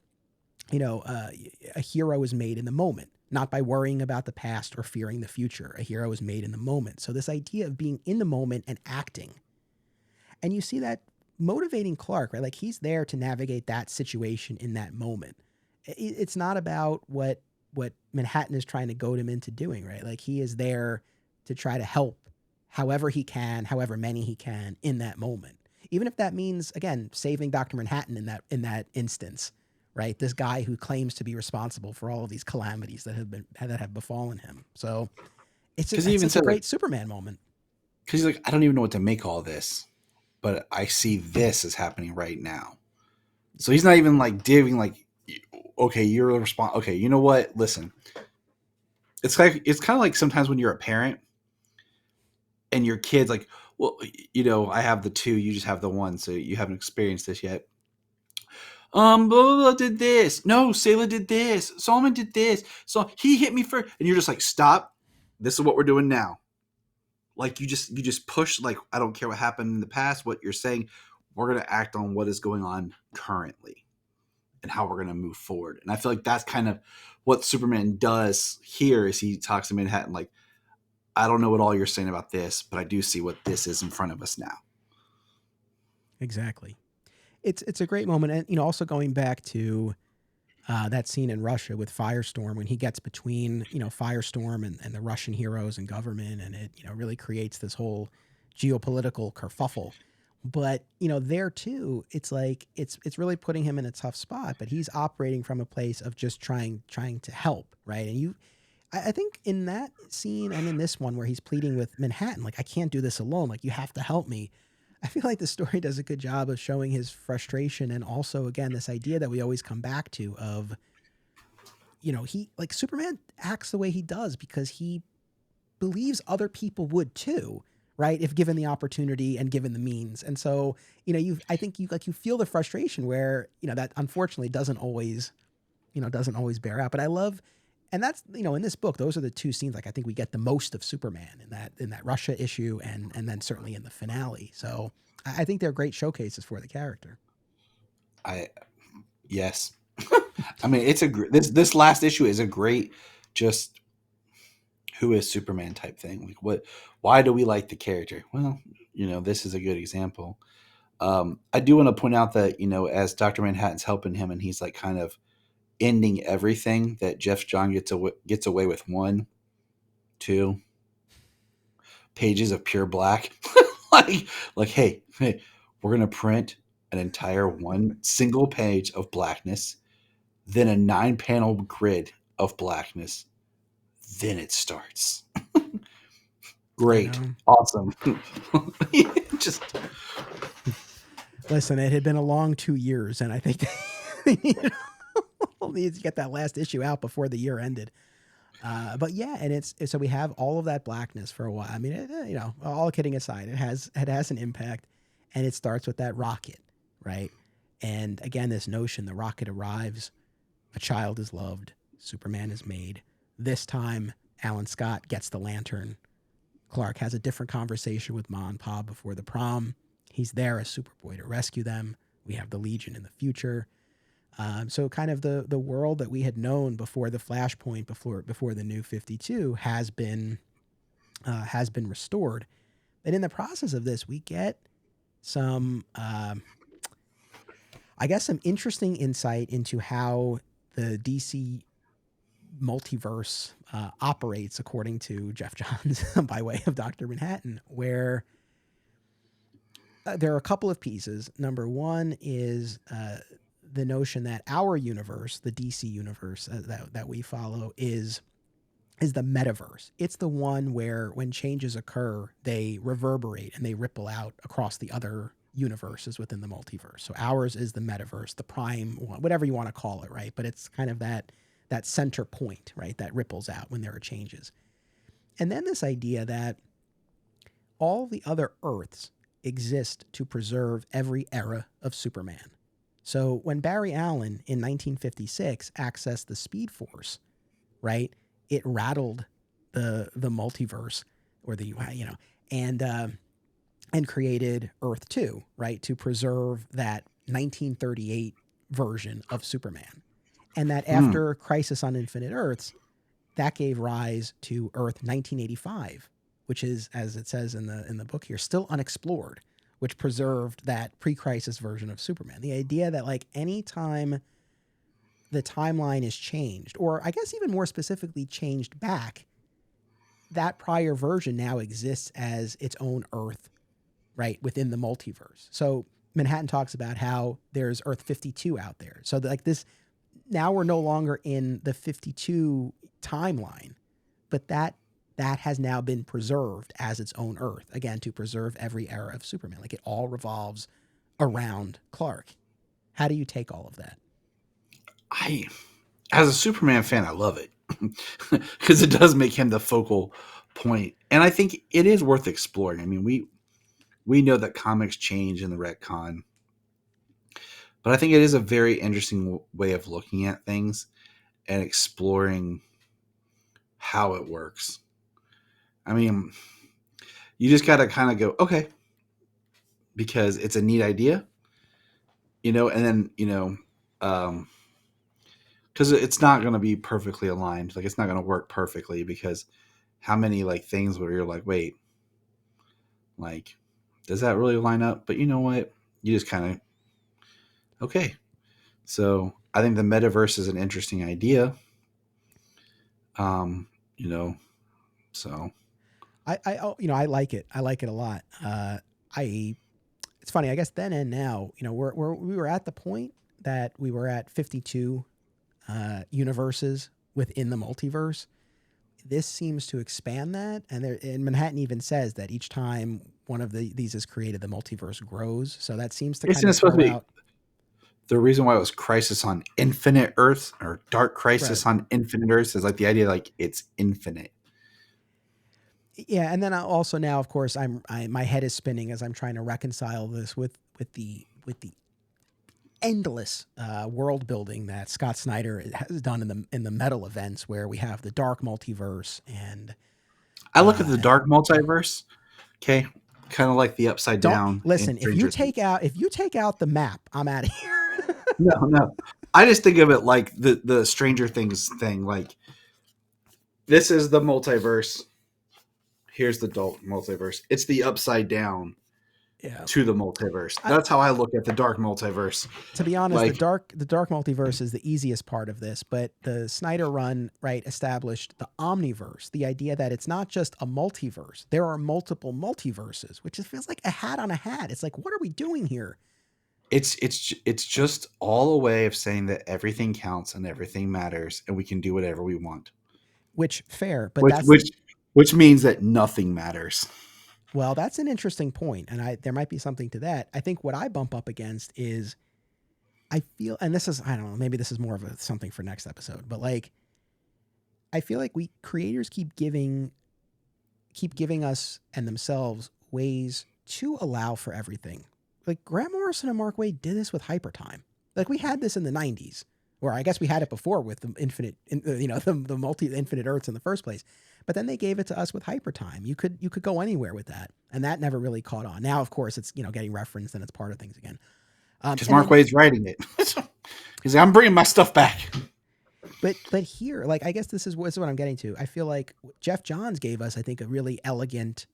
you know, uh, a hero is made in the moment, not by worrying about the past or fearing the future. A hero is made in the moment. So this idea of being in the moment and acting, and you see that motivating Clark, right? Like he's there to navigate that situation in that moment. It's not about what Manhattan is trying to goad him into doing, right? Like he is there to try to help however he can, however many he can in that moment. Even if that means again saving Dr. Manhattan in that instance, right? This guy who claims to be responsible for all of these calamities that have befallen him. So Because he it's even such a said, like, great Superman moment. because he's like, I don't even know what to make all this, but I see this is happening right now. So he's not even like diving, like, okay, you're a response. Okay, you know what? Listen, it's kind of like sometimes when you're a parent and your kid's like, well, I have the two, you just have the one, so you haven't experienced this yet. Blah, blah, blah did this. No, Sailor did this. Solomon did this. So he hit me first, and you're just like, stop. This is what we're doing now. Like you just push. Like, I don't care what happened in the past. What you're saying, we're gonna act on what is going on currently and how we're gonna move forward. And I feel like that's kind of what Superman does here. Is he talks to Manhattan like, I don't know what all you're saying about this, but I do see what this is in front of us now. Exactly. It's a great moment, and also going back to that scene in Russia with Firestorm when he gets between Firestorm and the Russian heroes and government, and it really creates this whole geopolitical kerfuffle. But there too, it's like it's really putting him in a tough spot. But he's operating from a place of just trying to help, right? And I think in that scene and in this one where he's pleading with Manhattan, like I can't do this alone. Like you have to help me. I feel like the story does a good job of showing his frustration and also again this idea that we always come back to of he like Superman acts the way he does because he believes other people would too, right? If given the opportunity and given the means. And so, I think you feel the frustration where, that unfortunately doesn't always bear out. But I love and that's in this book, those are the two scenes like I think we get the most of Superman in that Russia issue and then certainly in the finale. So I think they're great showcases for the character. I Yes. I mean, this last issue is a great just who is Superman type thing. Like, why do we like the character? Well, this is a good example. I do want to point out that as Dr. Manhattan's helping him and he's like kind of ending everything, that Jeff John gets away with 1, 2 pages of pure black. like hey, we're gonna print an entire one single page of blackness, then a 9-panel grid of blackness, then it starts. I Great. know. Awesome. Just Listen, it had been a long 2 years, and I think they needed to get that last issue out before the year ended. But yeah, and it's so we have all of that blackness for a while. I mean, all kidding aside, it has an impact, and it starts with that rocket, right? And again, this notion: the rocket arrives, a child is loved, Superman is made. This time, Alan Scott gets the lantern. Clark has a different conversation with Ma and Pa before the prom. He's there as Superboy to rescue them. We have the Legion in the future. So kind of the world that we had known before the Flashpoint, before the New 52, has been restored. And in the process of this, we get some, I guess, some interesting insight into how the DC multiverse operates, according to Geoff Johns, by way of Dr. Manhattan, where there are a couple of pieces. Number one is the notion that our universe, the DC universe that we follow, is the metaverse. It's the one where when changes occur, they reverberate and they ripple out across the other universes within the multiverse. So ours is the metaverse, the prime one, whatever you want to call it, right? But it's kind of that center point, right, that ripples out when there are changes. And then this idea that all the other Earths exist to preserve every era of Superman. So when Barry Allen in 1956 accessed the Speed Force, right, it rattled the multiverse, or and created Earth 2, right, to preserve that 1938 version of Superman. And that after Crisis on Infinite Earths, that gave rise to Earth 1985, which is, as it says in the book here, still unexplored, which preserved that pre-crisis version of Superman. The idea that, like, any time the timeline is changed, or I guess even more specifically changed back, that prior version now exists as its own Earth, right, within the multiverse. So Manhattan talks about how there's Earth 52 out there. So like this, now we're no longer in the 52 timeline, but that has now been preserved as its own Earth, again, to preserve every era of Superman. Like, it all revolves around Clark. How do you take all of that? As a Superman fan, I love it because it does make him the focal point, and I think it is worth exploring. I mean, we know that comics change in the retcon, but I think it is a very interesting way of looking at things and exploring how it works. I mean, you just got to kind of go, okay, because it's a neat idea, and then, because it's not going to be perfectly aligned. Like, it's not going to work perfectly, because how many, like, things where you're like, wait, like, does that really line up? But you know what? You just kind of, okay. So I think the metaverse is an interesting idea. Um, you know, so I like it. I like it a lot. It's funny. I guess then and now, we were at the point that we were at 52 universes within the multiverse. This seems to expand that, and Manhattan even says that each time one of these is created, the multiverse grows. So that seems to kind isn't of it supposed throw to be out. the reason why it was Crisis on Infinite Earths, or Dark Right. Crisis on Infinite Earths, is like the idea, like, it's infinite. Yeah, and then I also now, of course, my head is spinning as I'm trying to reconcile this with the endless world building that Scott Snyder has done in the Metal events, where we have the dark multiverse and I look at uh, the dark multiverse, okay, kind of like the Upside don't Down in listen. Stranger Things. If you take out the map, I'm out of here. No, no. I just think of it like the Stranger Things thing. Like, this is the multiverse. Here's the dark multiverse. It's the Upside Down Yeah. to the multiverse. I, That's how I look at the dark multiverse. to be honest, Like, the dark multiverse is the easiest part of this, but the Snyder run, right, established the omniverse, the idea that it's not just a multiverse. There are multiple multiverses, which just feels like a hat on a hat. It's like, what are we doing here? it's just all a way of saying that everything counts and everything matters, and we can do whatever we want. which fair, but which that's which which means that nothing matters. well, that's an interesting point, and there might be something to that. I think what I bump up against is I feel, and this is I don't know, maybe this is more of something for next episode, but like I feel like we creators keep giving us and themselves ways to allow for everything. Like Grant Morrison and Mark Waid did this with Hypertime. Like we had this in the 90s, or I guess we had it before with the the multi infinite Earths in the first place. But then they gave it to us with Hypertime. You could go anywhere with that, and that never really caught on. Now, of course, it's getting referenced and it's part of things again. Because Mark Waid's writing it. He's like, I'm bringing my stuff back. But here, like I guess this is what I'm getting to. I feel like Geoff Johns gave us, I think, a really elegant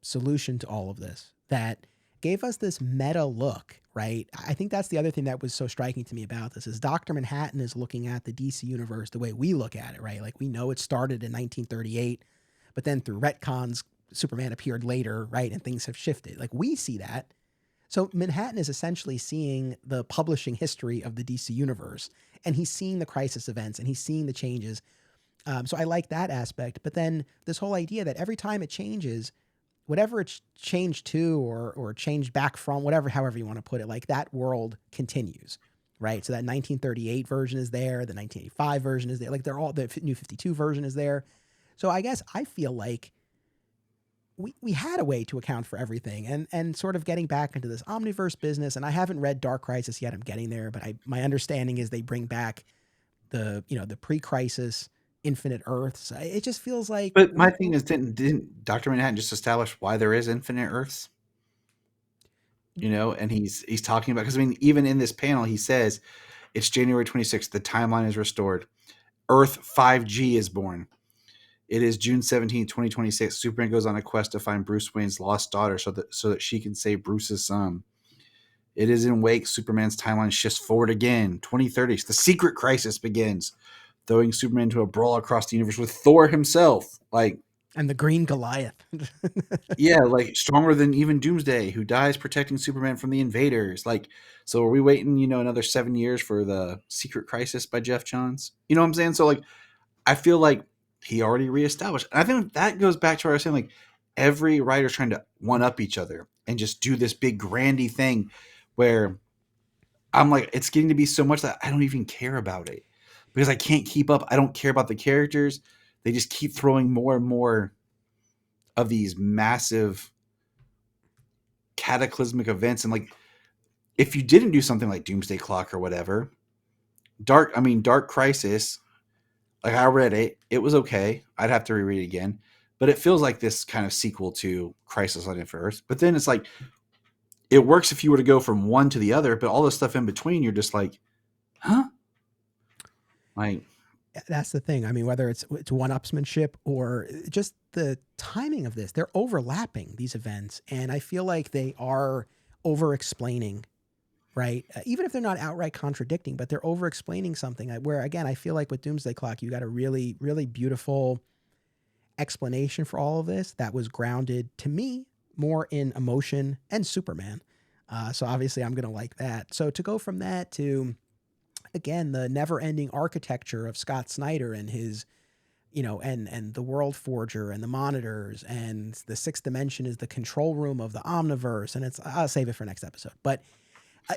solution to all of this that gave us this meta look, right? I think that's the other thing that was so striking to me about this is Dr. Manhattan is looking at the DC universe the way we look at it, right? Like we know it started in 1938, but then through retcons, Superman appeared later, right? And things have shifted. Like we see that. So Manhattan is essentially seeing the publishing history of the DC universe, and he's seeing the crisis events and he's seeing the changes. So I like that aspect. But then this whole idea that every time it changes, whatever it's changed to or changed back from, whatever, however you want to put it, like that world continues, right? So that 1938 version is there, the 1985 version is there, like they're all, the New 52 version is there. So I guess I feel like we had a way to account for everything and sort of getting back into this omniverse business. And I haven't read Dark Crisis yet. I'm getting there, but my understanding is they bring back the pre-crisis infinite Earths. It just feels like, But my thing is, didn't Dr. Manhattan just establish why there is infinite Earths? And he's talking about, because I mean, even in this panel, he says it's January 26th. The timeline is restored. Earth 5G is born. It is June 17th, 2026. Superman goes on a quest to find Bruce Wayne's lost daughter so that she can save Bruce's son. It is in wake. Superman's timeline shifts forward again. 2030. The secret crisis begins, throwing Superman into a brawl across the universe with Thor himself. And the Green Goliath. Yeah, like stronger than even Doomsday, who dies protecting Superman from the invaders. So are we waiting, another 7 years for the Secret Crisis by Geoff Johns? You know what I'm saying? So I feel like he already reestablished. And I think that goes back to what I was saying, like every writer's trying to one up each other and just do this big grandy thing where I'm like, it's getting to be so much that I don't even care about it because I can't keep up. I don't care about the characters. They just keep throwing more and more of these massive cataclysmic events. And if you didn't do something like Doomsday Clock or whatever, Dark Crisis, like I read it, it was okay. I'd have to reread it again, but it feels like this kind of sequel to Crisis on Infinite Earths. But then it's like, it works if you were to go from one to the other, but all the stuff in between, you're just like, huh? Like, that's the thing. I mean, whether it's one-upsmanship or just the timing of this, they're overlapping these events, and I feel like they are over-explaining, right? Even if they're not outright contradicting, but they're over-explaining something. Where again, I feel like with Doomsday Clock, you got a really, really beautiful explanation for all of this that was grounded to me more in emotion and Superman. So obviously, I'm going to like that. So to go from that to again, the never-ending architecture of Scott Snyder and his, and the World Forger and the monitors and the sixth dimension is the control room of the Omniverse. And I'll save it for next episode. But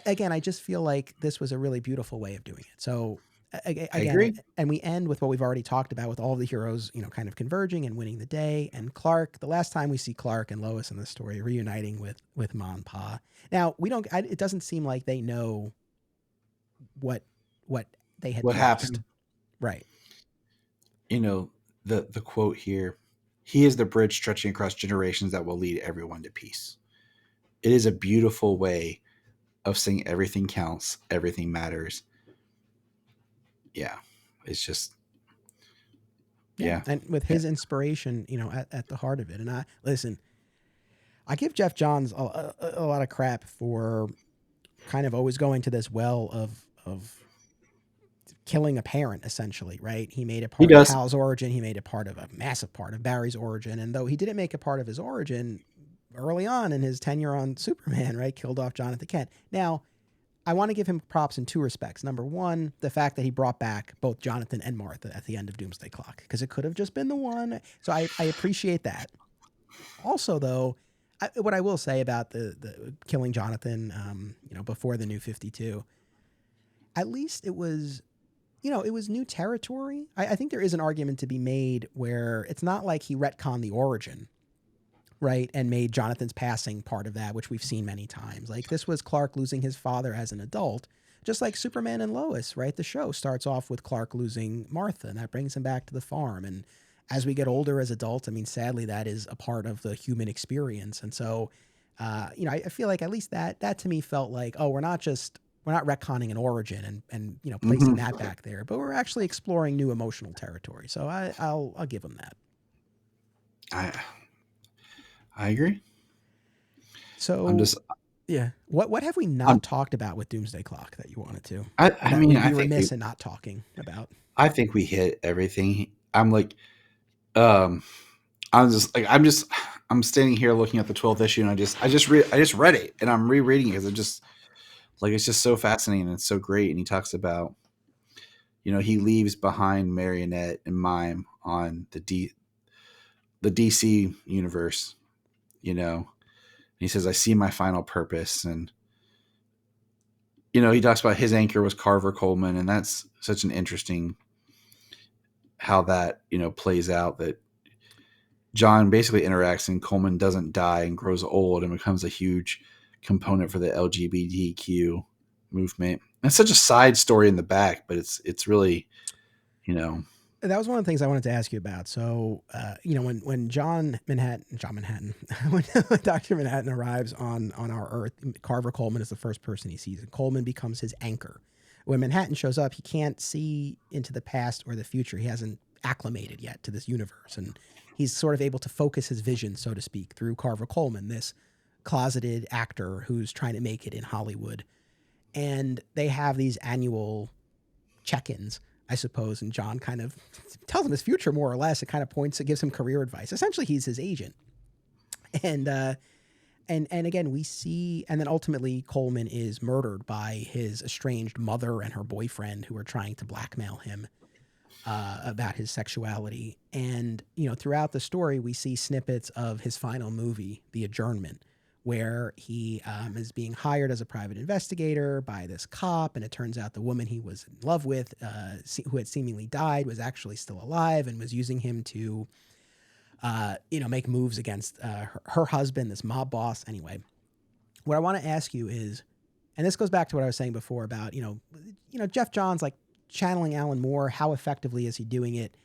again, I just feel like this was a really beautiful way of doing it. So again, I agree. And we end with what we've already talked about with all of the heroes, kind of converging and winning the day. And Clark, the last time we see Clark and Lois in the story, reuniting with Ma and Pa. Now it doesn't seem like they know what they had lost. Happened. Right. The quote here, he is the bridge stretching across generations that will lead everyone to peace. It is a beautiful way of saying everything counts, everything matters. Yeah. It's just, yeah. And with his inspiration, at the heart of it. And I give Geoff Johns a lot of crap for kind of always going to this well of killing a parent, essentially, right? He made it part of Hal's origin. He made it part of a massive part of Barry's origin. And though he didn't make it part of his origin early on in his tenure on Superman, right? Killed off Jonathan Kent. Now, I want to give him props in two respects. Number one, the fact that he brought back both Jonathan and Martha at the end of Doomsday Clock, because it could have just been the one. So I appreciate that. Also, though, what I will say about the killing Jonathan, before the New 52, at least it was, it was new territory. I think there is an argument to be made where it's not like he retconned the origin, right, and made Jonathan's passing part of that, which we've seen many times. Like, this was Clark losing his father as an adult, just like Superman and Lois, right? The show starts off with Clark losing Martha, and that brings him back to the farm. And as we get older as adults, I mean, sadly, that is a part of the human experience. And so, I feel like at least that to me felt like, oh, we're not retconning an origin and placing that back there, but we're actually exploring new emotional territory. So I'll give him that. I agree. So I'm just, yeah. What have we not talked about with Doomsday Clock that you wanted to? I mean, we'd I be think remiss in not talking about. I think we hit everything. I'm like, I'm standing here looking at the 12th issue, and I just read it, and I'm rereading it because it's just so fascinating and it's so great. And he talks about, he leaves behind Marionette and Mime on the DC universe, and he says, I see my final purpose. And, he talks about his anchor was Carver Coleman. And that's such an interesting how that, plays out, that John basically interacts and Coleman doesn't die and grows old and becomes a huge component for the LGBTQ movement. And it's such a side story in the back, but it's really, That was one of the things I wanted to ask you about. So, when John Manhattan, when Dr. Manhattan arrives on our Earth, Carver Coleman is the first person he sees, and Coleman becomes his anchor. When Manhattan shows up, he can't see into the past or the future. He hasn't acclimated yet to this universe, and he's sort of able to focus his vision, so to speak, through Carver Coleman, this closeted actor who's trying to make it in Hollywood. And they have these annual check-ins, I suppose, and John kind of tells him his future, more or less. It kind of gives him career advice. Essentially, he's his agent. And again, we see, and then ultimately Coleman is murdered by his estranged mother and her boyfriend, who are trying to blackmail him about his sexuality. And, throughout the story, we see snippets of his final movie, The Adjournment, where he is being hired as a private investigator by this cop, and it turns out the woman he was in love with, who had seemingly died, was actually still alive and was using him to, make moves against her husband, this mob boss. Anyway, what I want to ask you is, and this goes back to what I was saying before about, Geoff Johns, like, channeling Alan Moore. How effectively is he doing it?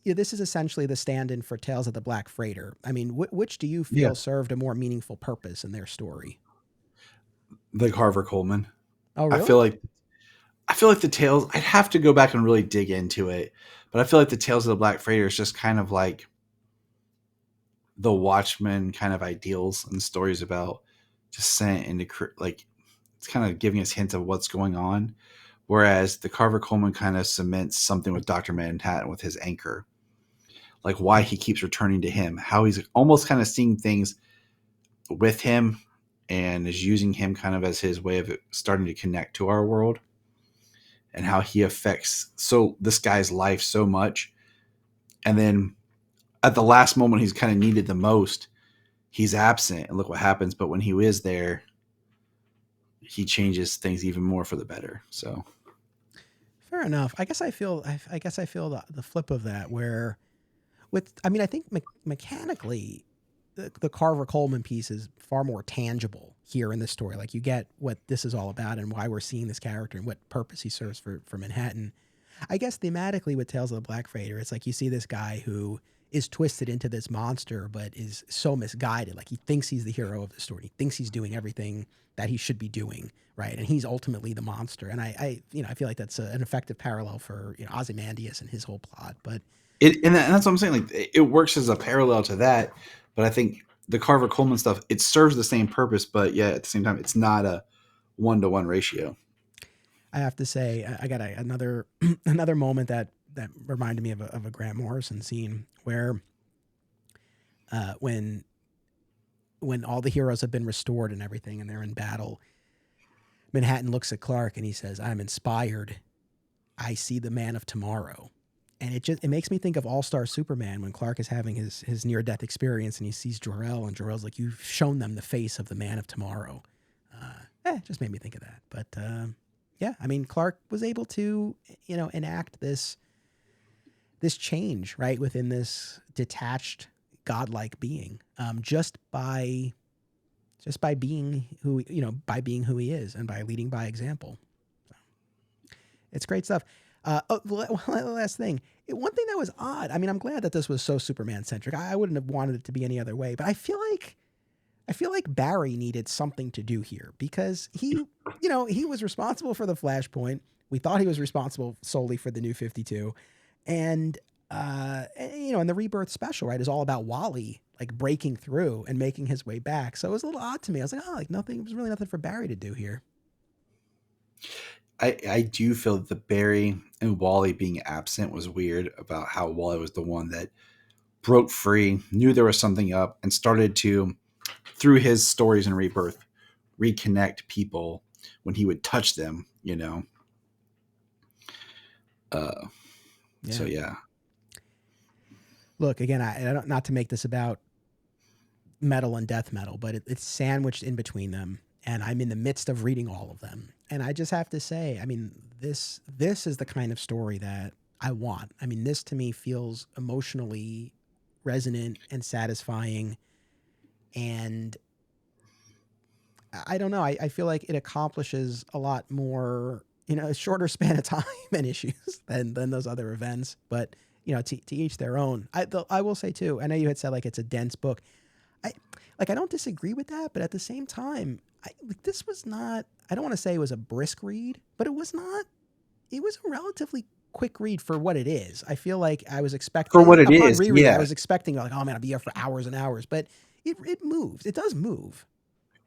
This is essentially the stand-in for Tales of the Black Freighter. I mean, which do you feel served a more meaningful purpose in their story? The Carver Coleman. Oh, really? I feel like the Tales, I'd have to go back and really dig into it, but I feel like the Tales of the Black Freighter is just kind of like the Watchmen kind of ideals and stories about descent into, like, it's kind of giving us hints of what's going on. Whereas the Carver Coleman kind of cements something with Dr. Manhattan, with his anchor, like why he keeps returning to him, how he's almost kind of seeing things with him and is using him kind of as his way of starting to connect to our world, and how he affects this guy's life so much. And then at the last moment he's kind of needed the most, he's absent, and look what happens. But when he is there, he changes things even more for the better. So fair enough. I guess I feel the flip of that, where I think mechanically the Carver Coleman piece is far more tangible here in this story. Like, you get what this is all about and why we're seeing this character and what purpose he serves for Manhattan. I guess thematically with Tales of the Black Freighter, it's like you see this guy who is twisted into this monster, but is so misguided. Like, he thinks he's the hero of the story. He thinks he's doing everything that he should be doing, right? And he's ultimately the monster. And I feel like that's an effective parallel for Ozymandias and his whole plot. But and that's what I'm saying. Like, it works as a parallel to that, but I think the Carver Coleman stuff, it serves the same purpose, but yet at the same time, it's not a 1-to-1 ratio. I have to say, I got another another moment that reminded me of a Grant Morrison scene where, when all the heroes have been restored and everything, and they're in battle, Manhattan looks at Clark and he says, "I'm inspired. I see the man of tomorrow." And it makes me think of All-Star Superman when Clark is having his near-death experience and he sees Jor-El, and Jor-El's like, "You've shown them the face of the man of tomorrow." It just made me think of that. But yeah, I mean, Clark was able to, enact this change, right, within this detached godlike being, just by being who he is and by leading by example. So, it's great stuff. One last thing. One thing that was odd. I mean, I'm glad that this was so Superman centric. I wouldn't have wanted it to be any other way, but I feel like Barry needed something to do here because he was responsible for the Flashpoint. We thought he was responsible solely for the New 52, and in the Rebirth special, right, is all about Wally like breaking through and making his way back. So it was a little odd to me. I was like, oh, like nothing. It was really nothing for Barry to do here. I do feel that the Barry and Wally being absent was weird about how Wally was the one that broke free, knew there was something up, and started to, through his stories in Rebirth, reconnect people when he would touch them, So, yeah. Look, again, I don't, not to make this about metal and death metal, but it's sandwiched in between them. And I'm in the midst of reading all of them. And I just have to say, I mean, this is the kind of story that I want. I mean, this to me feels emotionally resonant and satisfying. And I don't know. I feel like it accomplishes a lot more in a shorter span of time and issues than those other events. But, to each their own. I will say, too, I know you had said, like, it's a dense book. I don't disagree with that, but at the same time, this was not, I don't want to say it was a brisk read, but it was a relatively quick read for what it is. I feel like I was expecting, For what it upon is, reread, yeah. I was expecting like, oh man, I'll be here for hours and hours, but it moves. It does move.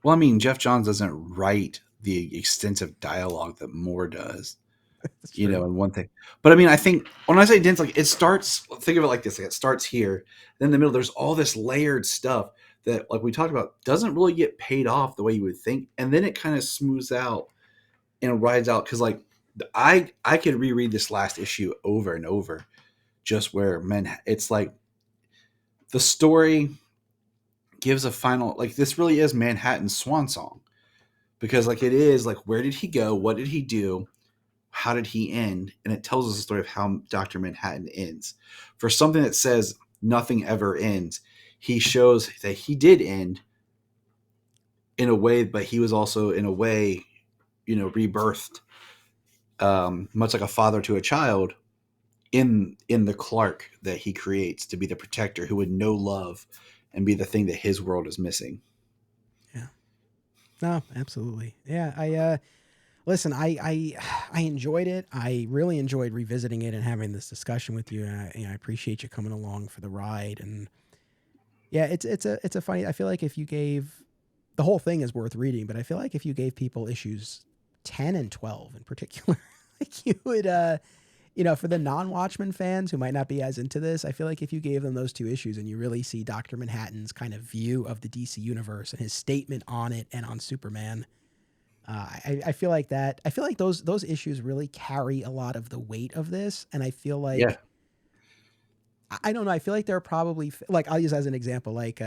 Well, I mean, Geoff Johns doesn't write the extensive dialogue that Moore does, That's true. and one thing. But I mean, I think when I say dense, like it starts, think of it like this: like it starts here, then in the middle, there's all this layered stuff that, like we talked about, doesn't really get paid off the way you would think, and then it kind of smooths out and rides out. Because like I could reread this last issue over and over, just where it's like the story gives a final, like this really is Manhattan's swan song, because like it is like, where did he go, what did he do, how did he end, and it tells us the story of how Dr. Manhattan ends. For something that says nothing ever ends, he shows that he did end in a way, but he was also in a way rebirthed, much like a father to a child, in the Clark that he creates to be the protector who would know love and be the thing that his world is missing. Yeah. No, absolutely. Yeah. Listen, I enjoyed it. I really enjoyed revisiting it and having this discussion with you. And I appreciate you coming along for the ride. And yeah, it's a funny, I feel like if you gave, the whole thing is worth reading, but I feel like if you gave people issues 10 and 12 in particular, like you would, for the non-Watchmen fans who might not be as into this, I feel like if you gave them those two issues and you really see Dr. Manhattan's kind of view of the DC universe and his statement on it and on Superman, I feel like that. I feel like those issues really carry a lot of the weight of this, and I feel Yeah. like I don't know. I feel like there are probably, like, I'll use as an example, like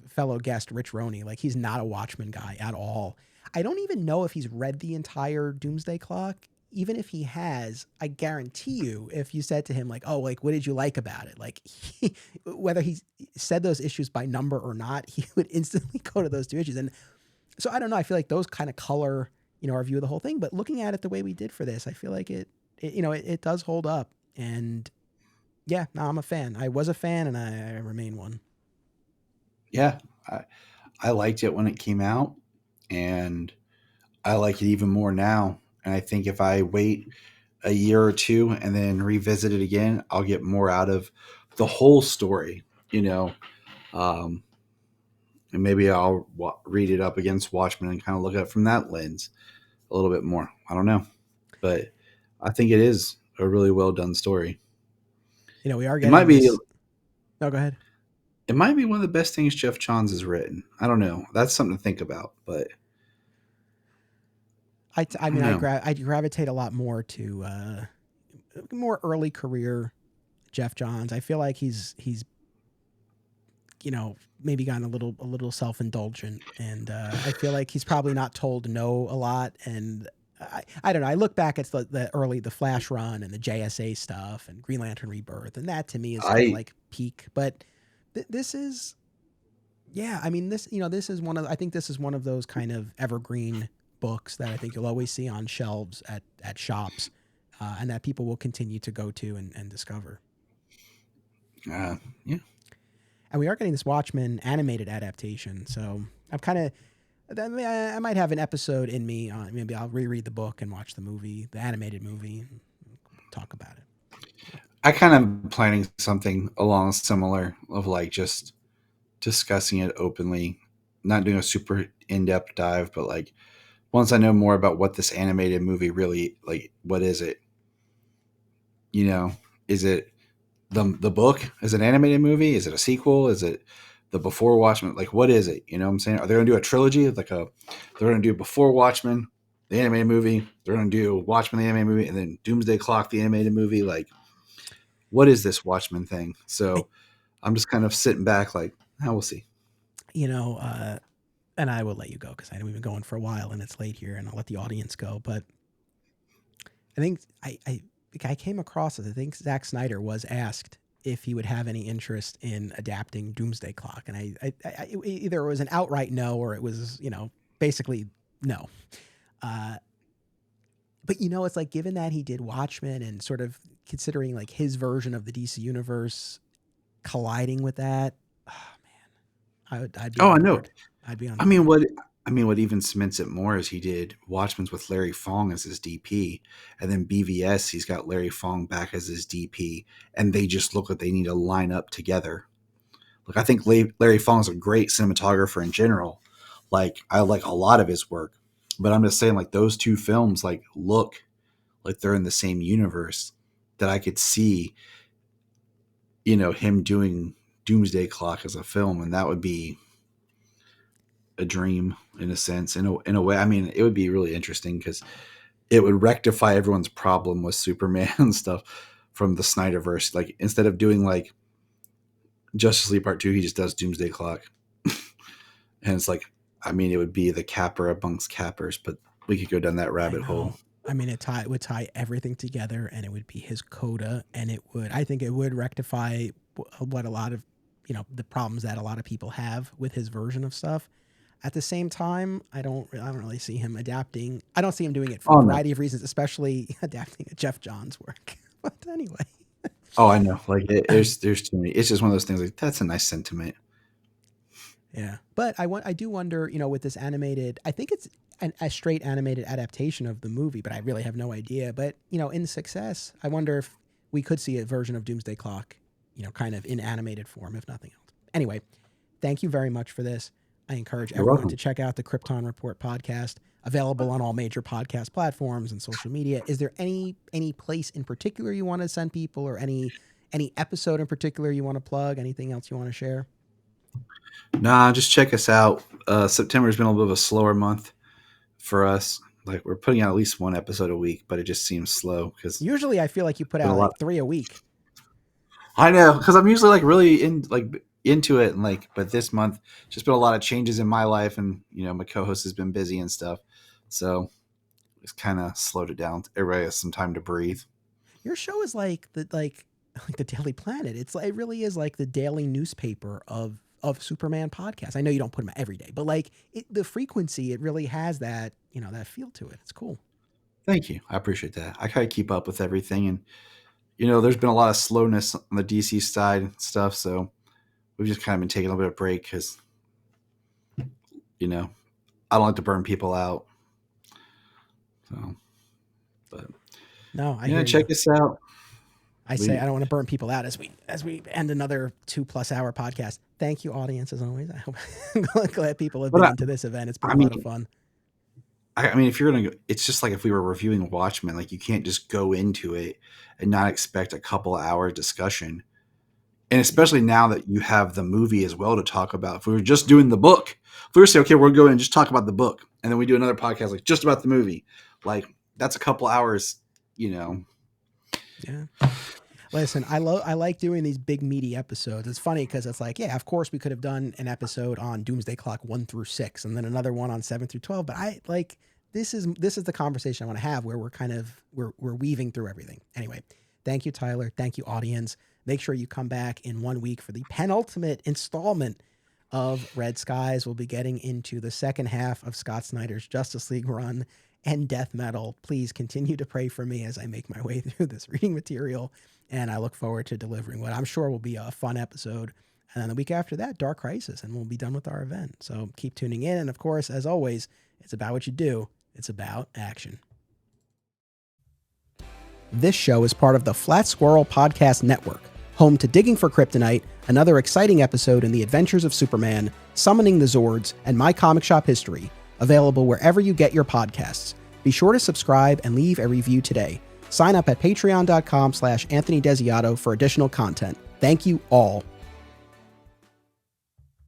fellow guest Rich Roney. Like, he's not a Watchmen guy at all. I don't even know if he's read the entire Doomsday Clock. Even if he has, I guarantee you, if you said to him like, "Oh, like, what did you like about it?" Like, whether he said those issues by number or not, he would instantly go to those two issues. And so I don't know. I feel like those kind of color, our view of the whole thing. But looking at it the way we did for this, I feel like it does hold up. And yeah, no, I'm a fan. I was a fan, and I remain one. Yeah. I liked it when it came out, and I like it even more now. And I think if I wait a year or two and then revisit it again, I'll get more out of the whole story, um, and maybe I'll read it up against Watchmen and kind of look at it from that lens a little bit more. I don't know, but I think it is a really well done story. We are It might getting be this. No, go ahead. it might be one of the best things Geoff Johns has written. I don't know. That's something to think about, but I mean, No, I gravitate a lot more to more early career Geoff Johns. I feel like he's maybe gotten a little self indulgent, and I feel like he's probably not told no a lot. And I don't know. I look back at the Flash run and the JSA stuff and Green Lantern Rebirth, and that to me is kind of I like peak. But this is, yeah. I mean, this is I think this is one of those kind of evergreen books that I think you'll always see on shelves at shops, and that people will continue to go to and discover. yeah. And we are getting this Watchmen animated adaptation, so I'm kind of I might have an episode in me on maybe I'll reread the book and watch the movie, the animated movie, and talk about it. I kind of am planning something along similar of like just discussing it openly, not doing a super in depth dive, but like once I know more about what this animated movie really like, what is it? You know, is it the book? Is it an animated movie? Is it a sequel? Is it the Before Watchmen? Like, what is it? You know what I'm saying? Are they going to do a trilogy? They're going to do Before Watchmen, the animated movie. They're going to do Watchmen, the animated movie, and then Doomsday Clock, the animated movie. Like, what is this Watchmen thing? I, So I'm just kind of sitting back, like, we'll see. you know, and I will let you go because I know we've been going for a while and it's late here, and I'll let the audience go. But I think I came across it. I think Zack Snyder was asked if he would have any interest in adapting Doomsday Clock, and either it was an outright no or it was basically no. Uh, but it's like given that he did Watchmen and sort of considering like his version of the DC universe colliding with that, oh man, I'd be Oh, on I know. board. I'd be on I mean, board. what even cements it more is he did Watchmen's with Larry Fong as his DP, and then BVS he's got Larry Fong back as his DP, and they just look like they need to line up together. Like I think Larry Fong's a great cinematographer in general. Like I like a lot of his work, but I'm just saying like those two films like look like they're in the same universe that I could see, him doing Doomsday Clock as a film, and that would be a dream in a sense, in a way. I mean, it would be really interesting because it would rectify everyone's problem with Superman and stuff from the Snyderverse. Like instead of doing like Justice League Part 2, he just does Doomsday Clock. And it's like, I mean, it would be the capper amongst cappers, but we could go down that I rabbit hole. know. I mean, it would tie everything together, and it would be his coda, and I think it would rectify what a lot of, the problems that a lot of people have with his version of stuff. At the same time, I don't really see him adapting. I don't see him doing it for a Oh no. variety of reasons, especially adapting a Geoff Johns work. But anyway, Oh, I know. Like there's too many. It's just one of those things. Like that's a nice sentiment. yeah. But I do wonder, with this animated, I think it's a straight animated adaptation of the movie, but I really have no idea. But, in success, I wonder if we could see a version of Doomsday Clock, kind of in animated form, if nothing else. Anyway, thank you very much for this. I encourage You're everyone welcome. to check out the Krypton Report podcast, available on all major podcast platforms and social media. Is there any place in particular you want to send people, or any episode in particular you want to plug? Anything else you want to share? Nah, just check us out. September's been a little bit of a slower month for us. Like we're putting out at least one episode a week, but it just seems slow because Usually I feel like you put been a out lot. like 3 a week. I know because I'm usually like really into it, and like, but this month just been a lot of changes in my life, and my co-host has been busy and stuff, so it's kind of slowed it down. Everybody has some time to breathe. Your show is like like the Daily Planet. It really is like the daily newspaper of Superman podcasts. I know you don't put them every day, but like the frequency, it really has that that feel to it. It's cool. Thank you, I appreciate that. I kind of keep up with everything, and there's been a lot of slowness on the DC side and stuff, so we've just kind of been taking a little bit of break because I don't like to burn people out. So, but No, I hear check you. us out. I say We I don't want to burn people out as we end another 2+ hour podcast. Thank you, audience, as always. I hope I'm glad people have but been into this event. It's been I a lot of mean fun. I mean, if you're gonna go, it's just like if we were reviewing Watchmen, like you can't just go into it and not expect a couple hour discussion. And Yeah. especially now that you have the movie as well to talk about. If we were just doing the book, if we were saying, okay, we're going and just talk about the book, and then we do another podcast like just about the movie. Like that's a couple hours, you know. Yeah. Listen, I like doing these big meaty episodes. It's funny because it's like, yeah, of course we could have done an episode on Doomsday Clock 1 through 6 and then another one on 7 through 12. But I like this is the conversation I want to have where we're weaving through everything. Anyway, thank you, Tyler. Thank you, audience. Make sure you come back in 1 week for the penultimate installment of Red Skies. We'll be getting into the second half of Scott Snyder's Justice League run and Death Metal. Please continue to pray for me as I make my way through this reading material. And I look forward to delivering what I'm sure will be a fun episode. And then the week after that, Dark Crisis, and we'll be done with our event. So keep tuning in. And of course, as always, it's about what you do. It's about action. This show is part of the Flat Squirrel Podcast Network, home to Digging for Kryptonite, another exciting episode in the adventures of Superman, Summoning the Zords, and My Comic Shop History, available wherever you get your podcasts. Be sure to subscribe and leave a review today. Sign up at patreon.com/Anthony Desiato for additional content. Thank you all